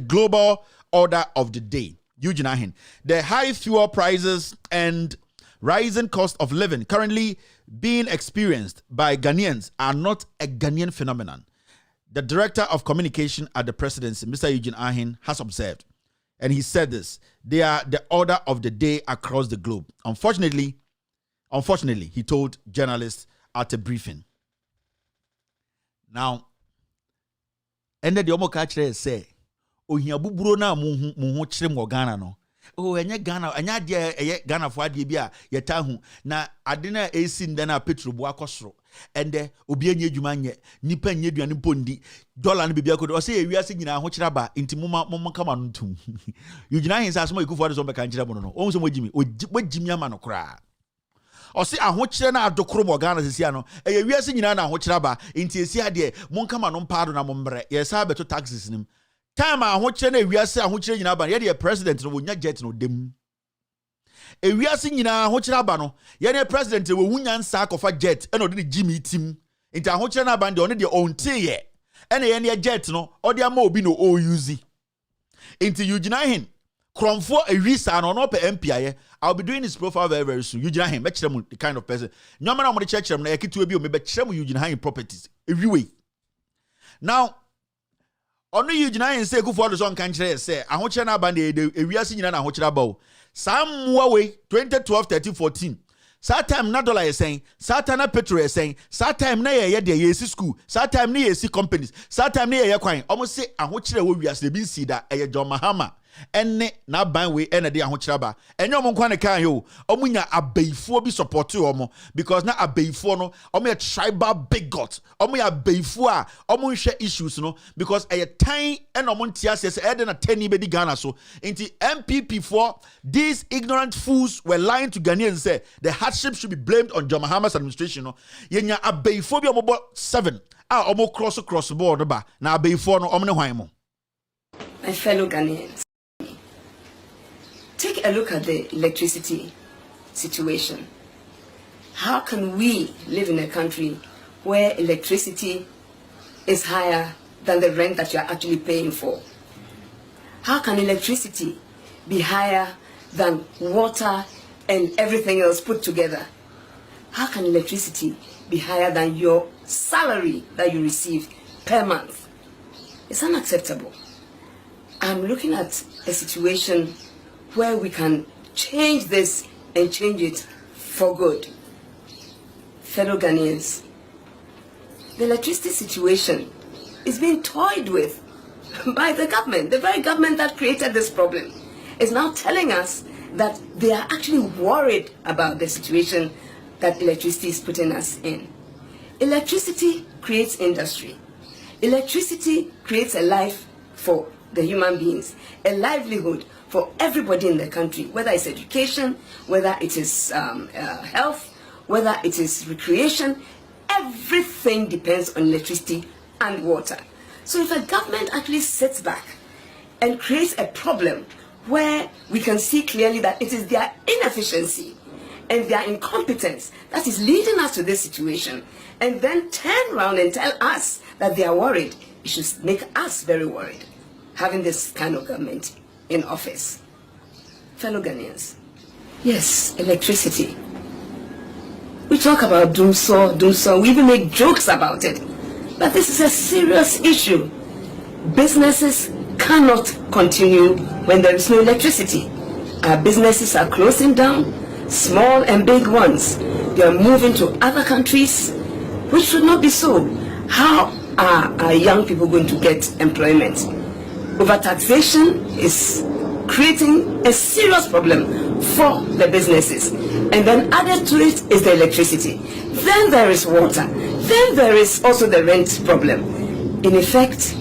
global order of the day. Eugene Ahin. The high fuel prices and rising cost of living currently being experienced by Ghanaians are not a Ghanaian phenomenon. The director of communication at the presidency, Mr. Eugene Ahin, has observed, and he said this, they are the order of the day across the globe. Unfortunately, he told journalists at a briefing. Now, and the Omo Kachre say, "Ohia buburo na muhu chire mo Ghana no. oh enye Ghana anya de Ghana for ade bi a yeta hu na ade na esi nda na petrol bo akosoro ende obi anya adwuma nye nipa nya aduane pondi dollar no bibia kodo o say ewiase nyina ho kyera ba nti mom kama no ntum you gina hin sa so ikufu ade so be kan kyera bo no o so mogimi ama no kra o say ahokyere na adokoro mo Ghana sisi ano ewiase nyina na ahokyera ba nti esi ade mon kama no mpaado na mombre yesa beto taxes nim time ahokyere na ewiase ahokyere nyina ba ye de president no wonya jet no dem ewiase nyina ahokyere aba no ye ne president wo hunya nsa akofa jet eno de Jimmy team nti ahokyere na bande one de ontie ene ye ne jet no ode ama obi no o use nti you gina hin kromfo ewisa no no pe MPI I'll be doing this profile very very soon you gina hin be kire mu the kind of person nyoma na mo de kire mu na yeketu bi o me be kire mu you gina hin properties every way now onu you gina hin say ku for the son kan kire say ahokyere na bande ewiase nyina na ahokyere aba o Samwa way 2012 13 14 Sa time na dollar is saying sa time na petrol is saying sa time na ye de yesi school sa time na yesi companies sa time na ye kwan almost say ahokyere wo wiase bi si da eye John Mahama enne na ban we ene de ahokyere ba enye omon kwan kan yo omunya abeifo bi support omo because na abeifo no omo ye tribal bigot omo ya abeifo a omo hwe issues no because eye tan ene omo ntia se ede na tani be di Ghana so nti MPP for these ignorant fools were lying to Ghanaians say the hardship should be blamed on John Mahama's administration no yenya abeifo bi omo 7 a omo cross board ba na abeifo no omo ne hwan mo.
My fellow Ghanaians, take a look at the electricity situation. How can we live in a country where electricity is higher than the rent that you are actually paying for? How can electricity be higher than water and everything else put together? How can electricity be higher than your salary that you receive per month? It's unacceptable. I'm looking at a situation where we can change this and change it for good. Fellow Ghanaians, the electricity situation is being toyed with by the government. The very government that created this problem is now telling us that they are actually worried about the situation that electricity is putting us in. Electricity creates industry. Electricity creates a life for the human beings, a livelihood for everybody in the country, whether it's education, whether it is health, whether it is recreation. Everything depends on electricity and water. So if a government actually sits back and creates a problem where we can see clearly that it is their inefficiency and their incompetence that is leading us to this situation, and then turn around and tell us that they are worried, it should make us very worried, having this kind of government in office. Fellow Ghanaians, yes, electricity. We talk about doomsaw, we even make jokes about it. But this is a serious issue. Businesses cannot continue when there is no electricity. Our businesses are closing down, small and big ones. They are moving to other countries, which should not be so. How are our young people going to get employment? Overtaxation is creating a serious problem for the businesses. And then added to it is the electricity. Then there is water. Then there is also the rent problem. In effect,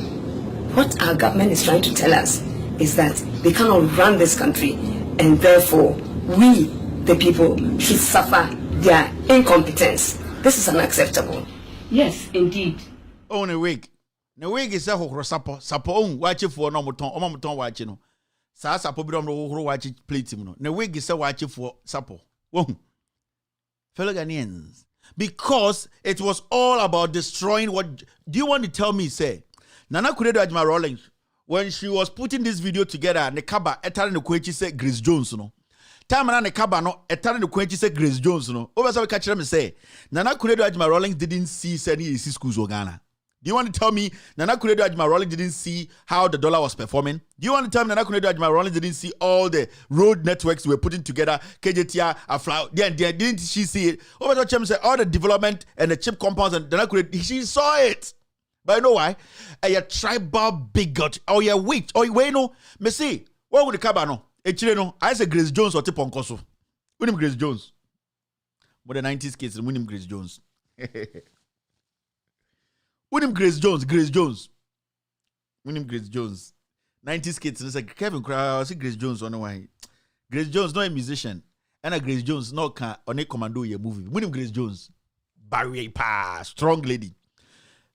what our government is trying to tell us is that they cannot run this country, and therefore we, the people, should suffer their incompetence. This is unacceptable. Yes, indeed.
Oh, no wig. No wig is a hokro sapo watch for no moton watch no. Sa sapo bi no watch plate no. No wig is a watch for sapo. Fellow Ghanaians, because it was all about destroying what. Do you want to tell me, say, Nana Kuredo Ajma Rawlings, when she was putting this video together, the kaba etare no kwechi say Grace Jones no. Time na the kaba no etare no kwechi say Grace Jones no. Over so catch them say, Nana Kuredo Ajma Rawlings didn't see any schools in Ghana. Do you want to tell me Nana Kuredo Ajma Rawlings didn't see how the dollar was performing? Do you want to tell me Nana Kuredo Ajma Rawlings didn't see all the road networks we were putting together? KJTR, Afla, didn't she see it? Over the Chem said all the development and the chip compounds and Nana Kuredo, she saw it. But you know why? A tribal bigot or a witch or you know, me see, what would the cabano? Echire no, I say Grace Jones or Tiponkoso. Winning Grace Jones. But the 90s kids winning Grace Jones. Winning Grace Jones. Winning Grace Jones. 90s kids, it's like Kevin Crow, I see Grace Jones on the way. Grace Jones, not a musician. And a Grace Jones, no can on a commando your movie. Winning Grace Jones. Barrier pass, strong lady.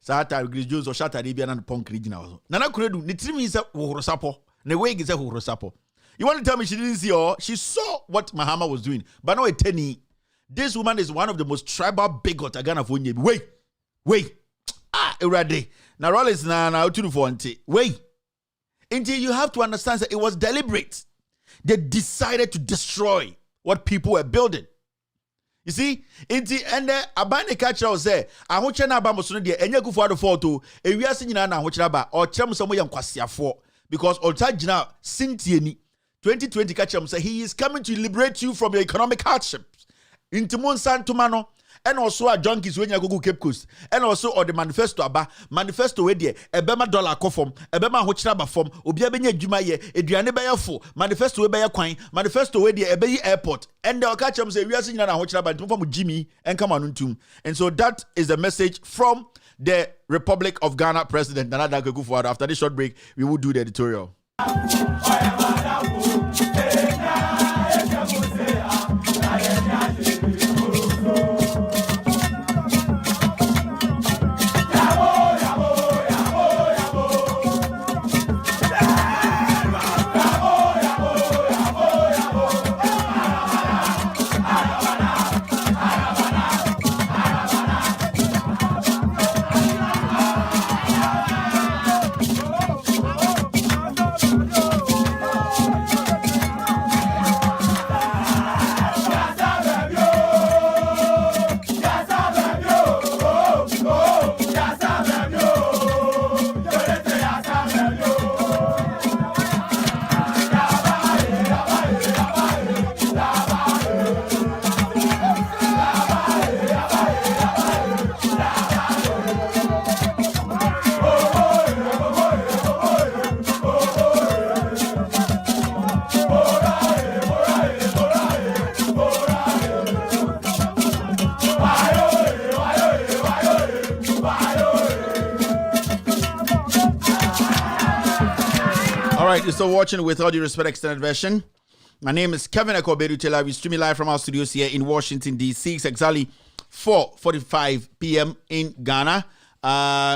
Sata Grace Jones or Shata Arabian and Punk regional. Nana Kuredu, Nitrimi is a Horosapo. Neweg is a Horosapo. You want to tell me she didn't see or she saw what Mahama was doing, but no a tenny. This woman is one of the most tribal bigot again of Wunye. Wait. Erade. Now Rollins na to for wait. Until you have to understand that it was deliberate. They decided to destroy what people were building. You see, until and abane catcher was there. I want you na ba mosono de enye kufu ado photo. Ewiase nyina na hochira ba. O kyerem so mo yam kwasiafo because ulta gina sintieni 2020 catcher say he is coming to liberate you from your economic hardships. Intimon santumano. And also a junkies when you go Cape Coast. And also or the manifesto aba manifesto we there ebema dollar kofom ebema hochira ba form obi abenya adwuma ye eduane be yefo manifesto we be ye kwan manifesto we there ebe airport and the catch am say we are seeing na hochira ba ntum from Jimmy and come on ntum. And so that is the message from the Republic of Ghana President Nana Dankwa Akufo-Addo. After this short break we will do the editorial. You're still watching With All Due Respect Extended Version. My name is Kevin Ekobedu. We stream live from our studios here in Washington, D.C. It's exactly 4:45 p.m. in Ghana.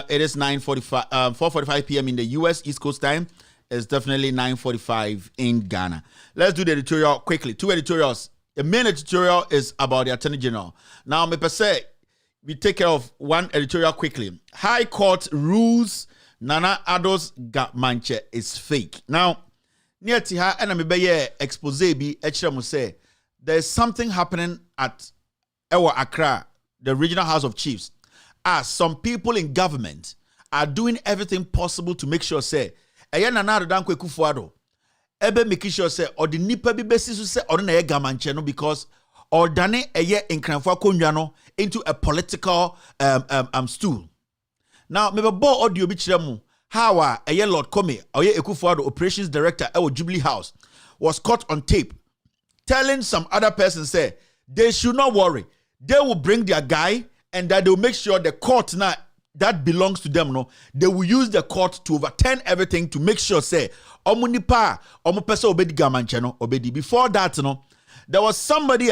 It is 4:45 p.m. in the U.S. East Coast time. It's definitely 9:45 in Ghana. Let's do the editorial quickly. 2 editorials. The main editorial is about the Attorney General. Now, me per se, we take care of one editorial quickly. High Court rules Nana Addo's Manche is fake. Now, near Tiha and Amibeye expose bi Echiremu say there's something happening at Ewa Accra, the Regional House of Chiefs, as some people in government are doing everything possible to make sure say Eye Nana Addo Dankwa Akufo-Addo ebe make sure say or the nipa bi besi so say or na ye gamanche no because or dane eye nkranfo akonnwa no into a political stool. Now, me be bo audio bi kiremu how a Lord Kome, Oye Akufo-Addo operations director at Jubilee House was caught on tape telling some other person say they should not worry. They will bring their guy and that they will make sure the court now that belongs to them, no, they will use the court to overturn everything to make sure say omunipa omupesa obedi gamanche no obedi. Before that, no, there was somebody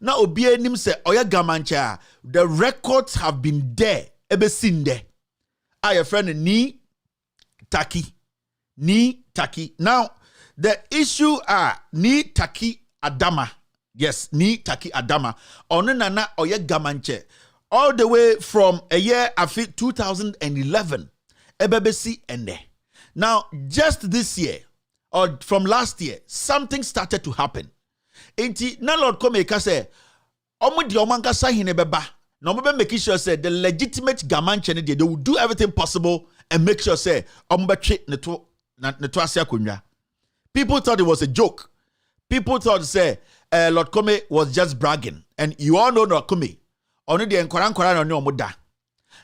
now obie nim say oya gamanche the records have been there ebe sinde. Your friend ni taki. Now the issue ni taki adama. Yes, ni taki adama. Onenana oye gamanche. All the way from a year after 2011. Ebebesi ende. Now, just this year, or from last year, something started to happen. Enti na Lord Komeka say, omu di omanka sa hinebeba. No making sure say the legitimate gamanche they will do everything possible and make sure say people thought it was a joke. People thought say Lord Kome was just bragging, and you all know Lord Kome only the enkoran.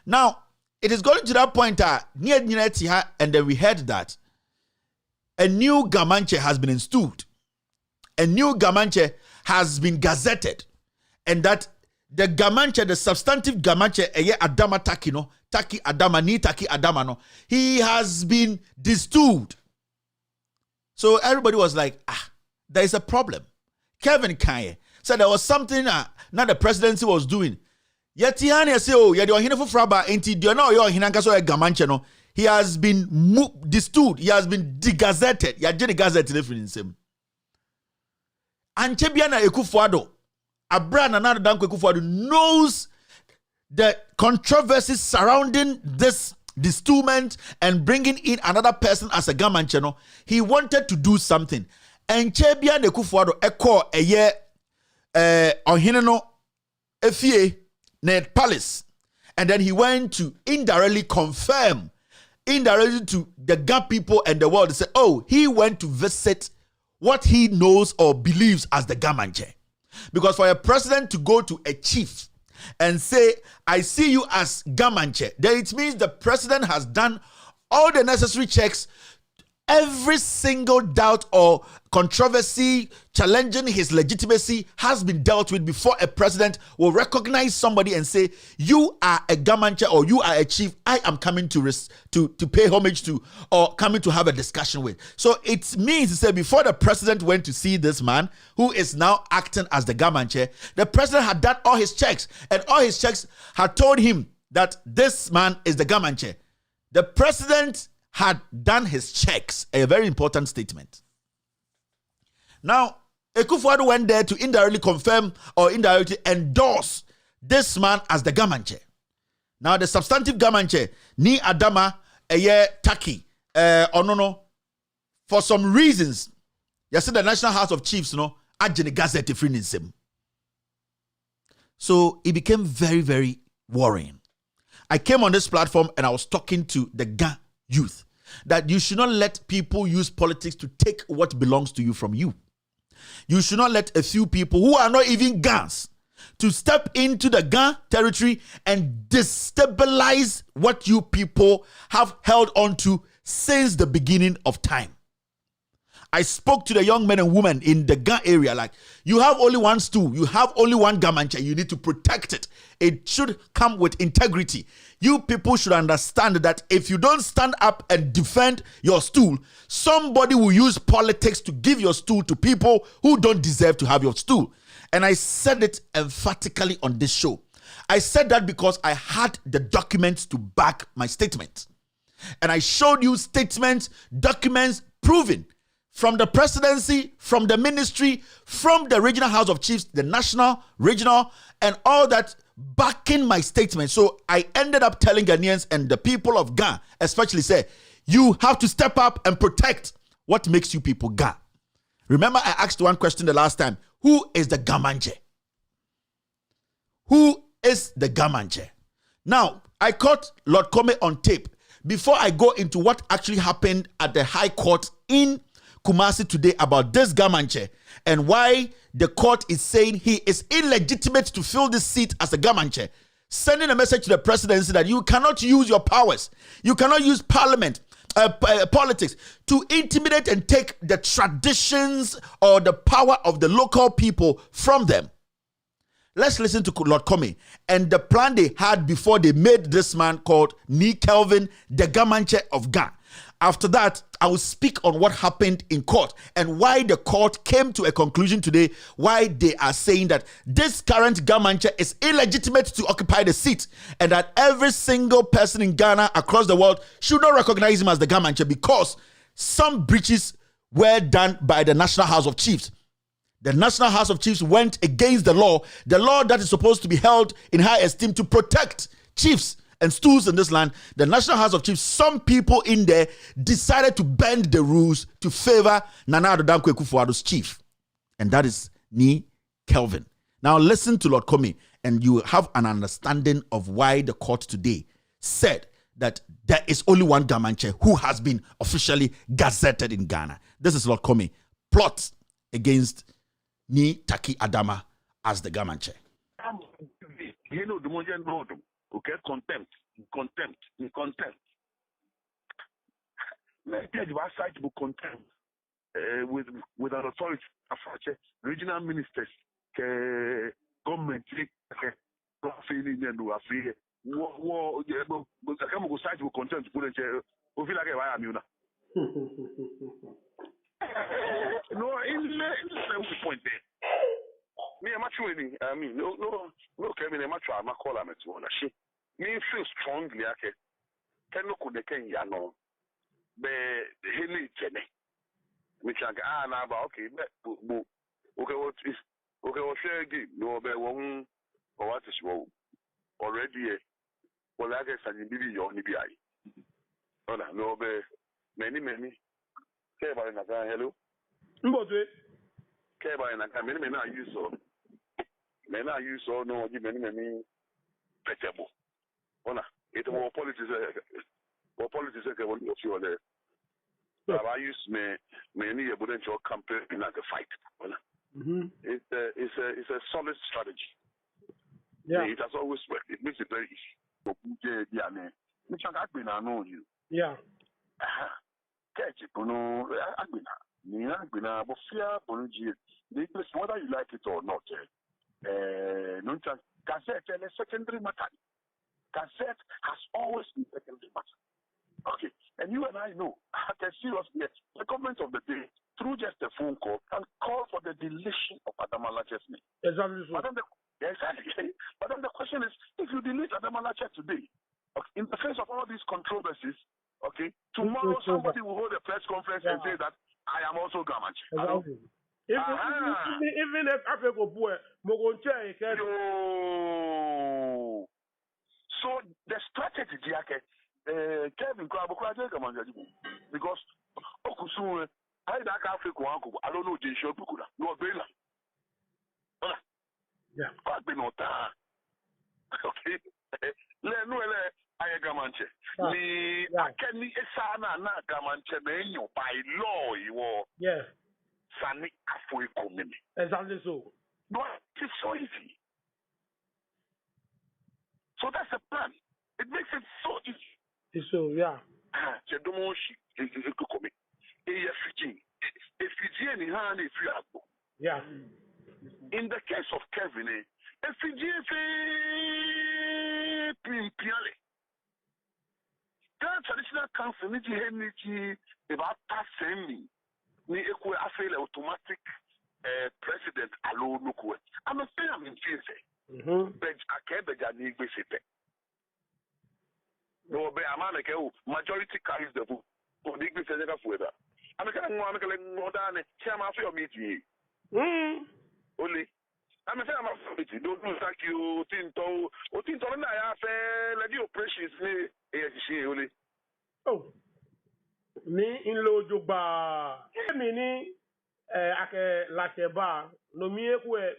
Now it is going to that point near and then we heard that a new gamanche has been installed. a new Gamanche has been gazetted, and that the Gamanche, the substantive Gamanche, Adama Taki, no, Taki Adama, ni Taki Adama, no, he has been distilled. So everybody was like, there is a problem. Kevin Kanye said there was something now the presidency was doing. Yet he say, oh, yeah, he has been distilled, he has been degazetted. Yeah, degazetted in him. And Chebiana Ekufuado, Abraham and another Danko Ekufuado knows the controversies surrounding this distillment and bringing in another person as a Gamanche. No, he wanted to do something. And Chebiana Ekufuado echo a year on Hineno Efie Ned Palace. And then he went to indirectly confirm, indirectly to the Ga people and the world, to say, oh, he went to visit what he knows or believes as the Gamanche. Because for a president to go to a chief and say, I see you as Gamanche, then it means the president has done all the necessary checks. Every single doubt or controversy challenging his legitimacy has been dealt with before a president will recognize somebody and say, you are a Gamanche or you are a chief I am coming to pay homage to or coming to have a discussion with. So it means to say before the president went to see this man who is now acting as the Gamanche, the president had done all his checks, and all his checks had told him that this man is the Gamanche. The president had done his checks, a very important statement. Now, Ekufuado went there to indirectly confirm or indirectly endorse this man as the Gamanche. Now, the substantive Gamanche, ni Adama, Taki, Onono, for some reasons, you see the National House of Chiefs, Ajene Gazette free him. So it became very, very worrying. I came on this platform and I was talking to the Ga youth that you should not let people use politics to take what belongs to you from you. You should not let a few people who are not even Gans to step into the Ga territory and destabilize what you people have held on to since the beginning of time. I spoke to the young men and women in the Ga area like, you have only one stool, you have only one Gamanche, you need to protect it. It should come with integrity. You people should understand that if you don't stand up and defend your stool, somebody will use politics to give your stool to people who don't deserve to have your stool. And I said it emphatically on this show. I said that because I had the documents to back my statement. And I showed you statements, documents proving from the presidency, from the ministry, from the regional House of Chiefs, the national, regional, and all that backing my statement. So I ended up telling Ghanaians and the people of Ga, especially say, you have to step up and protect what makes you people Ga. Remember, I asked one question the last time. Who is the Gamanche? Who is the Gamanche? Now, I caught Lord Kome on tape before I go into what actually happened at the High Court in Kumasi today about this Gamanche and why the court is saying he is illegitimate to fill this seat as a Gamanche, sending a message to the presidency that you cannot use your powers, you cannot use parliament, politics to intimidate and take the traditions or the power of the local people from them. Let's listen to Lord Kome and the plan they had before they made this man called Ni Kelvin the Gamanche of Ga. After that, I will speak on what happened in court and why the court came to a conclusion today, why they are saying that this current Gamanche is illegitimate to occupy the seat and that every single person in Ghana across the world should not recognize him as the Gamanche because some breaches were done by the National House of Chiefs. The National House of Chiefs went against the law that is supposed to be held in high esteem to protect chiefs and stools in this land. The National House of Chiefs, some people in there decided to bend the rules to favor Nana Addo Dankwa Akufo-Addo's chief. And that is Ni Kelvin. Now listen to Lord Kome and you have an understanding of why the court today said that there is only one Gamanche who has been officially gazetted in Ghana. This is Lord Kome. Plot against Ni Taki Adama as the Gamanche.
Okay, contempt. Let me tell you, I cite book contempt. with an authority, regional ministers, government, site will content to put in feel like I am. No, in point there. Me, I'm actually, I mean, no, Kevin, I'm actually, I'm call him to one. She, me feel strongly, okay. Can no could can ya no, be hilly tene. Me think now, but okay, okay, what is okay? What share again? No, be one or what is wrong already? Well, I guess I need be your nibi ai. Oh no, be many. Okay, by na hello.
Mbodwe.
Okay, by na many na use so. Men are used so no many vegetable. Ona, it was politics. What politics are going to feel there? I use many a potential campaign like a fight. It's a solid strategy.
Yeah,
it has always worked. It makes it very easy. I know you.
Yeah.
Catch it, no, but fear, whether you like it or not. Cassette and a secondary matter. Cassette has always been secondary matter. Okay, and you and I know, I can seriously, the government of the day, through just a phone call, can call for the deletion of Adamalache's name.
Exactly.
But then the question is, if you delete Adamalache today, okay, in the face of all these controversies, okay, tomorrow somebody will hold a press conference and say that I am also Gamache.
Exactly. Even if Africa boy,
so the strategy, Kevin, because I Africa, I don't know the show, you are Bela.
Yeah,
but be not okay. I Gamanche. Can be a sana na Gamanche by law, you are.
Yes.
Sani Afro community.
Exactly so.
But it's so easy. So that's the plan. It makes it so easy.
It's so, yeah. Yeah.
In the case of Kevin, that traditional council about passing ni ekwe afele automatic president alo nukwe. I'm not saying I'm in favor. But I can't be a need to no, but I'm majority carries the vote. So the English is for that. I'm going more than chairman for your meeting. Only. I'm a fan of meeting. Don't thank you, Tinto. O Tinto, and I have let you operations. Only.
Oh. Me in lojo ba me ni ake lakeba no mi ekwe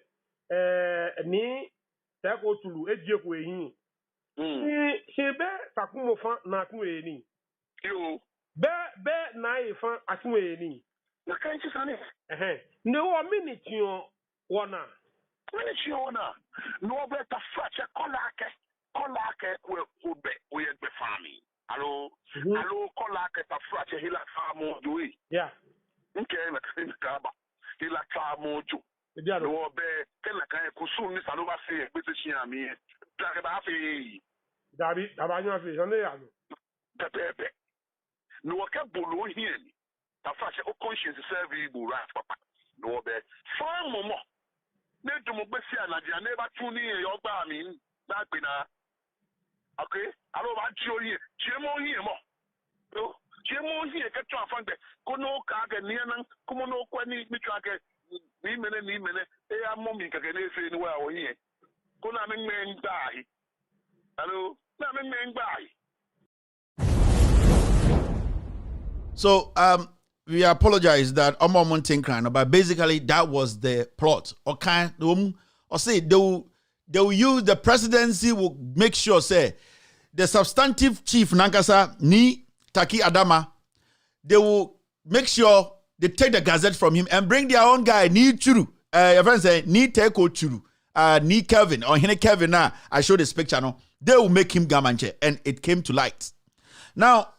ni tako tulu ejekwe yin shebe takumo fan na kunwe ni
yo
be na ifan akunwe ni
na kan chi sane
ne wo minute wona
no be ta fache kolake we ube we be farming. Hello, call like a fraction. He like far more do it.
Yeah.
Okay, he like far more do. No, bear, can like I could soon miss another say, British Yami. Black about a
David, Abanya fish on the other.
The pepe. No, I can't below here. The fashion of conscience is serving right, papa. No, bear. Far more. Never to Mobessia, and I never tune in your barming. That been a. Okay, I don't want you here. Jemo here, mo. Jemo here, get to a fund. Kono Kaga Nian, Kumono Kwani, Mitraka, Nimene, they are mommy can say anywhere here. Kona men die. Hello, Namen men die.
So, we apologize that Omo Mountain Crown, but basically that was the plot. Okay, or say they will use the presidency, will make sure, say, the substantive chief Nankasa, ni Taki Adama, they will make sure they take the gazette from him and bring their own guy, ni Churu. Your friend say, ni Teko Churu, ni Kevin, or Hene Kevin, now, I showed this picture, no? They will make him Gamanche, and it came to light. Now,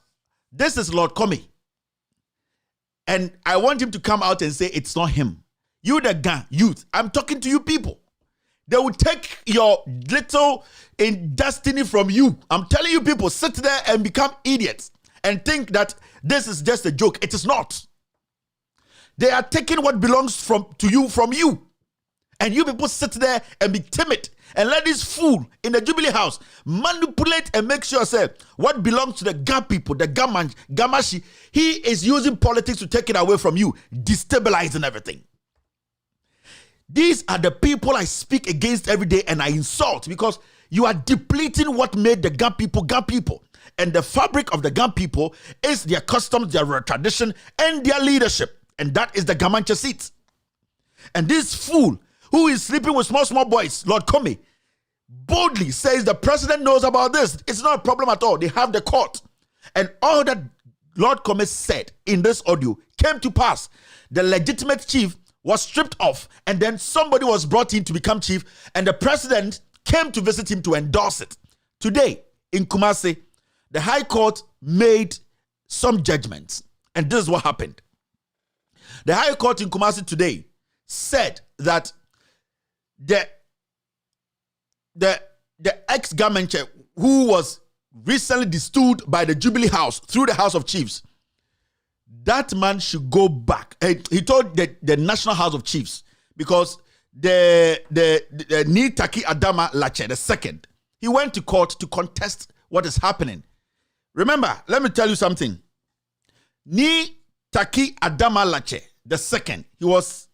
this is Lord Comey. And I want him to come out and say it's not him. You the Ga youth, I'm talking to you people. They will take your little destiny from you. I'm telling you people, sit there and become idiots and think that this is just a joke. It is not. They are taking what belongs to you from you. And you people sit there and be timid and let this fool in the Jubilee House manipulate and make sure say what belongs to the Ga people, the Gamashi, he is using politics to take it away from you, destabilizing everything. These are the people I speak against every day and I insult because you are depleting what made the Ga people. And the fabric of the Ga people is their customs, their tradition, and their leadership. And that is the Gamanche seat. And this fool who is sleeping with small boys, Lord Comey, boldly says the president knows about this. It's not a problem at all. They have the court. And all that Lord Comey said in this audio came to pass. The legitimate chief was stripped off, and then somebody was brought in to become chief, and the president came to visit him to endorse it. Today, in Kumasi, the High Court made some judgments, and this is what happened. The High Court in Kumasi today said that the ex-government who was recently distilled by the Jubilee House through the House of Chiefs, that man should go back. He told the National House of Chiefs because the Ni Taki Adama Lache, the second, he went to court to contest what is happening. Remember, let me tell you something. Ni Taki Adama Lache, the second, he was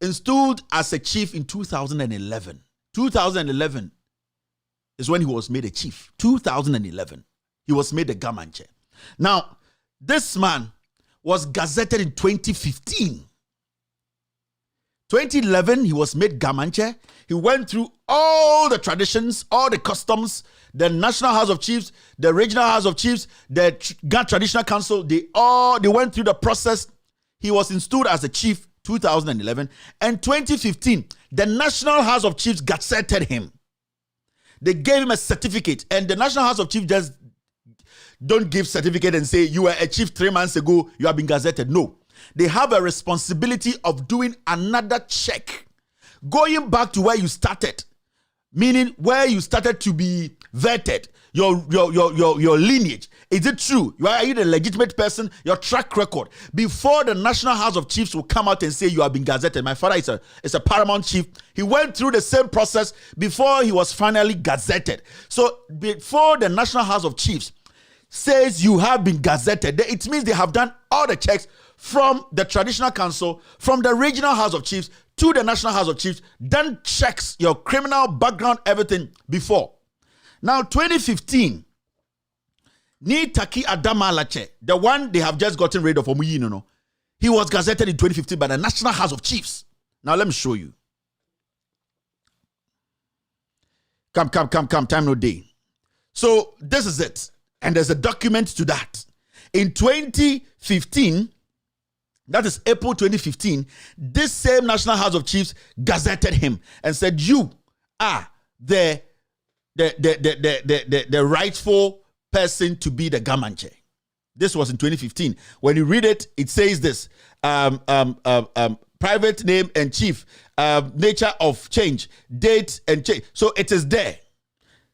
installed as a chief in 2011. 2011 is when he was made a chief. 2011, he was made a Gamanche. Now, this man was gazetted in 2015. 2011, he was made Gamanche. He went through all the traditions, all the customs, the National House of Chiefs, the Regional House of Chiefs, the Ga Traditional Council. They went through the process. He was installed as a chief 2011. And 2015, the National House of Chiefs gazetted him. They gave him a certificate, and the National House of Chiefs just don't give certificate and say you were a chief 3 months ago, you have been gazetted. No. They have a responsibility of doing another check. Going back to where you started. Meaning where you started to be vetted. Your lineage. Is it true? Are you the legitimate person? Your track record. Before the National House of Chiefs will come out and say you have been gazetted. My father is a paramount chief. He went through the same process before he was finally gazetted. So before the National House of Chiefs says you have been gazetted, it means they have done all the checks from the Traditional Council, from the Regional House of Chiefs to the National House of Chiefs, done checks, your criminal background, everything before. Now, 2015, Ni Taki Adama Lache, the one they have just gotten rid of, he was gazetted in 2015 by the National House of Chiefs. Now, let me show you. Come, time no day. So, this is it. And there's a document to that. In 2015, that is April 2015, this same National House of Chiefs gazetted him and said, you are the rightful person to be the Gamanche. This was in 2015. When you read it, it says this, private name and chief, nature of change, date and change. So it is there.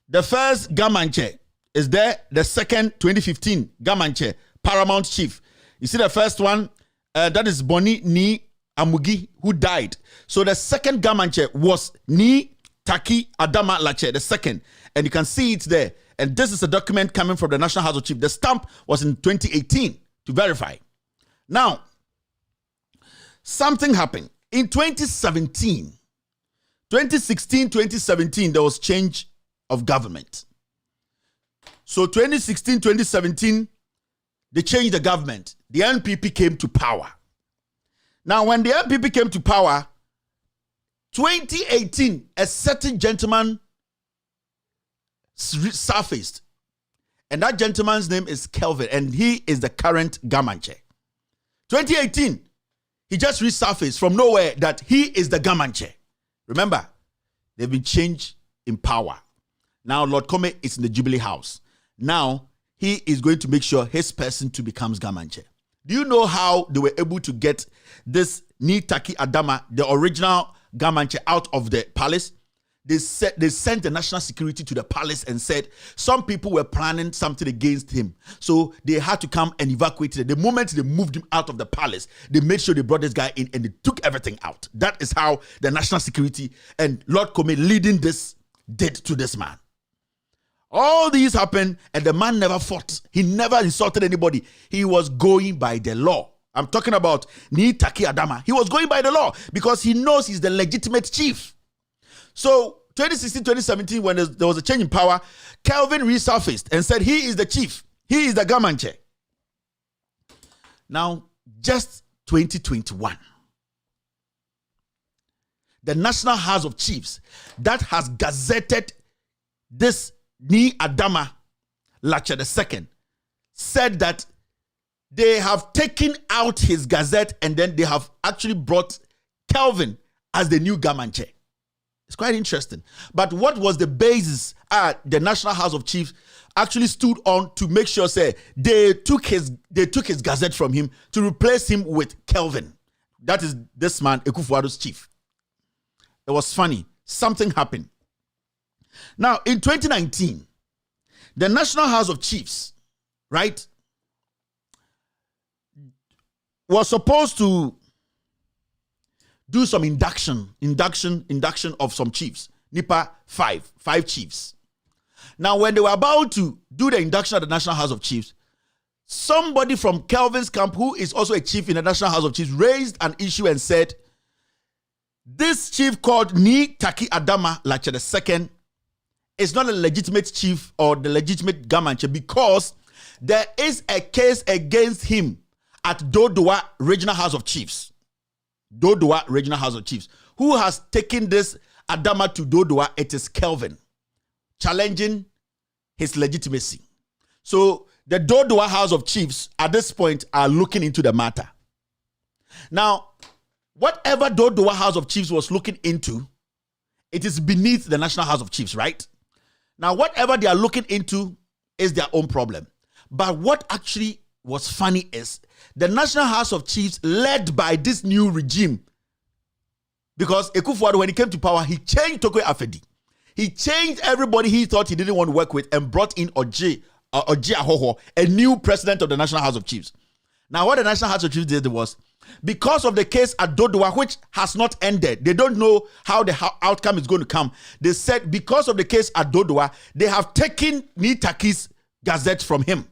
The first Gamanche is there. The second, 2015, Gamanche, paramount chief. You see the first one, that is Boni Ni Amugi, who died. So the second Gamanche was Ni Taki Adama Lache, the second. And you can see it there. And this is a document coming from the National House of Chiefs. The stamp was in 2018 to verify. Now, something happened. In 2016, 2017, there was change of government. So 2016, 2017, they changed the government. The NPP came to power. Now, when the NPP came to power, 2018, a certain gentleman surfaced. And that gentleman's name is Kelvin, and he is the current Gamanche. 2018, he just resurfaced from nowhere that he is the Gamanche. Remember, they've been changed in power. Now, Lord Comey is in the Jubilee House. Now, he is going to make sure his person too becomes Gamanche. Do you know how they were able to get this Ni Taki Adama, the original Gamanche, out of the palace? They sent the national security to the palace and said some people were planning something against him. So they had to come and evacuate him. The moment they moved him out of the palace, they made sure they brought this guy in and they took everything out. That is how the national security and Lord Kome leading this did to this man. All these happened and the man never fought. He never insulted anybody. He was going by the law. I'm talking about Ni Taki Adama. He was going by the law because he knows he's the legitimate chief. So 2016, 2017, when there was a change in power, Kelvin resurfaced and said he is the chief. He is the Gamanche. Now, just 2021, the National House of Chiefs that has gazetted this Ni Adama Lache II said that they have taken out his gazette and then they have actually brought Kelvin as the new Gamanche. It's quite interesting. But what was the basis the National House of Chiefs actually stood on to make sure, say, they took his gazette from him to replace him with Kelvin? That is this man, Akufo-Addo's chief. It was funny. Something happened. Now, in 2019, the National House of Chiefs, right, was supposed to do some induction of some chiefs. NIPA, five chiefs. Now, when they were about to do the induction at the National House of Chiefs, somebody from Kelvin's camp, who is also a chief in the National House of Chiefs, raised an issue and said, this chief called Ni Taki Adama Lache II is not a legitimate chief or the legitimate Gamanche because there is a case against him at Dodowa Regional House of Chiefs. Dodowa Regional House of Chiefs. Who has taken this Adama to Dodowa? It is Kelvin, challenging his legitimacy. So the Dodowa House of Chiefs at this point are looking into the matter. Now, whatever Dodowa House of Chiefs was looking into, it is beneath the National House of Chiefs, right? Now, whatever they are looking into is their own problem. But what actually was funny is the National House of Chiefs, led by this new regime, because Akufo-Addo, when he came to power, he changed Tokwe Afedi. He changed everybody he thought he didn't want to work with and brought in Oji Ahoho, a new president of the National House of Chiefs. Now, what the National House of Chiefs did was, because of the case at Dodowa, which has not ended, they don't know how the outcome is going to come. They said because of the case at Dodowa, they have taken Ni Taki's gazette from him.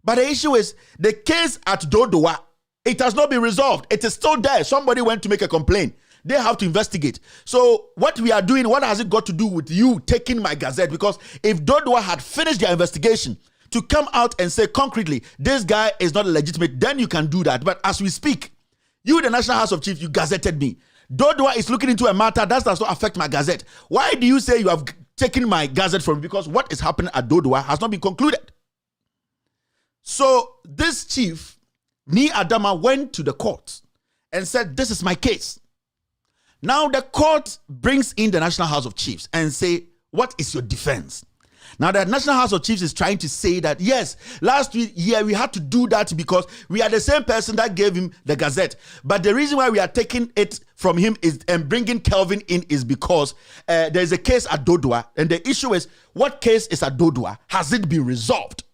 But the issue is, the case at Dodowa, it has not been resolved. It is still there. Somebody went to make a complaint. They have to investigate. So what we are doing, what has it got to do with you taking my gazette? Because if Dodowa had finished their investigation to come out and say concretely, this guy is not legitimate, then you can do that. But as we speak, you, the National House of Chiefs, you gazetted me. Dodowa is looking into a matter that does not affect my gazette. Why do you say you have taken my gazette from me? Because what is happening at Dodowa has not been concluded. So this chief, Ni Adama, went to the court and said, this is my case. Now the court brings in the National House of Chiefs and say, what is your defense? Now the National House of Chiefs is trying to say that, yes, last year we had to do that because we are the same person that gave him the gazette. But the reason why we are taking it from him is and bringing Kelvin in is because there is a case at Dodowa. And the issue is, what case is at Dodowa? Has it been resolved?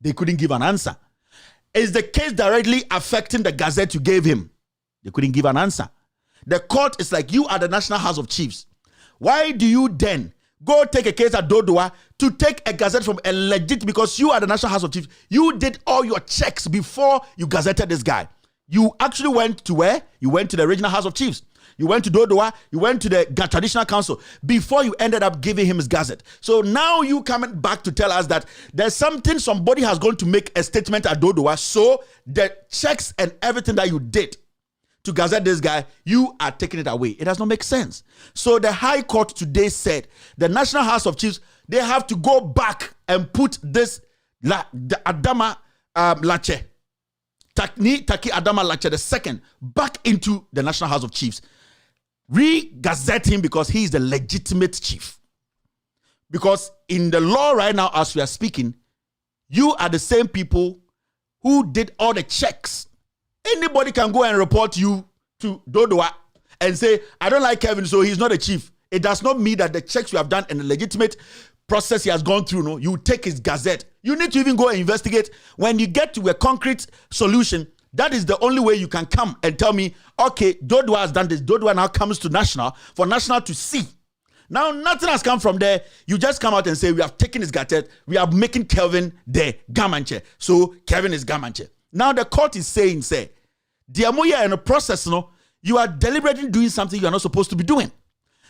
They couldn't give an answer. Is the case directly affecting the gazette you gave him? They couldn't give an answer. The court is like, you are the National House of Chiefs. Why do you then go take a case at Dodowa to take a gazette from a legit, because you are the National House of Chiefs. You did all your checks before you gazetted this guy. You actually went to where? You went to the Regional House of Chiefs. You went to Dodowa, you went to the Traditional Council before you ended up giving him his gazette. So now you coming back to tell us that there's something, somebody has gone to make a statement at Dodowa, so the checks and everything that you did to gazette this guy, you are taking it away. It does not make sense. So the High Court today said the National House of Chiefs, they have to go back and put this the Adama Lache, Taki Adama Lache II back into the National House of Chiefs. Re-gazette him because he is the legitimate chief. Because in the law right now, as we are speaking, you are the same people who did all the checks. Anybody can go and report you to Dodua and say, I don't like Kevin, so he's not a chief. It does not mean that the checks you have done and the legitimate process he has gone through, no, you take his gazette. You need to even go and investigate. When you get to a concrete solution, that is the only way you can come and tell me, okay, Dodua has done this. Dodua now comes to National for National to see. Now, nothing has come from there. You just come out and say, we have taken his gazette. We are making Kelvin the Gamanche. So, Kevin is Gamanche. Now, the court is saying, say, Diamoya in a process, no, you are deliberately doing something you are not supposed to be doing.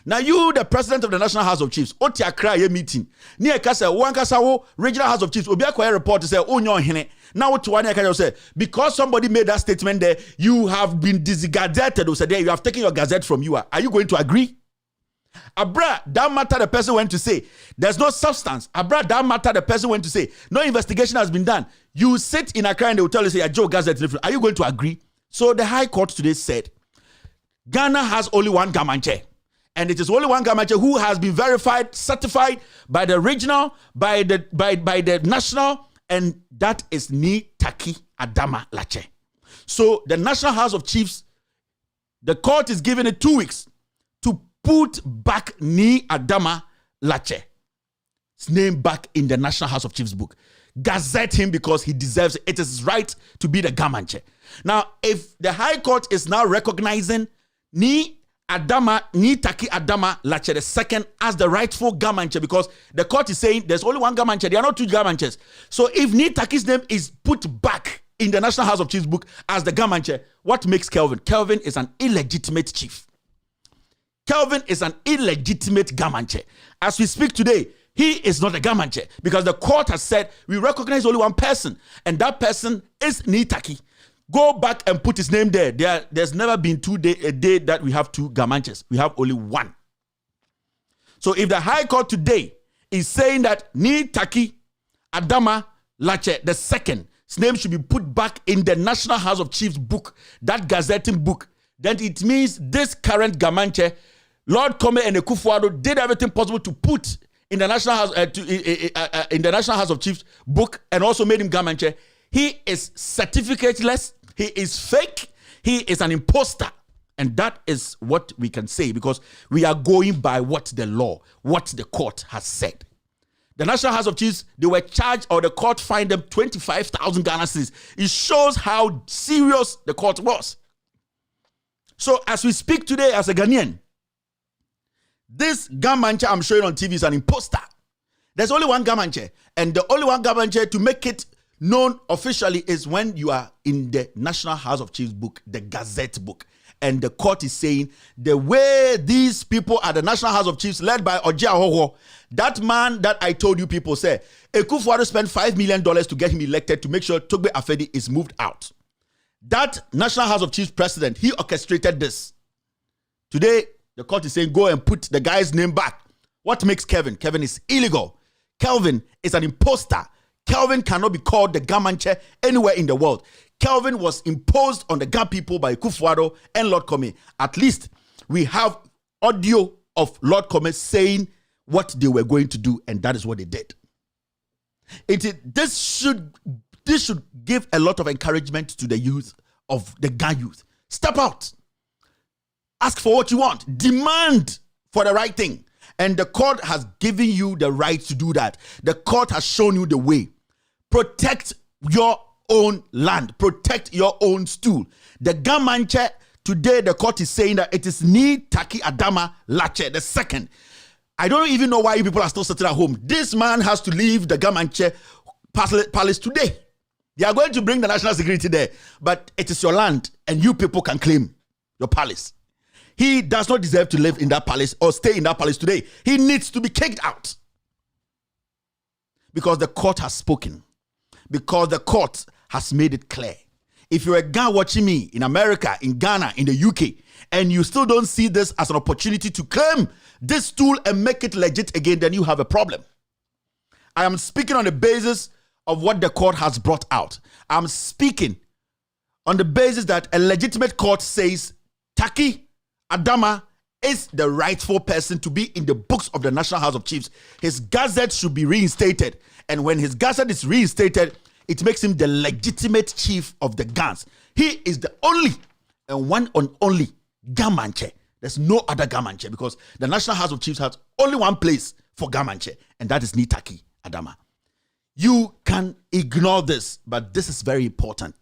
Now, you, the president of the National House of Chiefs, Oti Akra ye meeting. Ni ekasa one kasa wo Regional House of Chiefs. Obi akwa report say onyo hene. Now what one ekasa say because somebody made that statement there, you have been disgazetted. Or said you have taken your gazette from you. Are you going to agree? Abra, that matter the person went to say there's no substance. Abra, that matter the person went to say no investigation has been done. You sit in Accra and they will tell you say Joe Gazette. Are you going to agree? So the High Court today said Ghana has only one Gamanche. And it is only one Gamanche who has been verified, certified by the regional, by the national, and that is Ni Taki Adama Lache. So the National House of Chiefs, the court is giving it 2 weeks to put back Ni Adama Lache. His name back in the National House of Chiefs book. Gazette him because he deserves it. It is his right to be the Gamanche. Now, if the High Court is now recognizing Ni Taki Adama Lache II as the rightful Gamanche, because the court is saying there's only one Gamanche, there are not two Gamanches. So if Ni Taki's name is put back in the National House of Chiefs book as the Gamanche, what makes Kelvin? Kelvin is an illegitimate chief. Kelvin is an illegitimate Gamanche. As we speak today, he is not a Gamanche because the court has said we recognize only one person, and that person is Ni Taki. Go back and put his name there. There's never been a day that we have two Gamanches. We have only one. So if the High Court today is saying that Ni Taki Adama Lache II, his name should be put back in the National House of Chiefs book, that gazetting book, then it means this current Gamanche, Lord Kome and Akufo-Addo did everything possible to put in the National House in the National House of Chiefs book and also made him Gamanche. He is certificateless. He is fake. He is an imposter. And that is what we can say because we are going by what the law, what the court has said. The National House of Chiefs, they were charged or the court fined them 25,000 Ghana cedis. It shows how serious the court was. So as we speak today as a Ghanaian, this Gamanche I'm showing on TV is an imposter. There's only one Gamanche. And the only one Gamanche to make it known officially is when you are in the National House of Chiefs book, the Gazette book. And the court is saying the way these people at the National House of Chiefs led by Oje Ahoho, that man that I told you people say, Akufo-Addo spent $5 million to get him elected to make sure Togbe Afedi is moved out. That National House of Chiefs president, he orchestrated this. Today, the court is saying go and put the guy's name back. What makes Kevin? Kevin is illegal. Kelvin is an imposter. Kelvin cannot be called the Gamanche anywhere in the world. Kelvin was imposed on the Ga people by Akufo-Addo and Lord Kome. At least we have audio of Lord Kome saying what they were going to do, and that is what they did. This should give a lot of encouragement to the youth of the Ga youth. Step out. Ask for what you want. Demand for the right thing. And the court has given you the right to do that. The court has shown you the way. Protect your own land. Protect your own stool. The Gamanche, today the court is saying that it is Ni Taki Adama Lache II. I don't even know why you people are still sitting at home. This man has to leave the Gamanche palace today. They are going to bring the national security there. But it is your land and you people can claim your palace. He does not deserve to live in that palace or stay in that palace today. He needs to be kicked out. Because the court has spoken. Because the court has made it clear. If you're a guy watching me in America, in Ghana, in the UK, and you still don't see this as an opportunity to claim this tool and make it legit again, then you have a problem. I am speaking on the basis of what the court has brought out. I'm speaking on the basis that a legitimate court says Taki Adama is the rightful person to be in the books of the National House of Chiefs. His gazette should be reinstated. And when his gazette is reinstated, it makes him the legitimate chief of the guns. He is the only and one and only Gamanche. There's no other Gamanche because the National House of Chiefs has only one place for Gamanche, and that is Nitaki Adama. You can ignore this, but this is very important.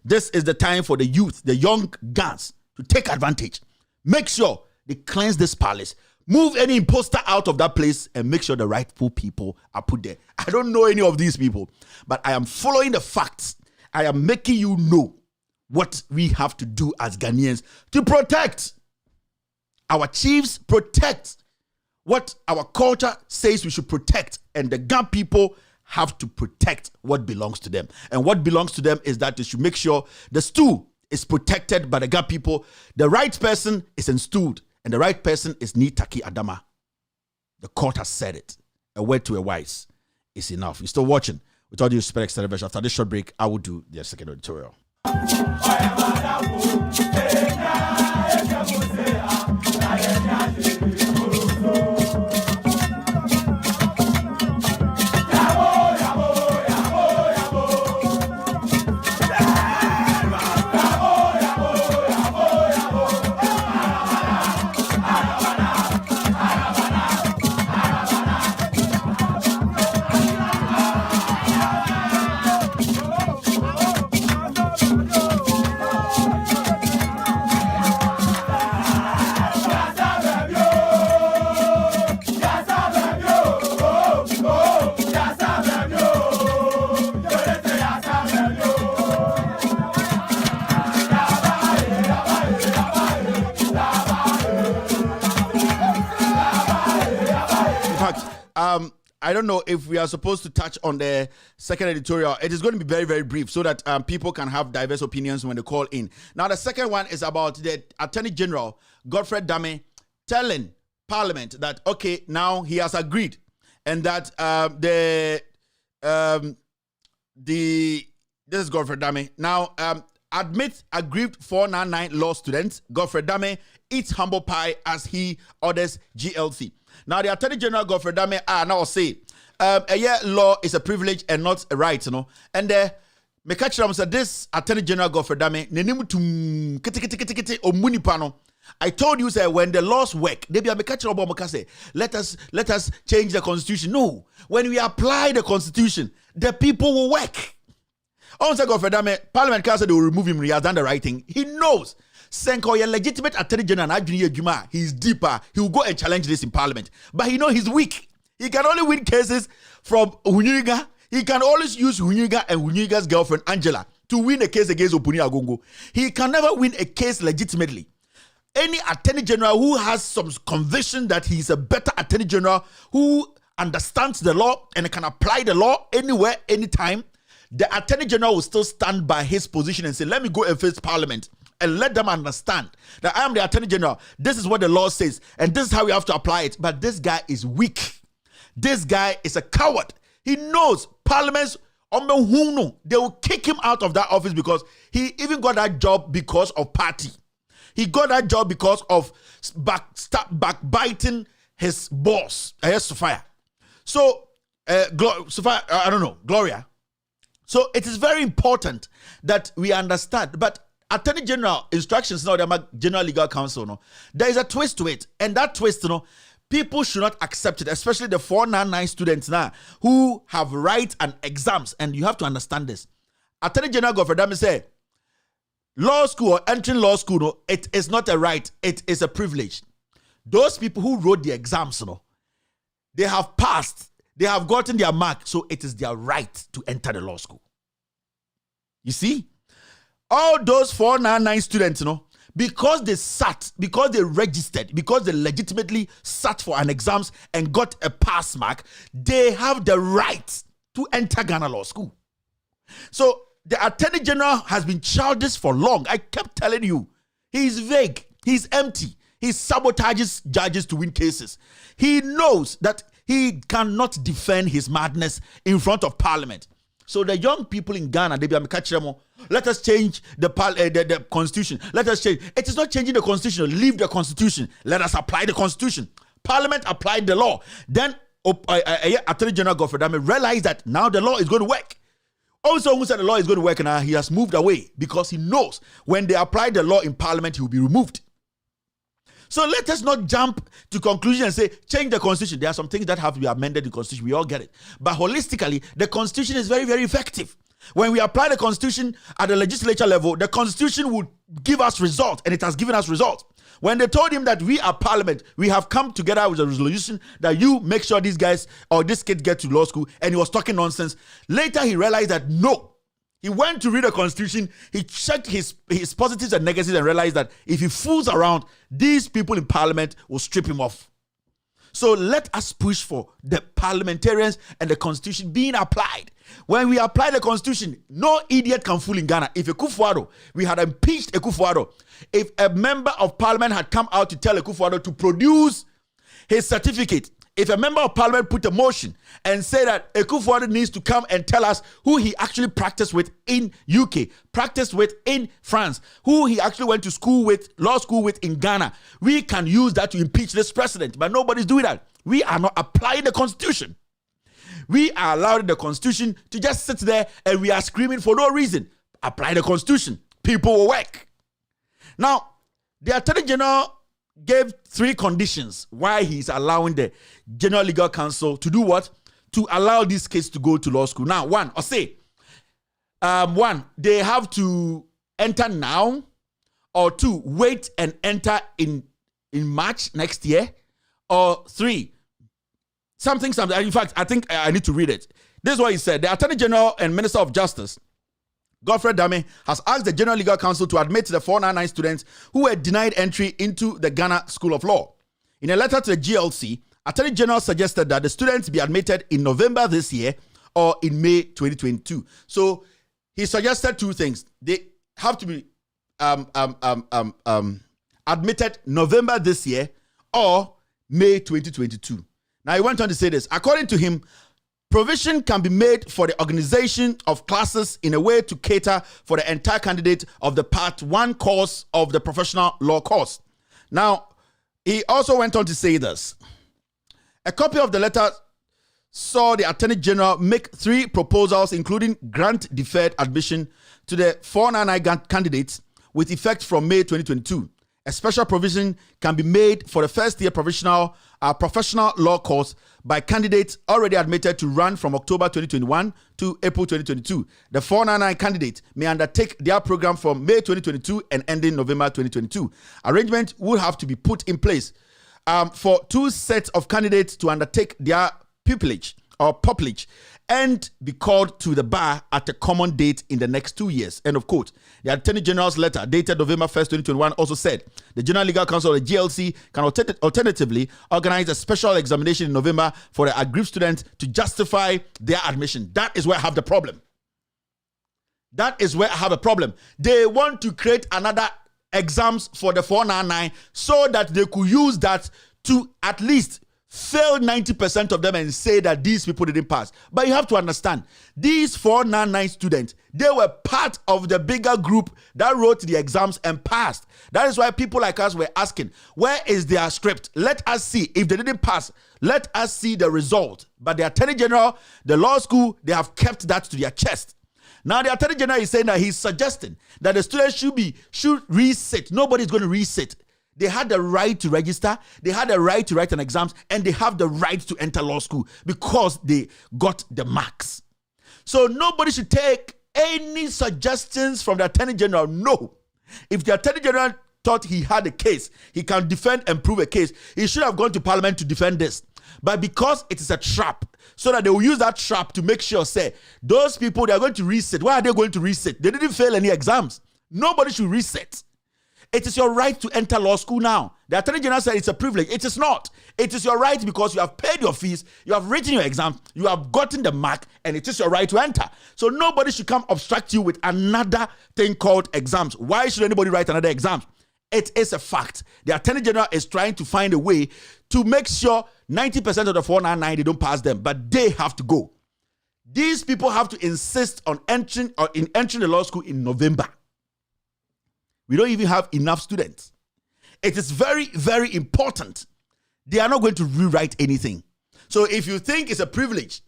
This is the time for the youth, the young guns, to take advantage. Make sure they cleanse this palace. Move any imposter out of that place and make sure the rightful people are put there. I don't know any of these people, but I am following the facts. I am making you know what we have to do as Ghanaians to protect our chiefs, protect what our culture says we should protect, and the Ghan people have to protect what belongs to them. And what belongs to them is that they should make sure the stool is protected by the Ghan people. The right person is installed, and the right person is Nitaki Adama. The court has said it. A word to a wise is enough. You're still watching. With all due respect, extended version. After this short break, I will do the second editorial. I don't know if we are supposed to touch on the second editorial. It is going to be very, very brief so that people can have diverse opinions when they call in. Now, the second one is about the Attorney General, Godfred Dame, telling Parliament that, okay, now he has agreed and that this is Godfred Dame. Now, admit aggrieved 499 law students. Godfred Dame eats humble pie as he orders GLC. Now, the Attorney General, Godfred Dame, now say, law is a privilege and not a right, you know. And Mekachram said, this Attorney General, Godfred Dame, I told you, sir, when the laws work, they be a Mekachram say, let us change the constitution. No, when we apply the constitution, the people will work. Also, Godfred Dame, Parliament Council, they will remove him. He has done the right thing. He knows. Senko, your legitimate Attorney General, he's deeper. He will go and challenge this in Parliament. But he knows he's weak. He can only win cases from Hunyuga. He can always use Hunyuga and Hunyuga's girlfriend, Angela, to win a case against Opuni Agongo. He can never win a case legitimately. Any Attorney General who has some conviction that he is a better Attorney General, who understands the law and can apply the law anywhere, anytime, the Attorney General will still stand by his position and say, let me go and face Parliament and let them understand that I am the Attorney General. This is what the law says, and this is how we have to apply it. But this guy is weak. This guy is a coward. He knows Parliament's they will kick him out of that office because he even got that job because of party. He got that job because of backbiting his boss, Sophia. So, Sophia, I don't know, Gloria. So it is very important that we understand. But Attorney General instructions now, the General Legal Counsel, no, there is a twist to it. And that twist, people should not accept it, especially the 499 students now who have rights and exams. And you have to understand this. Attorney General Godfred Dame said, law school or entering law school, no, it is not a right, it is a privilege. Those people who wrote the exams, they have passed, they have gotten their mark, so it is their right to enter the law school. You see? All those 499 students, because they sat, because they registered, because they legitimately sat for an exams and got a pass mark, they have the right to enter Ghana Law School. So the Attorney General has been childish for long. I kept telling you, he's vague, he's empty, he sabotages judges to win cases. He knows that he cannot defend his madness in front of Parliament. So the young people in Ghana, they be let us change the constitution. Let us change. It is not changing the constitution. Leave the constitution. Let us apply the constitution. Parliament applied the law. Then Attorney General Godfred Dame realized that now the law is going to work. Also, who said the law is going to work now, he has moved away because he knows when they apply the law in parliament, he will be removed. So let us not jump to conclusion and say, change the constitution. There are some things that have to be amended in the constitution. We all get it. But holistically, the constitution is very, very effective. When we apply the constitution at the legislature level, the constitution would give us results, and it has given us results. When they told him that we are parliament, we have come together with a resolution that you make sure these guys or this kid get to law school, and he was talking nonsense. Later, he realized that no. He went to read the constitution, he checked his positives and negatives and realized that if he fools around, these people in parliament will strip him off. So let us push for the parliamentarians and the constitution being applied. When we apply the constitution, no idiot can fool in Ghana. If a Kufuado, we had impeached a Kufuado, if a member of parliament had come out to tell a Kufuado to produce his certificate, if a member of parliament put a motion and say that Ekufuado needs to come and tell us who he actually practiced with in UK, practiced with in France, who he actually went to school with, law school with in Ghana, we can use that to impeach this president. But nobody's doing that. We are not applying the constitution. We are allowing the constitution to just sit there and we are screaming for no reason. Apply the constitution. People will work. Now, the Attorney General gave 3 conditions why he's allowing the General Legal Counsel to do what? To allow this case to go to law school. Now, one, they have to enter now, or 2, wait and enter in March next year, or 3, something. In fact, I think I need to read it. This is what he said. The Attorney General and Minister of Justice, Godfred has asked the General Legal Counsel to admit the 499 students who were denied entry into the Ghana School of Law. In a letter to the GLC, Attorney General suggested that the students be admitted in November this year or in May 2022. So he suggested 2 things. They have to be admitted November this year or May 2022. Now he went on to say this. According to him, provision can be made for the organization of classes in a way to cater for the entire candidate of the Part 1 course of the professional law course. Now, he also went on to say this. A copy of the letter saw the Attorney General make 3 proposals, including grant deferred admission to the 499 candidates with effect from May 2022. A special provision can be made for the first-year professional law course by candidates already admitted to run from October 2021 to April 2022. The 499 candidate may undertake their program from May 2022 and ending November 2022. Arrangement would have to be put in place for 2 sets of candidates to undertake their pupillage and be called to the bar at a common date in the next 2 years. End of quote. The Attorney General's letter dated November 1st, 2021 also said the General Legal Counsel of the GLC can alternatively organize a special examination in November for the aggrieved students to justify their admission. That is where I have the problem. They want to create another exams for the 499 so that they could use that to at least fail 90% of them and say that these people didn't pass. But you have to understand, these 499 students, they were part of the bigger group that wrote the exams and passed. That is why people like us were asking, where is their script? Let us see. If they didn't pass, let us see the result. But the Attorney General, the law school, they have kept that to their chest. Now the Attorney General is saying that he's suggesting that the students should resit. Nobody's going to resit. They had the right to register, they had the right to write an exam, and they have the right to enter law school because they got the marks. So nobody should take any suggestions from the Attorney General. No. If the Attorney General thought he had a case, he can defend and prove a case, he should have gone to Parliament to defend this. But because it is a trap, so that they will use that trap to make sure, say, those people, they are going to resit. Why are they going to resit? They didn't fail any exams. Nobody should resit. It is your right to enter law school now. The Attorney General said it's a privilege. It is not. It is your right because you have paid your fees, you have written your exam, you have gotten the mark, and it is your right to enter. So nobody should come obstruct you with another thing called exams. Why should anybody write another exam? It is a fact. The Attorney General is trying to find a way to make sure 90% of the 499, they don't pass them, but they have to go. These people have to insist on entering the law school in November. We don't even have enough students. It is very, very important. They are not going to rewrite anything. So if you think it's a privilege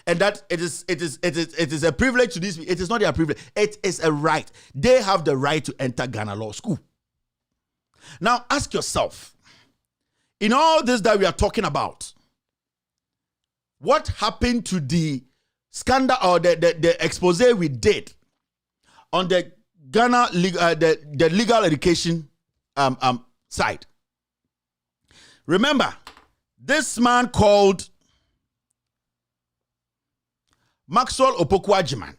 and that it is a privilege to these people. It is not their privilege. It is a right. They have the right to enter Ghana Law School. Now, ask yourself, in all this that we are talking about, what happened to the scandal or the expose we did on the Ghana the legal education side? Remember, this man called Maxwell Opoku-Agyeman.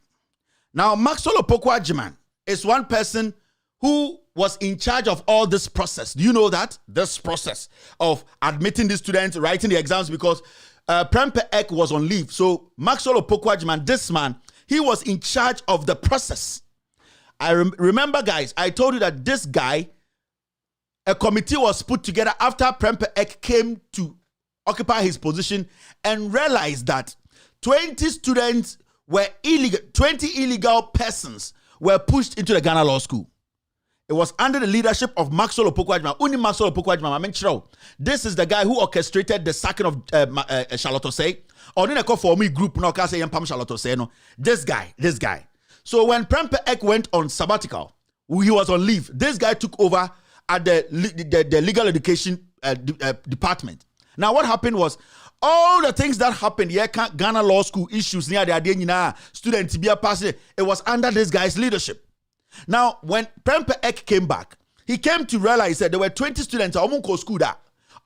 Now, Maxwell Opoku-Agyeman is one person who was in charge of all this process. Do you know that? This process of admitting the students, writing the exams, because Prempeh Ek was on leave. So Maxwell Opoku-Agyeman, this man, he was in charge of the process. I remember, guys, I told you that this guy, a committee was put together after Prempeh Ek came to occupy his position and realized that 20 students were illegal, 20 illegal persons were pushed into the Ghana Law School. It was under the leadership of Maxwell Opoku-Agyeman. Only Maxwell Opoku-Agyeman. This is the guy who orchestrated the sacking of Charlotte Osei. Or didn't call for me group no can say Pam Charlotte Osei no. This guy. So when Prempeh Ek went on sabbatical, he was on leave. This guy took over at the legal education department. Now what happened was all the things that happened here, Ghana Law School issues near the students be a passing. It was under this guy's leadership. Now, when Prempeh Ek came back, he came to realize that there were 20 students omunko school da,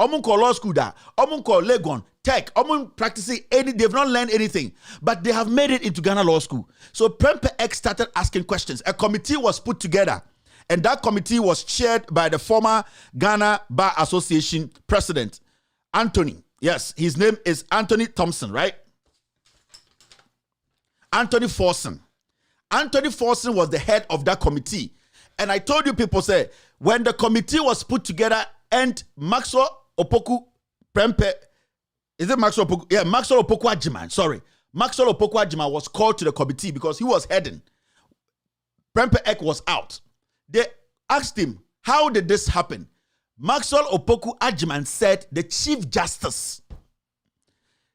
omunko law school da, omunko Legon, tech, practicing they've not learned anything, but they have made it into Ghana Law School. So Prempeh Ek started asking questions. A committee was put together, and that committee was chaired by the former Ghana Bar Association president, Anthony. Yes, his name is Anthony Thompson, right? Anthony Forson. Anthony Forson was the head of that committee. And I told you people say, when the committee was put together and Maxwell Opoku-Agyeman, Maxwell Opoku-Agyeman was called to the committee because he was heading. Prempeh Ek was out. They asked him, how did this happen? Maxwell Opoku-Agyeman said the Chief Justice,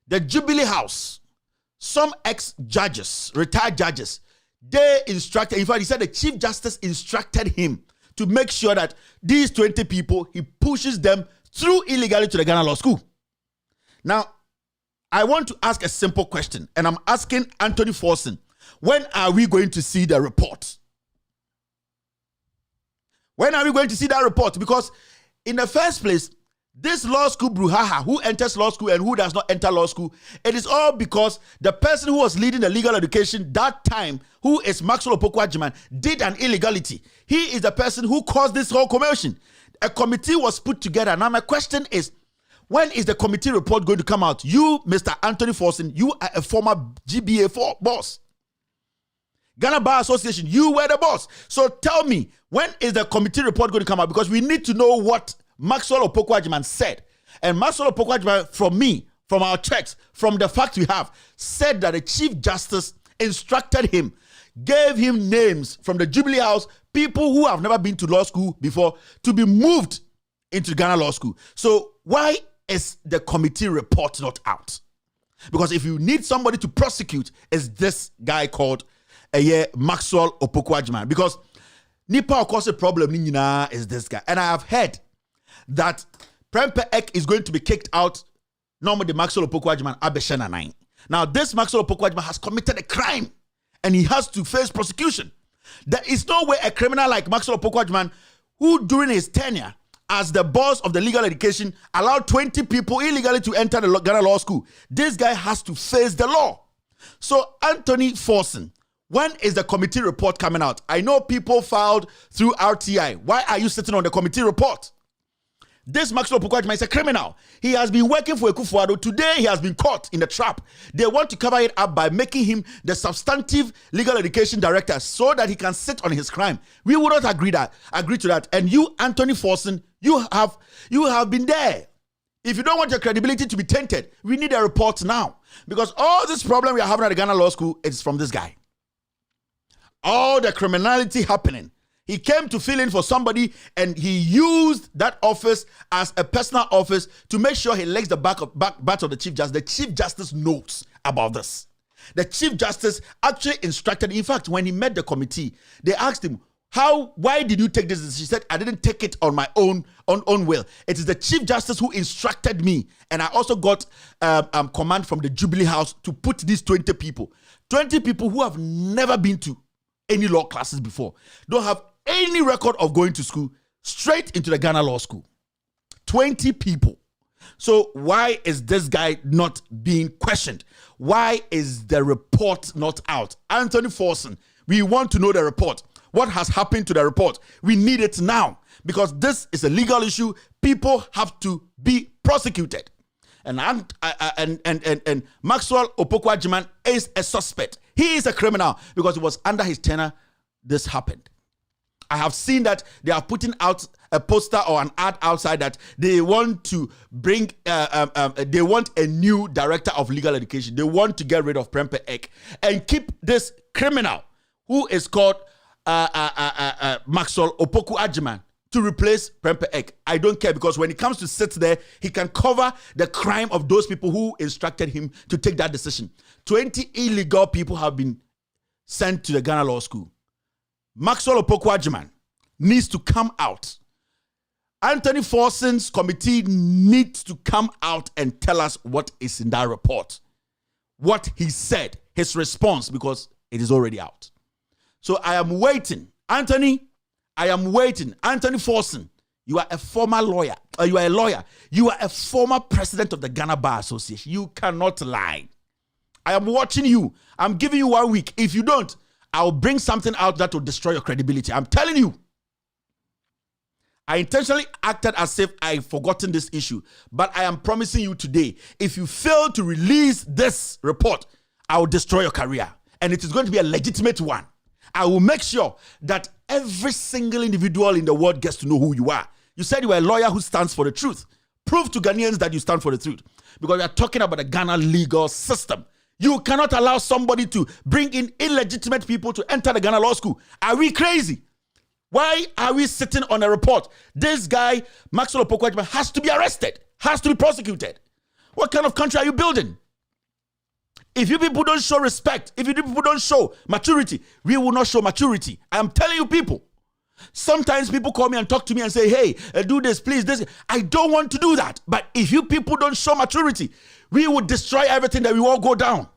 the Jubilee House, some ex-judges, retired judges, they instructed, in fact, he said the Chief Justice instructed him to make sure that these 20 people, he pushes them through illegally to the Ghana Law School. Now, I want to ask a simple question, and I'm asking Anthony Forson, when are we going to see the report? When are we going to see that report? Because in the first place, this law school brouhaha, who enters law school and who does not enter law school, it is all because the person who was leading the legal education that time, who is Maxwell Opoku-Agyeman, did an illegality. He is the person who caused this whole commotion. A committee was put together. Now my question is, when is the committee report going to come out? You, Mr. Anthony Forson, you are a former GBA boss. Ghana Bar Association, you were the boss. So tell me, when is the committee report going to come out? Because we need to know what Maxwell Opoku-Agyeman said. And Maxwell Opoku-Agyeman, from our checks, from the facts we have, said that the Chief Justice instructed him, gave him names from the Jubilee House, people who have never been to law school before, to be moved into Ghana Law School. So why is the committee report not out? Because if you need somebody to prosecute, it's this guy called Maxwell Opoku-Agyeman. Because Nipa, of course, the problem is this guy. And I have heard that Prempeh Ek is going to be kicked out. Normally, Maxwell Opoku-Agyeman Abeshana 9. Now, this Maxwell Opoku-Agyeman has committed a crime and he has to face prosecution. There is no way a criminal like Maxwell Opoku-Agyeman, who during his tenure as the boss of the legal education allowed 20 people illegally to enter the Ghana Law School, this guy has to face the law. So, Anthony Forson, when is the committee report coming out? I know people filed through RTI. Why are you sitting on the committee report? This Maxwell Opoku-Agyeman is a criminal. He has been working for Akufo-Addo. Today, he has been caught in the trap. They want to cover it up by making him the substantive legal education director so that he can sit on his crime. We would not agree to that. And you, Anthony Forson, you have been there. If you don't want your credibility to be tainted, we need a report now. Because all this problem we are having at the Ghana Law School is from this guy. All the criminality happening. He came to fill in for somebody and he used that office as a personal office to make sure he legs the back of the Chief Justice. The Chief Justice knows about this. The Chief Justice actually instructed, in fact, when he met the committee, they asked him, why did you take this decision? He said, I didn't take it on my own will. It is the Chief Justice who instructed me. And I also got command from the Jubilee House to put these 20 people who have never been to any law classes before, don't have any record of going to school, straight into the Ghana Law School. 20 people. So why is this guy not being questioned? Why is the report not out? Anthony Forson, we want to know the report. What has happened to the report? We need it now because this is a legal issue. People have to be prosecuted. And Maxwell Opoku-Agyeman is a suspect. He is a criminal because it was under his tenure this happened. I have seen that they are putting out a poster or an ad outside that they want to bring, they want a new director of legal education. They want to get rid of Prempeh Ek and keep this criminal who is called Maxwell Opoku-Agyeman to replace Prempeh Ek. I don't care because when it comes to sit there, he can cover the crime of those people who instructed him to take that decision. 20 illegal people have been sent to the Ghana Law School. Maxwell Opoku-Agyeman needs to come out. Anthony Forson's committee needs to come out and tell us what is in that report. What he said, his response, because it is already out. So I am waiting. Anthony, I am waiting. Anthony Forson, you are a former lawyer. You are a lawyer. You are a former president of the Ghana Bar Association. You cannot lie. I am watching you. I'm giving you 1 week. If you don't, I'll bring something out that will destroy your credibility. I'm telling you. I intentionally acted as if I've forgotten this issue. But I am promising you today, if you fail to release this report, I will destroy your career. And it is going to be a legitimate one. I will make sure that every single individual in the world gets to know who you are. You said you were a lawyer who stands for the truth. Prove to Ghanaians that you stand for the truth. Because we are talking about the Ghana legal system. You cannot allow somebody to bring in illegitimate people to enter the Ghana Law School. Are we crazy? Why are we sitting on a report? This guy, Maxwell Opoku-Agyeman, has to be arrested, has to be prosecuted. What kind of country are you building? If you people don't show respect, if you people don't show maturity, we will not show maturity. I am telling you people. Sometimes people call me and talk to me and say, hey, do this, please, this. I don't want to do that. But if you people don't show maturity, we will destroy everything that we all go down.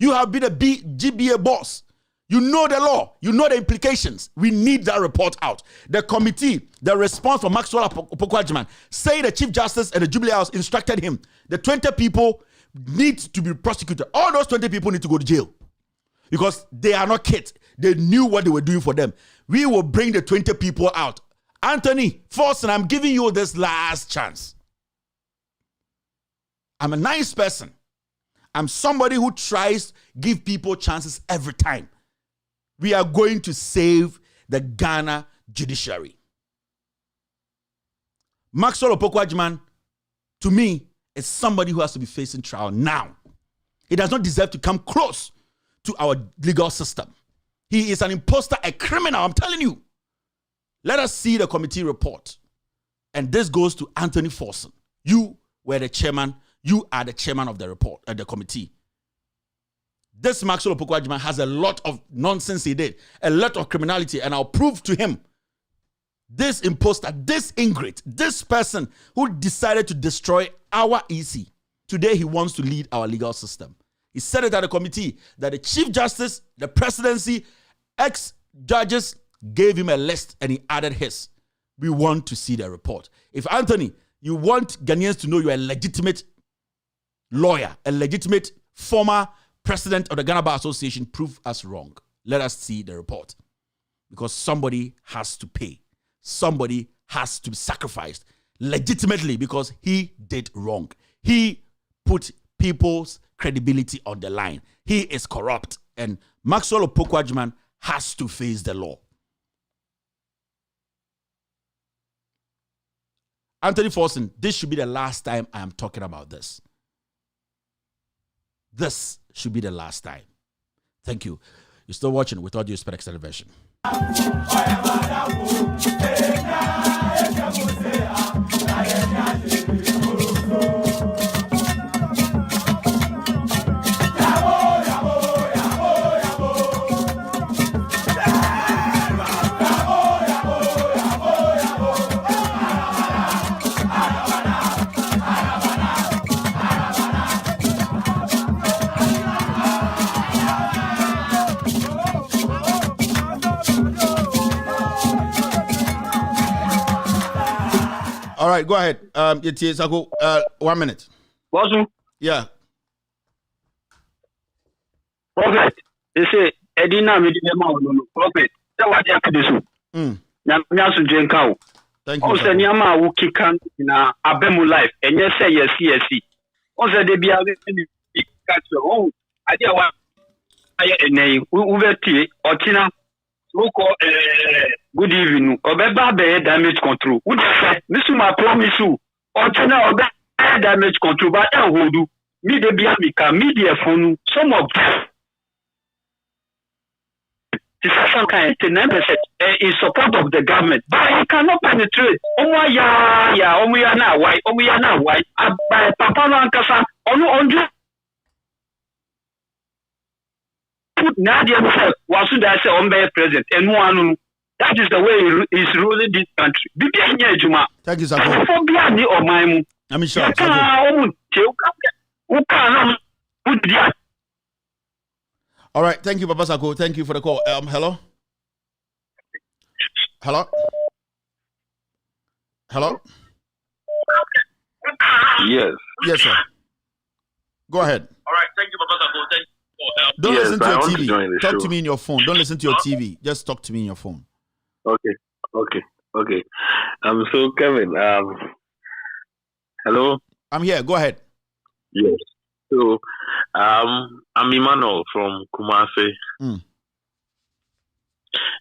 You have been a GBA boss. You know the law. You know the implications. We need that report out. The committee, the response from Maxwell Opoku-Agyeman, say the Chief Justice and the Jubilee House instructed him. The 20 people need to be prosecuted. All those 20 people need to go to jail because they are not kids. They knew what they were doing for them. We will bring the 20 people out. Anthony Forson, I'm giving you this last chance. I'm a nice person. I'm somebody who tries to give people chances every time. We are going to save the Ghana judiciary. Maxwell Opoku-Agyeman, to me, is somebody who has to be facing trial now. He does not deserve to come close to our legal system. He is an imposter, a criminal, I'm telling you. Let us see the committee report. And this goes to Anthony Forson. You were the chairman. You are the chairman of the report, the committee. This Maxwell Opoku-Agyeman has a lot of nonsense he did, a lot of criminality, and I'll prove to him this imposter, this ingrate, this person who decided to destroy our EC. Today he wants to lead our legal system. He said it at the committee that the Chief Justice, the presidency, ex-judges gave him a list and he added his. We want to see the report. If Anthony, you want Ghanaians to know you're a legitimate lawyer, a legitimate former president of the Ghana Bar Association, prove us wrong. Let us see the report. Because somebody has to pay. Somebody has to be sacrificed legitimately because he did wrong. He put people's credibility on the line. He is corrupt. And Maxwell Opoku-Agyeman has to face the law. Anthony Forson, this should be the last time I am talking about this. This should be the last time. Thank you. You're still watching with Audio Spec Television. right, go ahead. It's 1 minute.
Bosu.
Yeah.
Prophet. They say Edina Medina Prophet. That what you do. Nyasu Jenkau.
Thank you.
Also, Nyama Wuki can na Abemu life. And yes, say yes, yes. Also, they be able to catch your own. I did what I name. Uveti or Tina. Good evening. Obeba damage control. Would say, Mr. Promise you. Or Tina Obe damage control. But I will do. Me the Biamica, media phone. Some of them. Some kind of in support of the government, but he cannot penetrate. We are now white. By Papa Lankasa, on put Nadia was I say on president, and one that is the way he's ruling this country.
Thank you, Sako. I'm sure. All right, thank you, Papa Sako. Thank you for the call. Hello? Hello? Hello?
Yes.
Yes, sir. Go ahead.
All right, thank you, Papa Sako. Thank you.
Don't listen to your TV. Talk to me in your phone. Don't listen to your TV. Just talk to me in your phone.
Okay. So Kevin, hello?
I'm here. Go ahead.
Yes. So, I'm Emmanuel from Kumasi.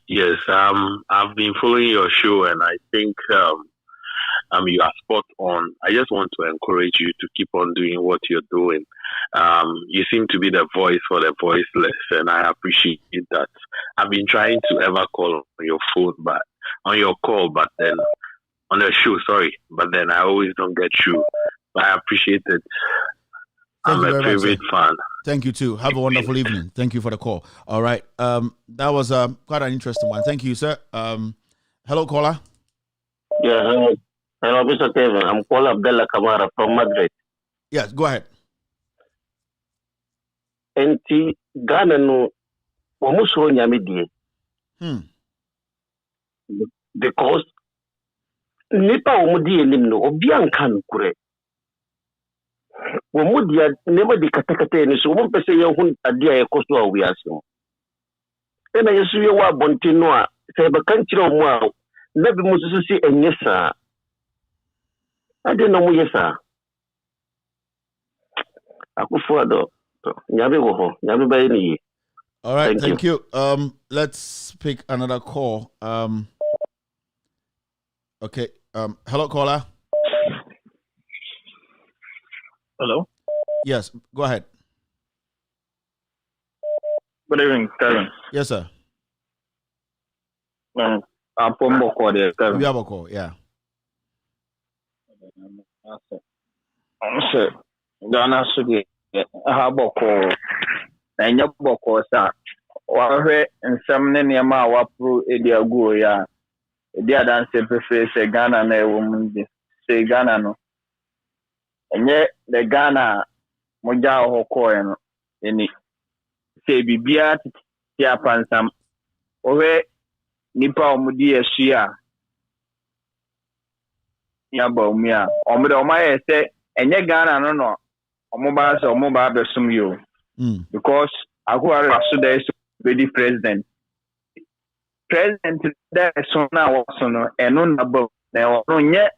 Yes, I've been following your show, and I think you are spot on. I just want to encourage you to keep on doing what you're doing. You seem to be the voice for the voiceless, and I appreciate that. I've been trying to ever call on your phone, but on your call, but then on the show, sorry, but then I always don't get you. But I appreciate it. I'm a favorite fan.
Thank you too. Have a wonderful evening. Thank you for the call. All right. That was quite an interesting one. Thank you, sir. Hello, caller.
Yeah, hello, Mr. Kevin. I'm Paul Abdullah Kamara from Madrid.
Yes, go ahead.
Enti Ghana no omuso nyamedie. Because nipa omudie nim no obi anka nkure. Womudia never di katakate ni so wo pese ye hu ade a yekoso a wi aso. Ena yesu ye wa bontino a se be kan kire omu a na bi mu so si enye saa. Ade no mu yesa. Akufo ado. Nyabe wo ho, nyabe ba ni.
All right, thank you. Let's pick another call. Okay. Hello, caller.
Hello?
Yes, go ahead.
Good evening, Kevin.
Yes, sir.
I'm from Boko there, Kevin.
You have a call, yeah.
Sir, Ghana Sugi, I have a call. And your Boko, sir. Or and some Nema Wapru Edia Guya. The other say Ghana, no woman, say Ghana no. And yet the Ghana Moja Hoko any say Bibia Tia Pansam Ove Nipa Mudia Shia Yabo Mia Omodo Maya say and yet Ghana no Omobas or Moba Besum you because Aguara Suda is ready president. President there so now also and no above now yet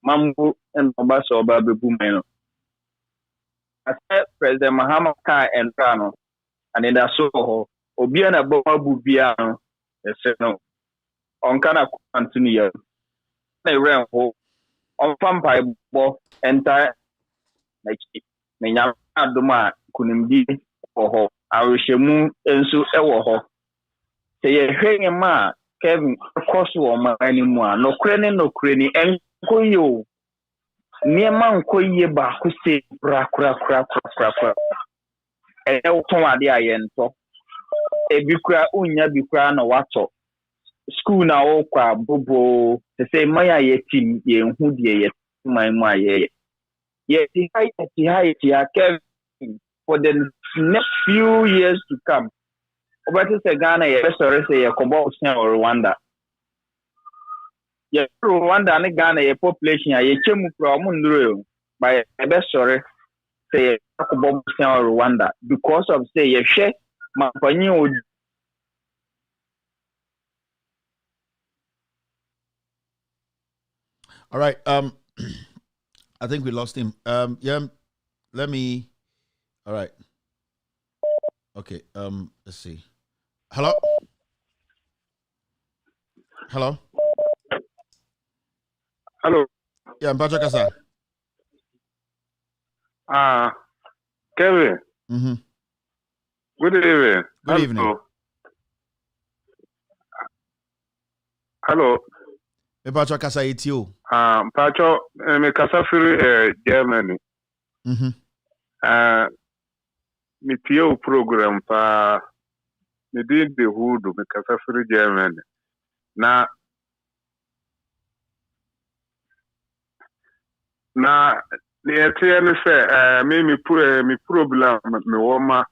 Mambu and Obaso Babu Bumeno. I said President Mahama Kai and Rano, and in that so Obiana Bobu Biano, the Seno, on Kana Antonia, they ran home on Vampire Bo entire like Nina Adoma Kunimdi or Ho, Arishemu Ensu Ewoho. Say a hanging ma, Kevin, cross woman anymore, no cranny, and Koyo. Niema nkoye ba ko se bra kra e won ade ayento e bi kra unya bi kra na wato school na wo kwa bobo se say maya ye team ye hu de ye man mu aye ye ti ya Kevin for the next few years to come obati se Ghana ye sorry say ye kobo Rwanda Yeah, Rwanda and Ghana, a population, a chemu from Mundro by a best sorry, say, Rwanda, because of say, a share, my would.
All right. I think we lost him. Yeah, let me. All right. Okay. Let's see. Hello. Hello.
Hello.
Yeah, Mpacho Kasa.
Kevin.
Mm-hmm.
Good evening.
Good evening.
Hello.
Mpacho Kasa itio.
Mpacho me kasa firi Germany.
Mhm.
Me tio program pa me din de hudu me kasa firi Germany. Na ne etie ne se me problem me woma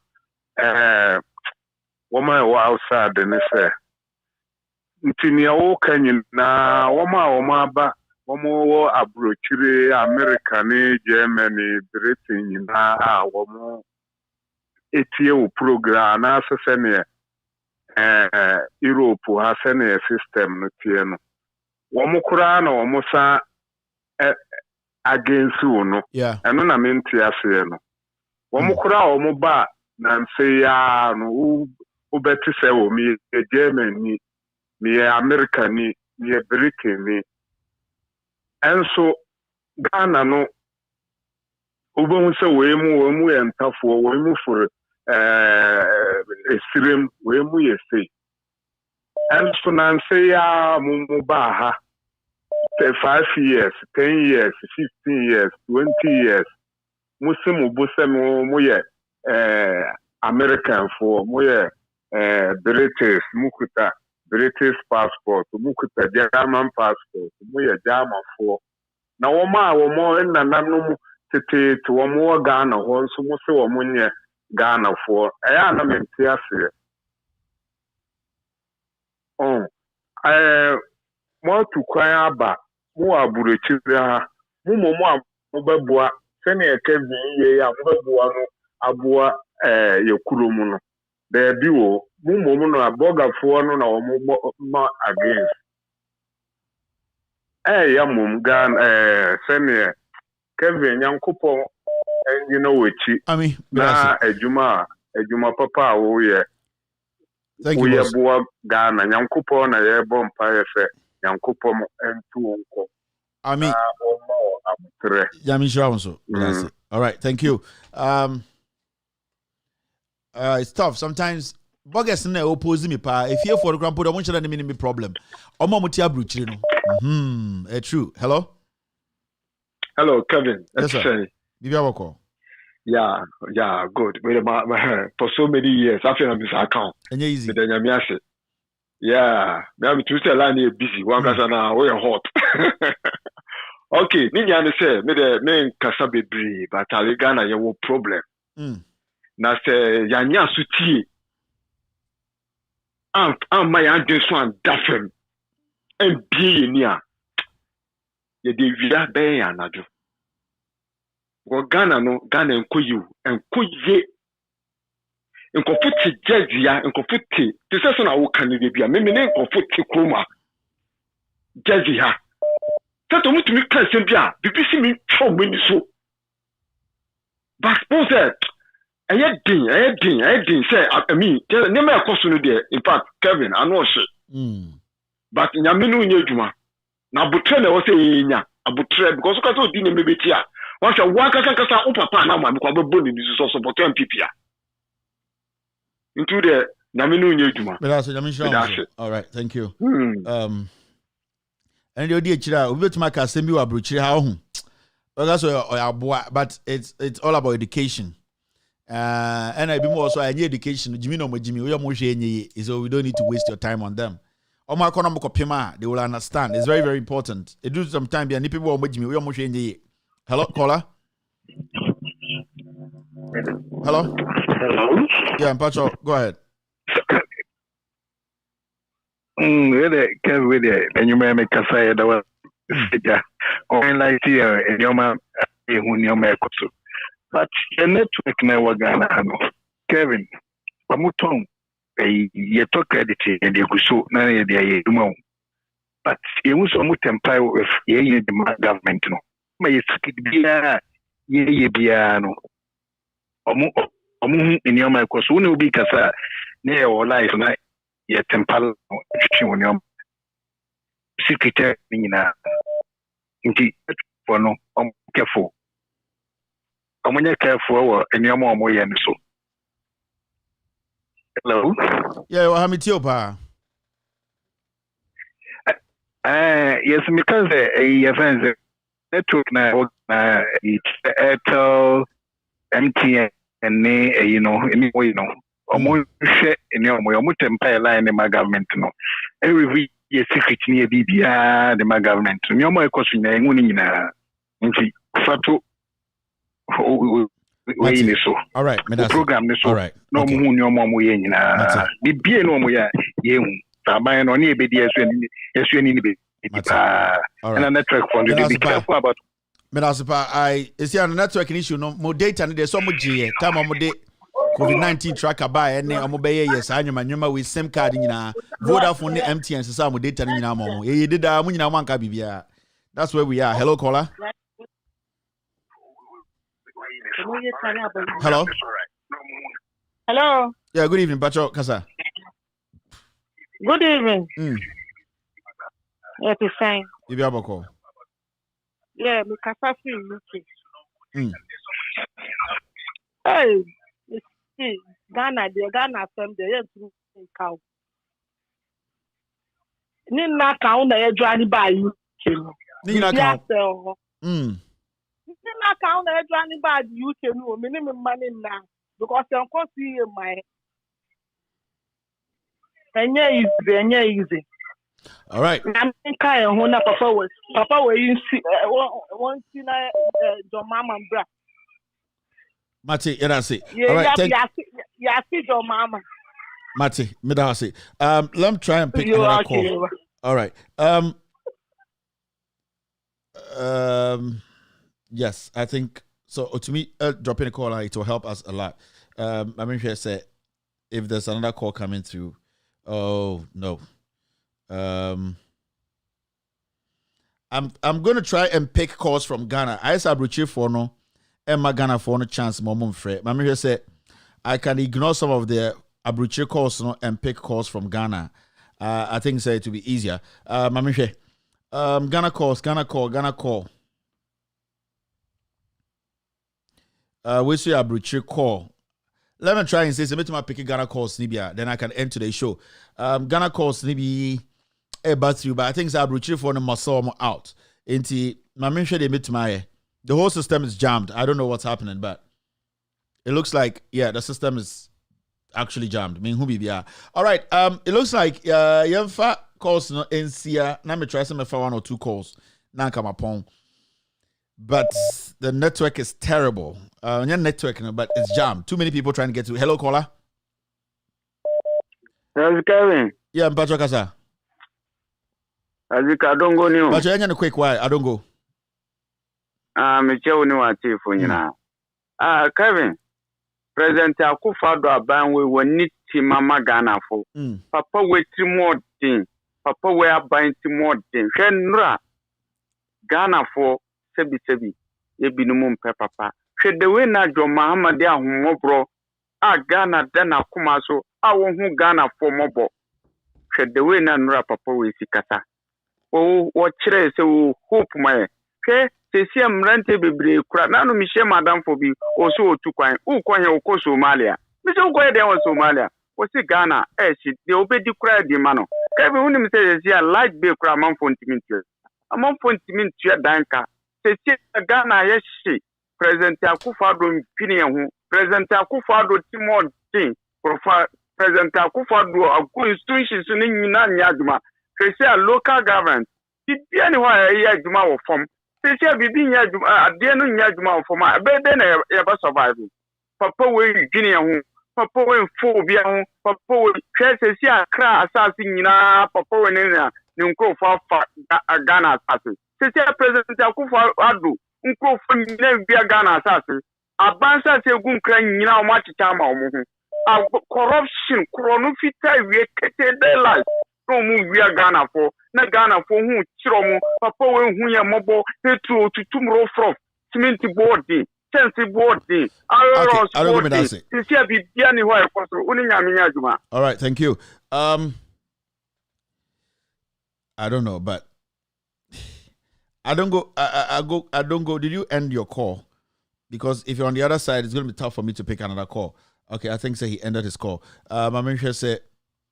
woma outside ne se ntini awo kanyin na woma ba womo wo abrochire America ne Germany Britain na womo etie wo program na asese ne Europe ha se ne system no tie no womo kura na womo sa against no eno na menti ase no womo kura womo ba na nse ya no ubeti se wo mi Germany mi America ni Britain ni enso Ghana no ubon se we mu entafo we mu for esirem we mu yesi enso na nse ya mu ba ha 5 years 10 years 15 years 20 years musimu busemu mu ye American for mu ye British mukuta British passport, mukuta German passport, muye German for. Na womo na nanom tete to womo Ghana ho nso mo se womo nye Ghana for. Eya na menti ase. Mo tu kwan aba, mo aburochire ha. Mo beboa se na Kevin ye ya mo beboa no aboa yekurom no. There be wo mumu no aboga fo no na wo ma against ya mum gan senior Kevin Yankopon you know wechi na adwuma papa wo ye
thank you boss
wo Ghana Yankopon na ye bom pa ye fe Yankopon entu onko
Ami Yami so all right thank you it's tough sometimes bogus na oppose me pa if you for example don't share any problem omo muti abruchire no true hello
Kevin
yes sir Bibia wako
yeah good for so many years I feel this account
and easy
the nyamiase yeah me to say line is busy one kasa na we hot okay ninya ne say me kasa bebre but Ghana you have problem na se yanya sutie my address one dafem and be ni a ye de via be ya nadu go Ghana enkoyi enkoye enkofuti jazia enkofuti te se so na wo kan de bia me ne enkofuti kroma jazia se to mutumi kan se bia bibisi mi tro mani so but sponsor I say I mean never a question there in fact Kevin I know shit but nyaminu nyejuma na butre na wo say nya abutre because ka so di na mebeti a won say wa kaka o papa na ma ko bebo ni so support MPP a into the nyaminu nyejuma
all right thank you and the odi echira obi betima ka sembi wa abrochire ha ho because but it's all about education and I be more so any education Jimmy no Jimmy we mo hwe enye so we don't need to waste your time on them omo economic opima they will understand it's very very important it do some time be any people mo Jimmy we mo hwe enye hello caller hello yeah Mpacho go ahead
with it, and you may make a say that was or like here in your man, when you're Mercosu. But the network never gonna Kevin, Pamuton, a talk credit and you could so many day. But you was almost empire with the government. No, may be a piano. In your Mercosu, will be Casa near or life night. Yet temple when you're secretary for no careful. I'm when you're careful and you're more so. Hello?
Yeah, well, I'm Ethiopia.
Yes, because a friend network now, it's Airtel, MTN, and anyway, Omo share in your empire line in my government. No, every year secret near BBA, the my government. No more question. I'm winning in Fatu.
All right,
program this. All right, no moon, no more way in BBA no more. Yen, Sabayan on any BDS and a network for the be careful about.
I see a network issue. No more data, and there's so much time on day. COVID-19 tracker by any amobeye yes anyuma with SIM card nyina Vodafone ne MTN so some data nyina mo ye did da mu nyina manka bibia. That's where we are. Hello caller. Hello.
Hello.
Yeah, good evening Pacho Kasa.
Good evening. Yeah, to sign.
Ibi aboko.
Yeah, me Kasa fi. Hey. Ghana, the Ghana from the year to cow. Nina count the Johnny by you.
Nina count.
Nina count the Johnny by you, minimum money now. Because I'm going to see my. And yeah, easy.
All right.
I'm kind of one Papa where you see one your mama and bra.
Mati, that's it.
Yeah,
all right,
yeah, see your mama.
Mati, midasi. Let me try and pick another call. All right. Yes, I think so. To me, dropping a call, it will help us a lot. I mean, I said if there's another call coming through. Oh no. I'm gonna try and pick calls from Ghana. I said Abruchi for no. Emma Ghana for no chance, Mom Fred. Mammy said, I can ignore some of the Abruchi calls and pick calls from Ghana. I think so it will be easier. Mammy said, Ghana call. We see Abruchi call. Let me try and say, so my pick Ghana calls, Nibia, then I can end today's show. Ghana calls, Nibi, but I think so Abruchi for the muscle out. Into Mammy said, they meet my. The whole system is jammed. I don't know what's happening, but it looks like, yeah, the system is actually jammed. I mean, who be there? All right. It looks like Yemfa calls no NCA. Now me try some 1 or 2 calls. Now come upon. But the network is terrible. Not network, but it's jammed. Too many people trying to get to. Hello, caller.
How's Kevin?
Yeah, I'm Patrick Kasa.
I don't go new.
But you're quick. Why? I don't go.
Me chew ni wati funyina. Kevin, President Akufo-Addo aban we woni ti mama Ghana fo. Papa we ti more thing. Papa we aban ti more thing. Hwe nura Ghana fo sebi e binumu mpe papa. Hwe de we na John Muhammad ahumobro Ghana dan akoma so wo hu Ghana fo mobo. Hwe de we na nura papa we sikata. Wo kire se wo hope my. Hwe Sesi amrante bebre kura nanu mishe madam for bi oso otukwan ukwan he okọ Somalia mise ukọ de won Somalia osi Ghana shi de obedi kura di mano ka bi hunim sesi a light be kura man fontimintu amon fontimintu danka sesi Ghana ye shi President Akufo-Addo mpini ho President Akufo-Addo timo tin President Akufo-Addo aku institutions ni nyina nyaduma sesi a local government ti bia ni ho ya aduma wo fom Sisi bibi nya adwuma ade no nya adwuma ofoma be na ya ba survive papa we gini ho papa we phobia ho papa we hwese si akra asase nyina papa we ne nkrofo afa Ghana asase sisi president Akufo Addo nkrofo nyina bia Ghana asase abansa se gu nkra nyina o ma chicha ma o mu ho corruption krono fita wie kete de life no mu wia Ghana for na Ghana for hu chiro mu papa we hu ya mobo etu otutum rofrof cement board sense board iron board sisi abibia ni ho e koso uni nyame adwuma.
All right, thank you. I don't know, but I don't go. Did you end your call? Because if you're on the other side, it's going to be tough for me to pick another call. Okay, I think so. He ended his call. My mentor said,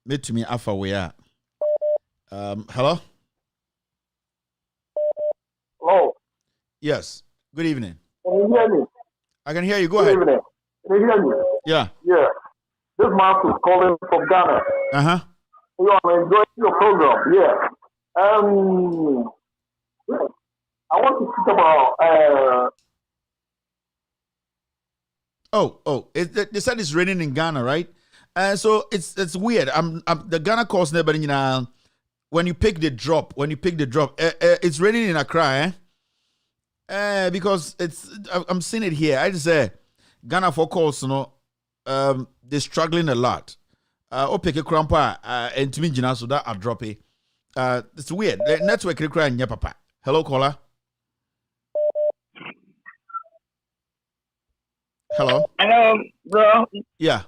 "Meet to me alpha we are." Hello.
Hello.
Yes. Good evening.
Can you hear me?
I can hear you. Go ahead.
Good evening. Can you hear me?
Yeah.
Yeah. This man is calling from Ghana. You are enjoying your program. Yeah. I want to speak about.
They said it's raining in Ghana, right? So it's weird. The Ghana calls never, when you pick the drop, it's raining in Accra, because I'm seeing it here. I just say Ghana for calls, they're struggling a lot. Pick a crampa and to me, so that I'll drop it. It's weird. The network require nya papa. Hello, caller. Hello.
Hello, bro.
Yeah.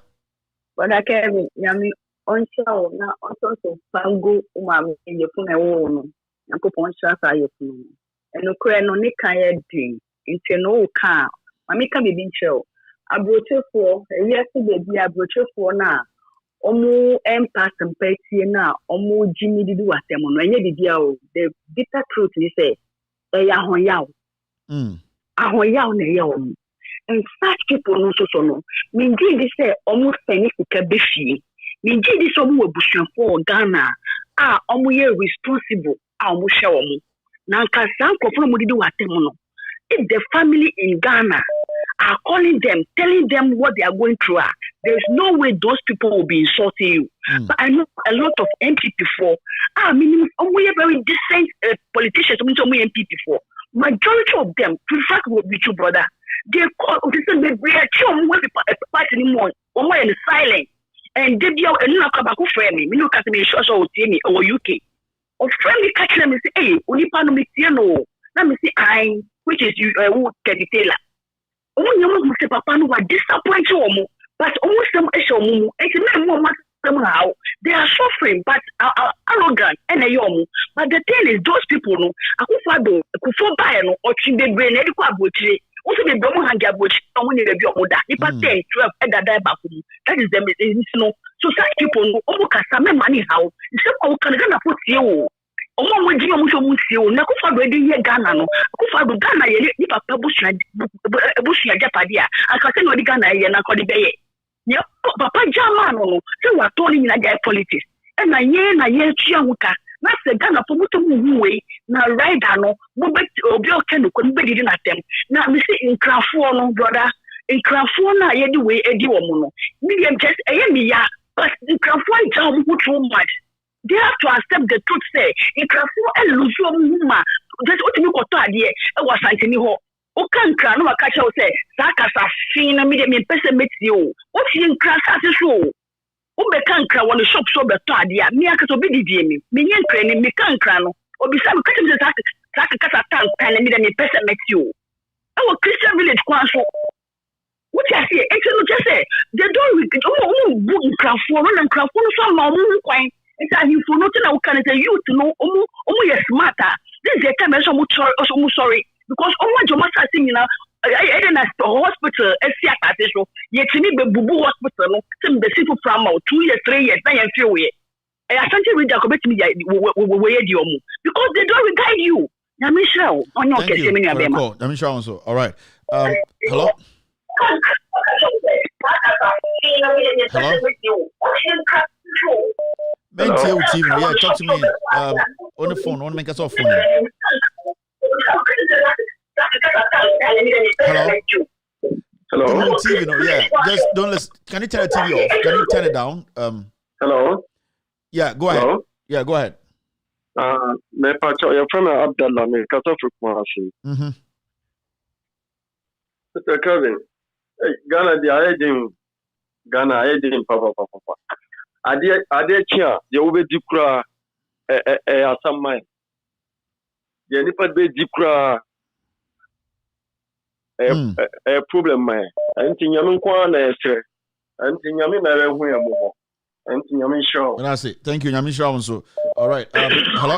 But I can't. Yami on show na on so fango umam in your phone. I won't. I'm going to show you phone. And no cry no ni kaya din. Into no car. Mami can be being show. I brought you for yesterday. I brought you for now. Omo empath empathy na omo jimi didu watem no enye bibia o. The bitter truth is say ahoyaw ahoyaw na ye omo. And such people no so no minji di say omo fani sika befie minji di so omo abusuafo Ghana omo ye responsible omo hwe omo na nka san kofo no didu watem no. If the family in Ghana are calling them, telling them what they are going through, there's no way those people will be insulting you. But I know a lot of MP before. We are very decent politicians. We are MP before. Majority of them, in fact, will be true, brother. They call we are part anymore. Omo is silent, and they be a little kabako friend me. Me no kasi me show me or UK. Or friend me catch them and say, hey, unipa no me no. Let me see which is you who can detail. Omo say papa no wa disappoint you but almost some eshomu somehow they are suffering but are arrogant and yomu. But the thing is those people no akufado kufo buy no or chinde brain e kwa abochire also be bromo hang abochire omo ne be omo da ipa 10 12 e da back. That is them no. So such people no omo kasa me money how say ko kan na put you omo mo jima mo so mo sie na Akufo-Addo dey here Ghana no Akufo-Addo Ghana ye ni papa bushia japadia aka say no di Ghana ye na ko di beye ye papa jama no say wa to ni na dey politics e na ye tua huka na say Ghana po muto mu we na rider no mo be obi o ken ko be di na tem na me say nkrafo no brother nkrafo na ye di we edi wo mo no me just me ya but nkrafo jam who too much. They have to accept the truth. Say, in Krafu, lose your woman. Just what you got to idea. It was something new. O can cran no catch out say, Sakasa fina me person meet you. What in class as a show? O be can cran when the shop so be to idea. Me aka to be di me. Me yen cran me can cran no. O be some catch me Sakasa tank and me person meet you. Our Christian village kwanso. What I say, actually just say, they don't book in Krafu, and Krafu so ma kwai. It's a you for nothing I can say you to know yes smarter. This is a time I'm sorry because Joma saying I didn't ask the hospital yet to me be bubu hospital some the people from 2 years 3 years 9 years away. I can't read the because they don't regard you. Michelle on your case.
Also. All right. Hello. Hello. Yeah, talk to me on the phone. I want to make us off phone.
Hello.
TV, no, yeah. Just don't listen. Can you turn the TV off? Can you turn it down?
Hello?
Yeah, go ahead.
Hello?
Yeah, go ahead.
Me pacho, your friend Abdallah, me kato Kumasi. Mr. Kevin, Ghana, I didn't papa. Ade chia, you will be dikra some mind. You need be dikra a problem, man. And Tinyamin Kwan, and Tinyamin, I don't know. And Tinyamin Shaw.
That's it. Thank you, Yamin Shaw. So, all right. Hello?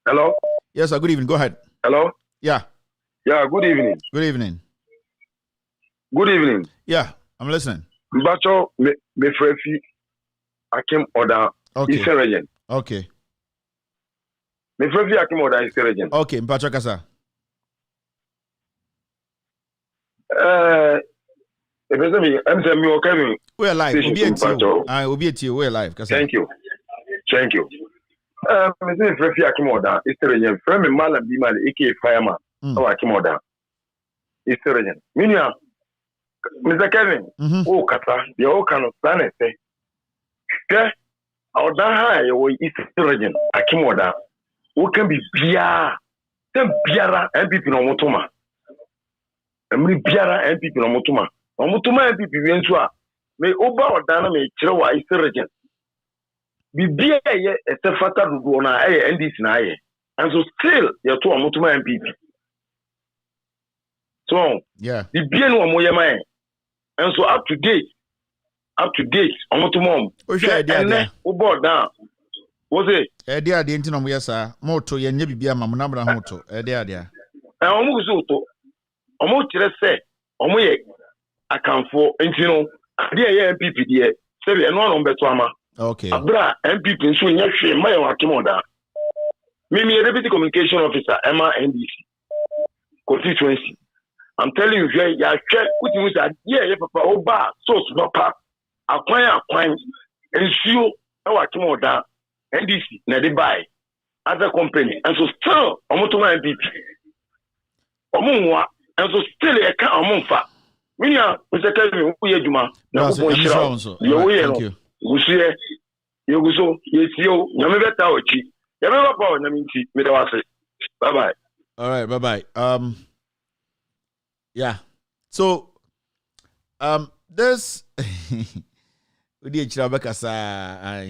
Hello?
Yes, sir. Good evening. Go ahead.
Hello?
Yeah.
Yeah, good evening.
Good evening.
Good evening.
Yeah, I'm listening.
Mbacho, me frefi, Akim Oda, Israelian.
Okay.
Me frefi Akim Oda, Israelian.
Okay, Mbacho Kasa. We're live. We'll be at you. We're live.
Thank you. Mr. Frefi Akimoda, Israelian. From Malam Bimal, Ike Fireman, or Akimoda, Israelian. Minia, Mr. Kevin, oh, Kata, the old kind of planet. Okay, our Daha, Israelian, Akimoda, who can be Bia, then Biara, and people on Motoma. And me Biara, and people on Motoma. Omutuma and people Viensua may Oba or Dana may Chirowa is the region. Be beer a Tefata Rugona, and this Naye. And so still, you're two Omutuma and people. So,
yeah,
the beer no Moyama. And so up to date, Omutumum.
Okay,
Oba down. Was it?
Edia, the Intinom, yes, sir. Moto, Yenibia, Mamma Moto, Edia. And
Omuzuto, Omotre say, Omoye. I can for you dear MPP dear say we no on betuama
okay
abra MPP nso nya hwe my Akimoda me deputy communication officer Emma NDC constituency I'm telling you ya hwe kuti say dear papa oba so papa akwan ensuo e Akimoda NDC na dey buy other company and so still omoto MPP omunwa and so still e ka omunfa Minya, Mr. Kevin, who you Juma?
Thank you.
Gusie, Yoguso, Yesio, Yamabeta Ochi, Yamaba, Yaminti, Medawase. Bye bye.
All right, bye bye. Yeah. So, this we did Chabaka sa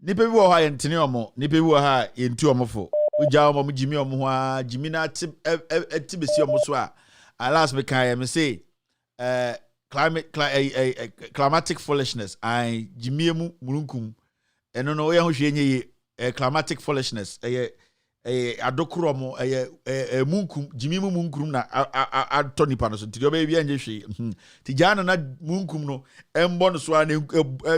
nipe bi wo ha yentene omo nipe bi wo ha yentu omo fo uja omo Jimmy omo ha Jimmy na tibesi omo so a last me kan me say climatic foolishness I Jimmy mulunkum eno no ye ho hwe nye climatic foolishness adokuro mo munkum Jimmy munkum na atoni pa no so ti oba bia nye hwe ti jana na munkum no embo no so na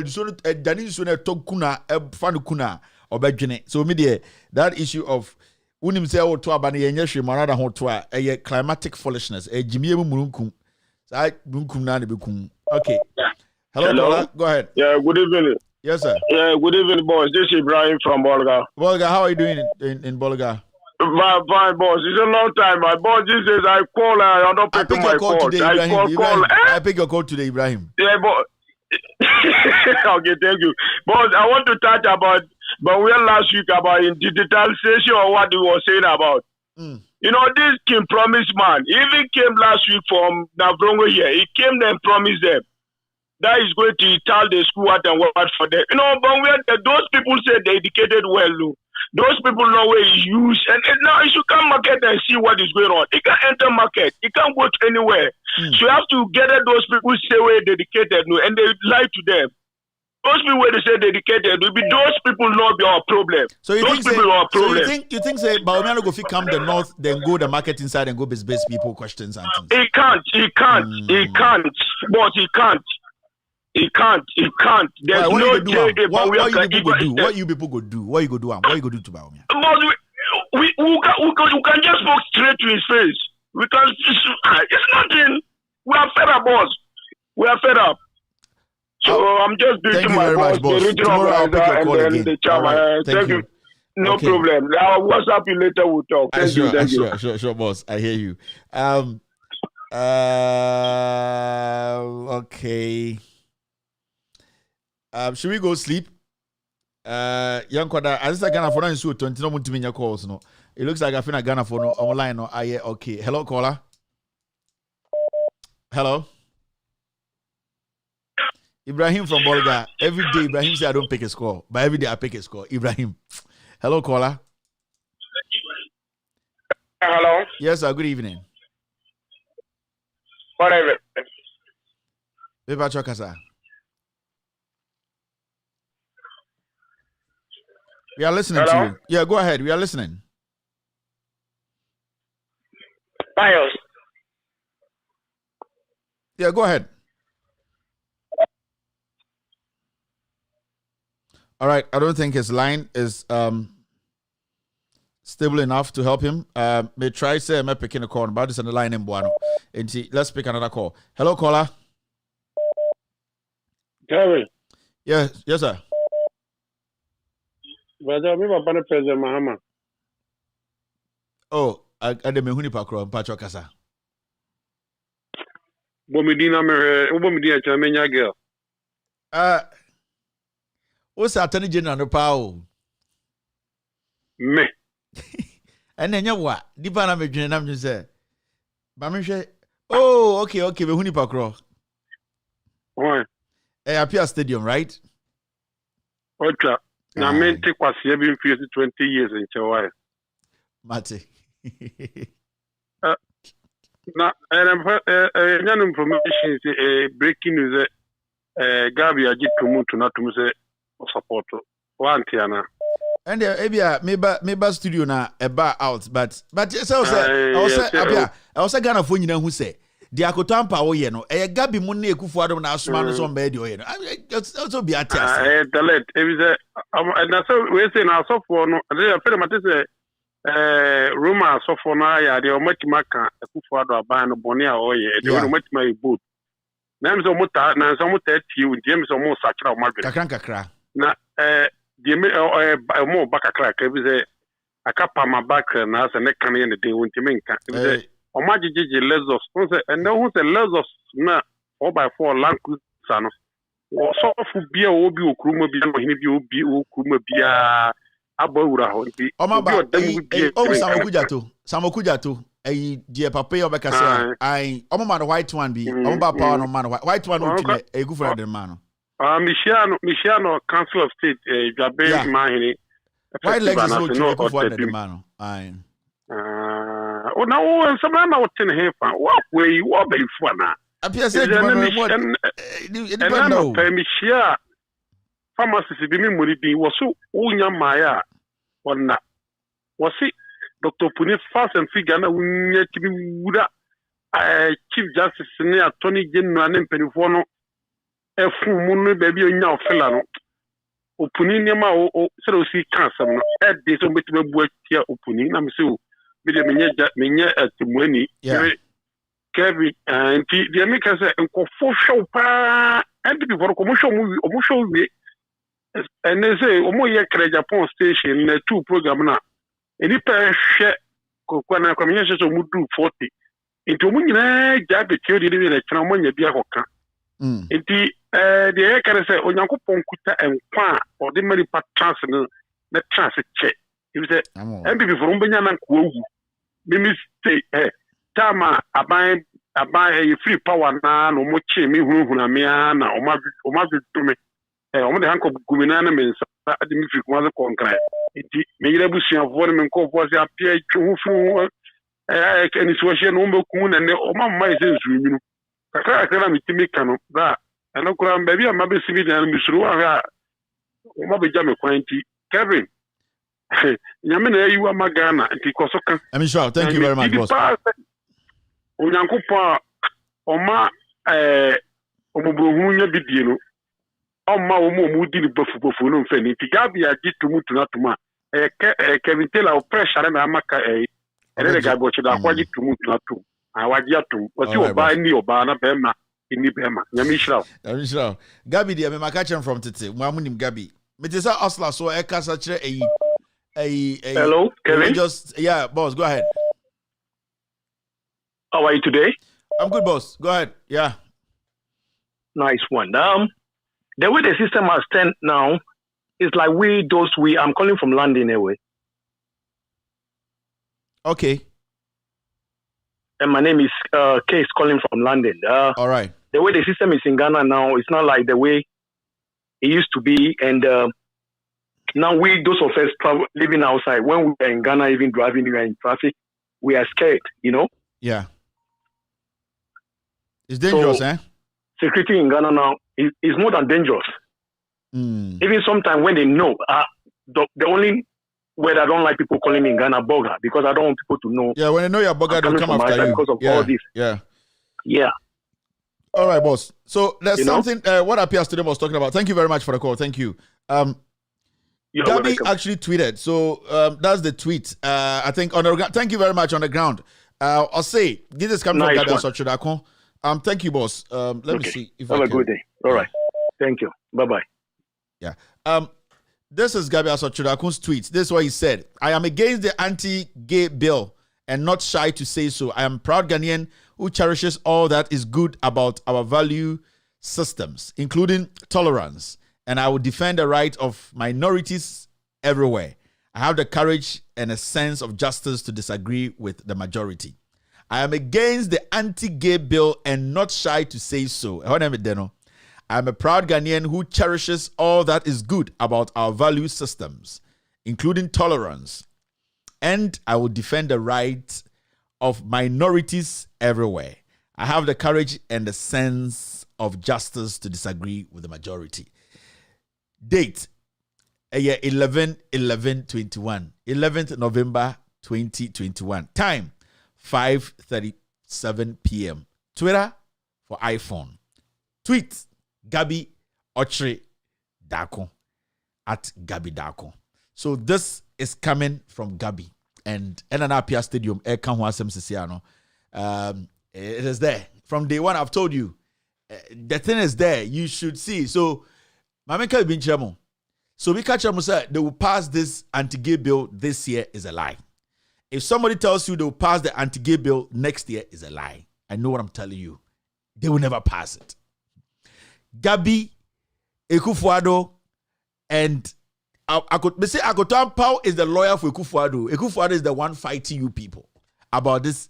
so dani so na tokuna fa no kuna obadwene so me there that issue of unim say wo to aba na ye nye hwe marada ho to a climatic foolishness Jimmy munkum I okay. Hello, Bola. Go ahead.
Yeah, good evening.
Yes, sir.
Yeah, good evening, boss. This is Ibrahim from Bolga.
Bolga, how are you doing in Bolga?
Fine, boss. It's a long time. My boss just says I call. I don't pick my call.
I pick your call today, Ibrahim.
Yeah, boss. Okay, thank you, boss. I want to touch about, but we had last week about in digitalization or what we were saying about. You know, this King Promise man, he even came last week from Navrongo here. He came there and promised them that he's going to tell the school what and what for them. You know, but those people say they educated well, Lou. Those people know where he use. And now you should come market and see what is going on. He can't enter market. He can't go to anywhere. So you have to gather those people who say we're dedicated, and they lie to them. Those people where they say dedicated will be those people not be our problem.
So you
those
think
people
say,
are our problem.
So you think say Baumia go fit come the north, then go the market inside and go base people questions and things.
He can't. But he can't. There's no day.
What you people go do? What you go do to Baumia?
But we can just walk straight to his face. We can. It's nothing. We are fed up, boss. We are fed up. So I'm just greeting my boss, the regional advisor, and then the chairman.
Right.
Thank you. No problem. I'll WhatsApp you later. We'll talk. Thank you.
Sure, boss. I hear you. Okay. Should we go sleep? Young Kwada, as I Ghana for 20 no multi calls. No, it looks like I feel Ghana for no online. No, okay. Hello, caller. Hello. Ibrahim from Bolga. Every day, Ibrahim say I don't pick a score, but every day I pick a score. Ibrahim. Hello, caller.
Hello.
Yes, sir. Good evening.
Whatever.
Paper Chokasa. We are listening to you. Yeah, go ahead. We are listening.
Bios.
Yeah, go ahead. All right. I don't think his line is stable enough to help him. May try say I'm picking a call, but this on the line in Buano. And let's pick another call. Hello, caller.
Gary.
Yes, sir.
Brother, me papa no President Mahama.
Oh, I dem huni pakro Pacho Kasa.
Bomidina chamenya girl.
What's Attorney General no pao?
Me.
And then you what? Dipa na me dwene nam you say. Ba me hwe. Oh, okay, me huni pakro.
Why?
Apia Stadium, right?
Ocha. Na mente kwasi e bi 20 years in Chawai.
Mate.
Na and information breaking news Gabi ajitu na tumse support one tiana.
And ebia meba studio na eba out but so say I was Ghana for nyina hu say the akotampa wo ye no Gabi mu na ekufu adom na asoma no so mba di o ye no also be atas
talent e say na so we say na so for no dey fere mate say Roma so for na ya de o matima ka ekufu adom aban no bone a o ye de o matima e boot na mi so muta na so muta tiu de mi so mu sakra o madwe
kakra
na de me mo bakakra ka bi say akapa ma back na se ne kan ye ne de wonti menka bi say o majiji Lexus and then who say Lexus na 4x4 Land Cruiser no so fu bia obi okruma bia no hini bia obi okruma bia abawura ho nti
o samokujato die papa yo beka say ai o ma no white one bi o ba power no man white one no tune e gu for the man
Michiano Council of State Jabe Mahini
white Lexus no tune e gu for the man ai
na o sama na o tin hefa wa we wo be fu na
apia say
no permission pharmacist bi mi muri bi wo so unya maya wonna wo si Dr. Punis fast and figure na unya tibi wura Chief Justice ne Attorney General ne penifo no efu mu no ba bi onya ofela no opuni ne ma o se o si kansam no e de so betime bu atia opuni na me se o bi de menye atimani Kevin anti de me ka se nkofo show pa and before ko mo show wi and they say o mo ye kre Japan station na two program na eni pa hwe ko na ko menye so mu do 40 nti o mo nyina ja be theory de na kina mo nya bi akoka nti de ye kare se onyankopon kuta enkwa o de mari pa chance no na chance che you say MPP for umbenya na ko wu mimi stay tama aban free power na no mo che mi hunhuna me na o ma to me o mo de hanko gumina na me sa de mi free ko konkret nti me yira busuan for me ko for se apia twu any situation no mo ku na ne o ma ma ise nsu mi kakra mi timi kanu da ana kura mbabi ama be sibi na mi suru wa o ma be jame kwanti Kevin nyame na yi wa magana nti kosoka
I'm sure. Thank you very much, boss.
Onyankopa oma omubrohu nya bidie no oma omo di ni bafu no mfa ni Gabi agitu mutu na tuma Kevin Taylor o pressure na amaka ele Gabi o chida kwa agitu mutu na tu awaji atum wati oba ni oba na bema ni bema nyame shira
I'm sure. Gabi dia me makachen from tete mo amunim Gabi me te say Osla so e kasa kire
Hello, Kevin.
Boss, go ahead.
How are you today?
I'm good, boss. Go ahead. Yeah.
Nice one. The way the system has turned now is like I'm calling from London anyway.
Okay.
And my name is Case calling from London.
All right.
The way the system is in Ghana now, it's not like the way it used to be. And now those of us living outside, when we are in Ghana, even driving, we are in traffic, we are scared,
Yeah. It's dangerous,
so, Security in Ghana now is more than dangerous. Even sometimes when they know, the only word I don't like people calling me in Ghana, bugger, because I don't want people to know.
Yeah, when they know you're bugger, they'll come after you.
Because of all this.
Yeah. All right, boss. So there's something, what appears today was talking about. Thank you very much for the call. Thank you. Gabby actually tweeted. So that's the tweet. I think on the ground. Thank you very much on the ground. I'll say, this is coming from Gabby Asochudakon. Thank you, boss. Let me see if
Have a good day. All right. Thank you. Bye-bye.
Yeah. This is Gabby Asochudakun's tweet. This is what he said. I am against the anti-gay bill and not shy to say so. I am a proud Ghanaian who cherishes all that is good about our value systems, including tolerance. And I will defend the right of minorities everywhere. I have the courage and a sense of justice to disagree with the majority. I am against the anti-gay bill and not shy to say so. I am a proud Ghanaian who cherishes all that is good about our value systems, including tolerance. And I will defend the right of minorities everywhere. I have the courage and the sense of justice to disagree with the majority. Date, 11/11/21, 11th November 2021. Time, 5:37 p.m. Twitter for iPhone. Tweet, Gabi Ochre Dako at Gabi Dako. So this is coming from Gabi. And Enanapia Stadium, it is there. From day one, I've told you, the thing is there. You should see. So, Mameka Binchamo. So, we catch them say they will pass this anti-gay bill this year is a lie. If somebody tells you they will pass the anti-gay bill next year is a lie. I know what I'm telling you. They will never pass it. Gabi Ekufuado and Akoto Pau is the lawyer for Ekufuado. Ekufuado is the one fighting you people about this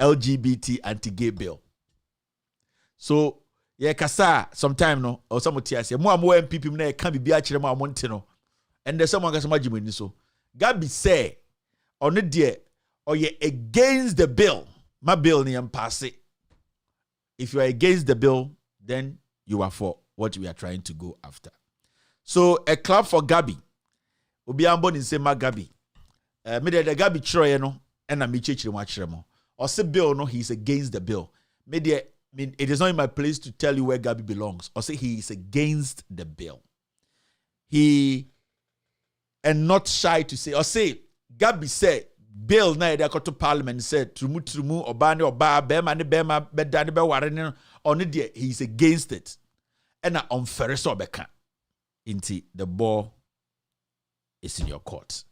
LGBT anti-gay bill. So, yeah, kasa sometime no or some say more MPP na can be achire ma monte no. And there's someone kasa majimeni so. Gabi say on the dear or you against the bill. My bill ni pass it. If you are against the bill, then you are for what we are trying to go after. So a clap for Gabi. Obi ambo ni say ma Gabi. Me the Gabi chroye no and na me chechire mo achire mo. Or say bill no, he's against the bill. Me the it is not in my place to tell you where Gabi belongs. Or say he is against the bill. He and not shy to say or say Gabi said bill na they got to parliament said trumu obani oba bema ne bema bedane be ware ne on the he's against it. And na unfair so beka. Inti the ball is in your court.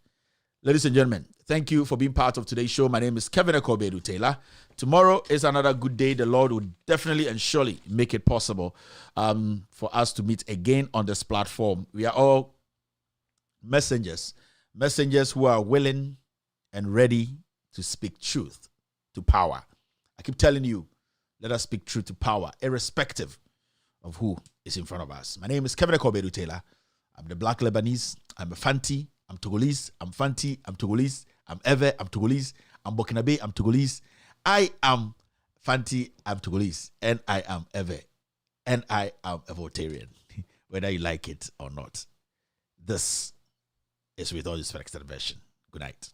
Ladies and gentlemen, thank you for being part of today's show. My name is Kevin Ekobedu Taylor. Tomorrow is another good day. The Lord will definitely and surely make it possible for us to meet again on this platform. We are all messengers who are willing and ready to speak truth to power. I keep telling you, let us speak truth to power, irrespective of who is in front of us. My name is Kevin Ekobedu Taylor. I'm the Black Lebanese. I'm a Fanti. I'm Togolese. I'm Fanti. I'm Togolese. I'm Ewe. I'm Togolese. I'm Burkinabe. I'm Togolese. I am Fanti. I'm Togolese. And I am Ewe. And I am a Votarian, whether you like it or not. This is With All This Extended Version. Good night.